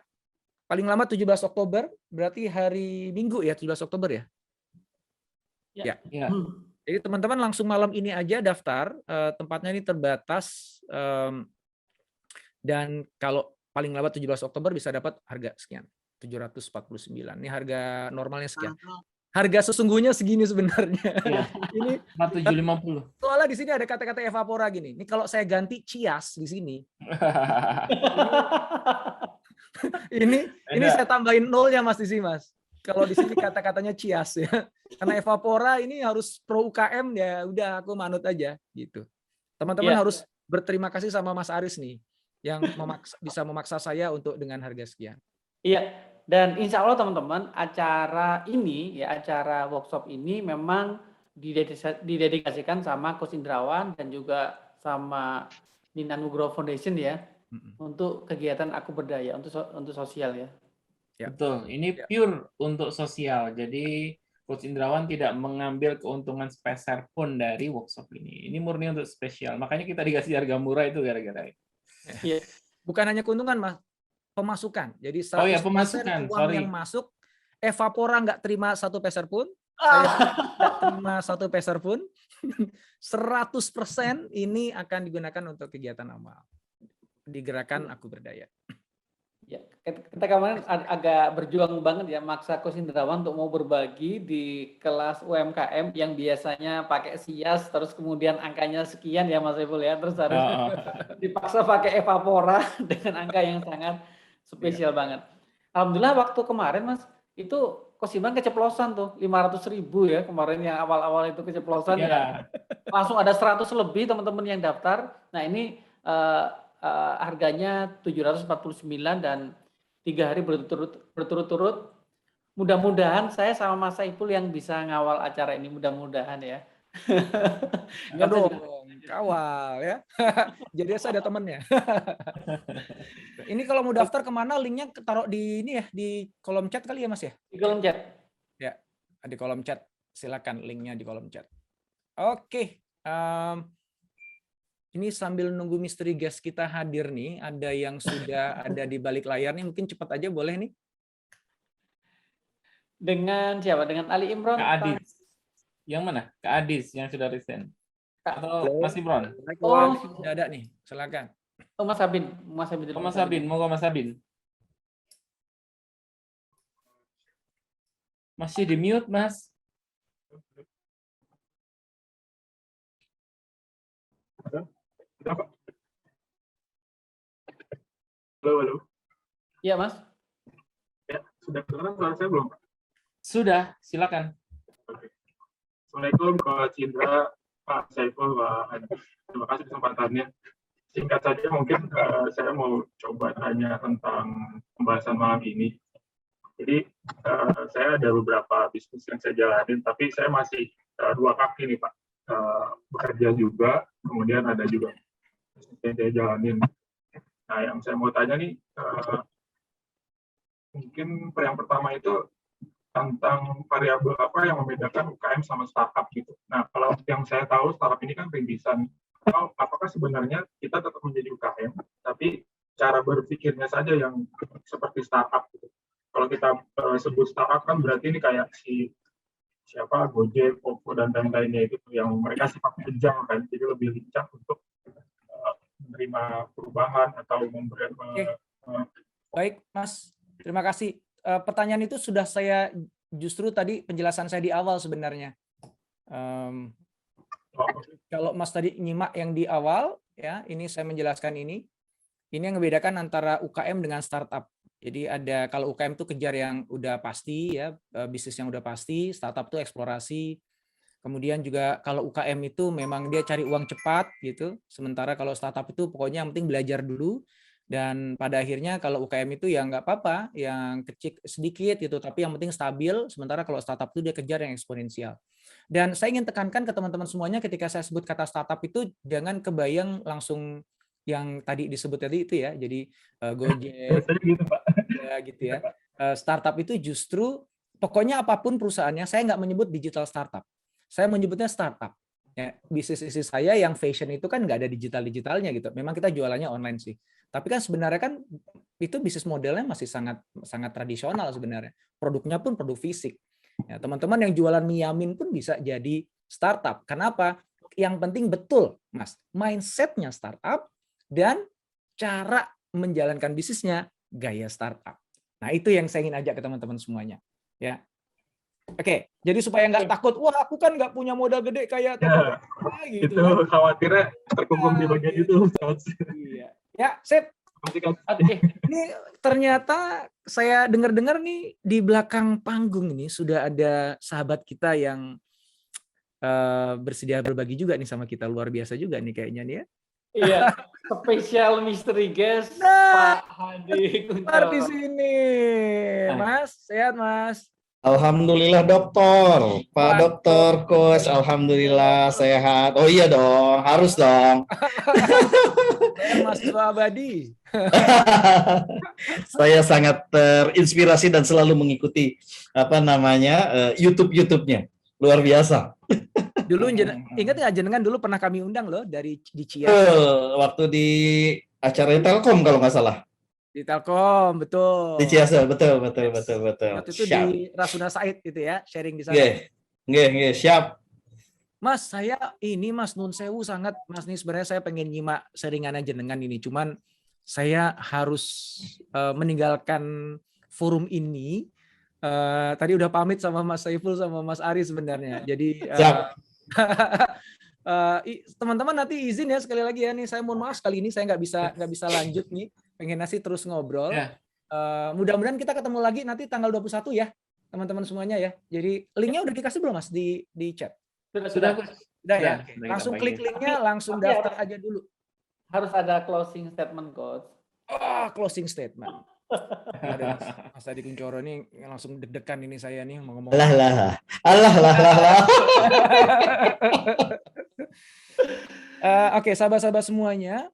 paling lama 17 Oktober, berarti hari Minggu ya, 17 Oktober ya? Ya. Jadi teman-teman langsung malam ini aja daftar, tempatnya ini terbatas, dan kalau paling lambat 17 Oktober bisa dapat harga sekian, 749. Ini harga normalnya sekian. Harga sesungguhnya segini sebenarnya. Ya. Ini 4750. Soalnya di sini ada kata-kata Evapora gini. Ini kalau saya ganti Cias di sini. ini saya tambahin nolnya Mas di sini Mas. Kalau di sini kata-katanya Cias ya. Karena Evapora ini harus pro UKM ya, udah aku manut aja gitu. Teman-teman harus berterima kasih sama Mas Aris nih yang bisa memaksa saya untuk dengan harga sekian. Iya, dan insya Allah teman-teman acara ini ya, acara workshop ini memang didedikasikan sama Coach Indrawan dan juga sama Nina Nugroho Foundation ya, untuk kegiatan Aku Berdaya, untuk sosial ya. Ya. Betul, ini Ya. pure untuk sosial. Jadi Coach Indrawan tidak mengambil keuntungan sepeser pun dari workshop ini. Ini murni untuk spesial. Makanya kita dikasih harga murah itu gara-gara itu. Iya. Bukan hanya keuntungan, Mas, pemasukan. Jadi 100% Oh ya, pemasukan. uang yang masuk, Evapora nggak terima 1 peser pun, saya nggak terima 1 peser pun, 100% ini akan digunakan untuk kegiatan amal di gerakan Aku Berdaya. Ya, kita kemarin agak berjuang banget ya, maksa Coach Indrawan untuk mau berbagi di kelas UMKM yang biasanya pakai SIAS, terus kemudian angkanya sekian ya Mas Saiful ya, terus harus dipaksa pakai Evapora dengan angka yang sangat spesial banget. Alhamdulillah waktu kemarin Mas, itu Coach Indrawan keceplosan tuh, 500.000 ya kemarin yang awal-awal itu keceplosan ya. Langsung ada 100 lebih teman-teman yang daftar. Nah ini harganya 749 dan 3 hari berturut-turut. Mudah-mudahan saya sama Mas Saiful yang bisa ngawal acara ini, mudah-mudahan ya. Ya dong, kawal ya. Jadi saya ada temennya. Ini kalau mau daftar kemana? Linknya taruh di ini ya, di kolom chat kali ya Mas ya? Di kolom chat. Ya, di kolom chat. Silakan linknya di kolom chat. Oke. Ini sambil nunggu misteri guest kita hadir nih, ada yang sudah ada di balik layar nih, mungkin cepat aja boleh nih. Dengan siapa? Dengan Ali Imron? Kak Adis. Yang mana? Kak Adis yang sudah resign. Atau Mas Imron? Oh, sudah ada nih, silakan. Oh, Mas Sabin. Mas Sabin, mau Mas Sabin. Masih di mute, Mas. Halo. Iya, Mas. Ya, sudah kedengaran suara saya belum? Sudah, silakan. Oke. Assalamualaikum Coach Indra, Pak Saiful, Pak Adi. Terima kasih kesempatannya. Singkat saja mungkin saya mau coba tanya tentang pembahasan malam ini. Jadi saya ada beberapa bisnis yang saya jalanin, tapi saya masih 2 kaki nih Pak. Bekerja juga, kemudian ada juga bisnis yang saya jalanin. Nah, yang saya mau tanya nih, mungkin yang pertama itu tentang variabel apa yang membedakan UKM sama startup gitu. Nah, kalau yang saya tahu startup ini kan rintisan. Apakah sebenarnya kita tetap menjadi UKM, tapi cara berpikirnya saja yang seperti startup gitu. Kalau kita sebut startup kan berarti ini kayak siapa Gojek, Oppo dan lain-lainnya itu yang mereka sifatnya kejam kan, jadi lebih lincah untuk menerima perubahan atau memberi. Baik, Mas. Terima kasih. Pertanyaan itu sudah saya justru tadi penjelasan saya di awal sebenarnya. Kalau Mas tadi nyimak yang di awal, ya, ini saya menjelaskan ini yang membedakan antara UKM dengan startup. Jadi ada kalau UKM itu kejar yang udah pasti, ya, bisnis yang udah pasti, startup itu eksplorasi. Kemudian juga kalau UKM itu memang dia cari uang cepat gitu. Sementara kalau startup itu pokoknya yang penting belajar dulu. Dan pada akhirnya kalau UKM itu ya nggak apa-apa, yang kecil sedikit gitu, tapi yang penting stabil. Sementara kalau startup itu dia kejar yang eksponensial. Dan saya ingin tekankan ke teman-teman semuanya ketika saya sebut kata startup itu jangan kebayang langsung yang tadi disebut tadi itu ya. Jadi Gojek ya gitu ya. Startup itu justru pokoknya apapun perusahaannya, saya nggak menyebut digital startup. Saya menyebutnya startup. Ya, bisnis saya yang fashion itu kan nggak ada digitalnya gitu. Memang kita jualannya online sih. Tapi kan sebenarnya kan itu bisnis modelnya masih sangat tradisional sebenarnya. Produknya pun produk fisik. Ya, teman-teman yang jualan Miamin pun bisa jadi startup. Kenapa? Yang penting betul, Mas, mindsetnya startup dan cara menjalankan bisnisnya gaya startup. Nah, itu yang saya ingin ajak ke teman-teman semuanya. Ya. Oke, jadi supaya nggak takut, wah aku kan nggak punya modal gede kayak ya, gitu. Itu khawatirnya terkungkung di bagian itu. Iya. Ya, sip. Oke. Ini ternyata saya dengar-dengar nih di belakang panggung ini sudah ada sahabat kita yang bersedia berbagi juga nih sama kita, luar biasa juga nih kayaknya nih ya. Iya, spesial mystery guest Pak Hadi Kunchoro. Di sini, Mas. Sehat, Mas. Alhamdulillah dokter, Pak Dokter, Coach, alhamdulillah sehat. Oh iya dong, harus dong. Saya mahasiswa abadi. Saya sangat terinspirasi dan selalu mengikuti YouTube-nya. Luar biasa. Dulu ingat nggak jenengan dulu pernah kami undang loh di Cias. Waktu di acara Telkom kalau nggak salah. Di Telkom, betul. Di Cias, betul. Waktu itu siap. di Rasuna Said itu ya, sharing di sana. Nggih, siap. Mas, saya ini Mas Nun Sewu sangat, Mas nih sebenarnya saya pengen nyimak sharingannya jenengan ini, cuman saya harus meninggalkan forum ini. Tadi udah pamit sama Mas Saiful sama Mas Ari sebenarnya. Jadi teman-teman nanti izin ya sekali lagi ya nih, saya mohon maaf kali ini saya nggak bisa lanjut nih. Pengen terus ngobrol. Mudah-mudahan kita ketemu lagi nanti tanggal 21 ya, teman-teman semuanya ya. Jadi linknya udah dikasih belum Mas di chat? Sudah ya. Langsung klik linknya, langsung daftar aja dulu. Harus ada closing statement, Coach. Closing statement. Ada Mas Adi Kuncoro ini langsung deg-degan ini saya nih mau ngomong. Allah. Oke, sahabat-sahabat semuanya,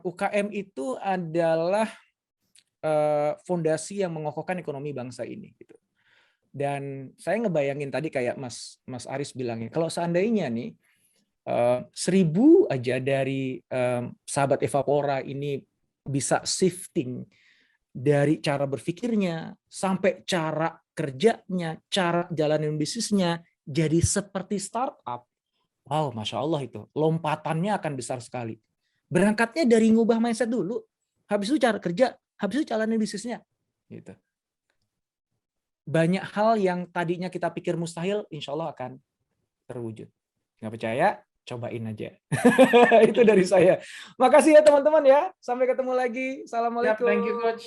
UKM itu adalah fondasi yang mengokohkan ekonomi bangsa ini. Gitu. Dan saya ngebayangin tadi kayak Mas Aris bilangnya, kalau seandainya nih 1.000 aja dari sahabat Evapora ini bisa shifting dari cara berpikirnya sampai cara kerjanya, cara jalanin bisnisnya jadi seperti startup. Wow, Masya Allah itu. Lompatannya akan besar sekali. Berangkatnya dari ngubah mindset dulu. Habis itu cara kerja, habis itu jalanin bisnisnya. Gitu. Banyak hal yang tadinya kita pikir mustahil, insya Allah akan terwujud. Nggak percaya? Cobain aja. Itu dari saya. Makasih ya teman-teman ya. Sampai ketemu lagi. Assalamualaikum. Thank you, Coach.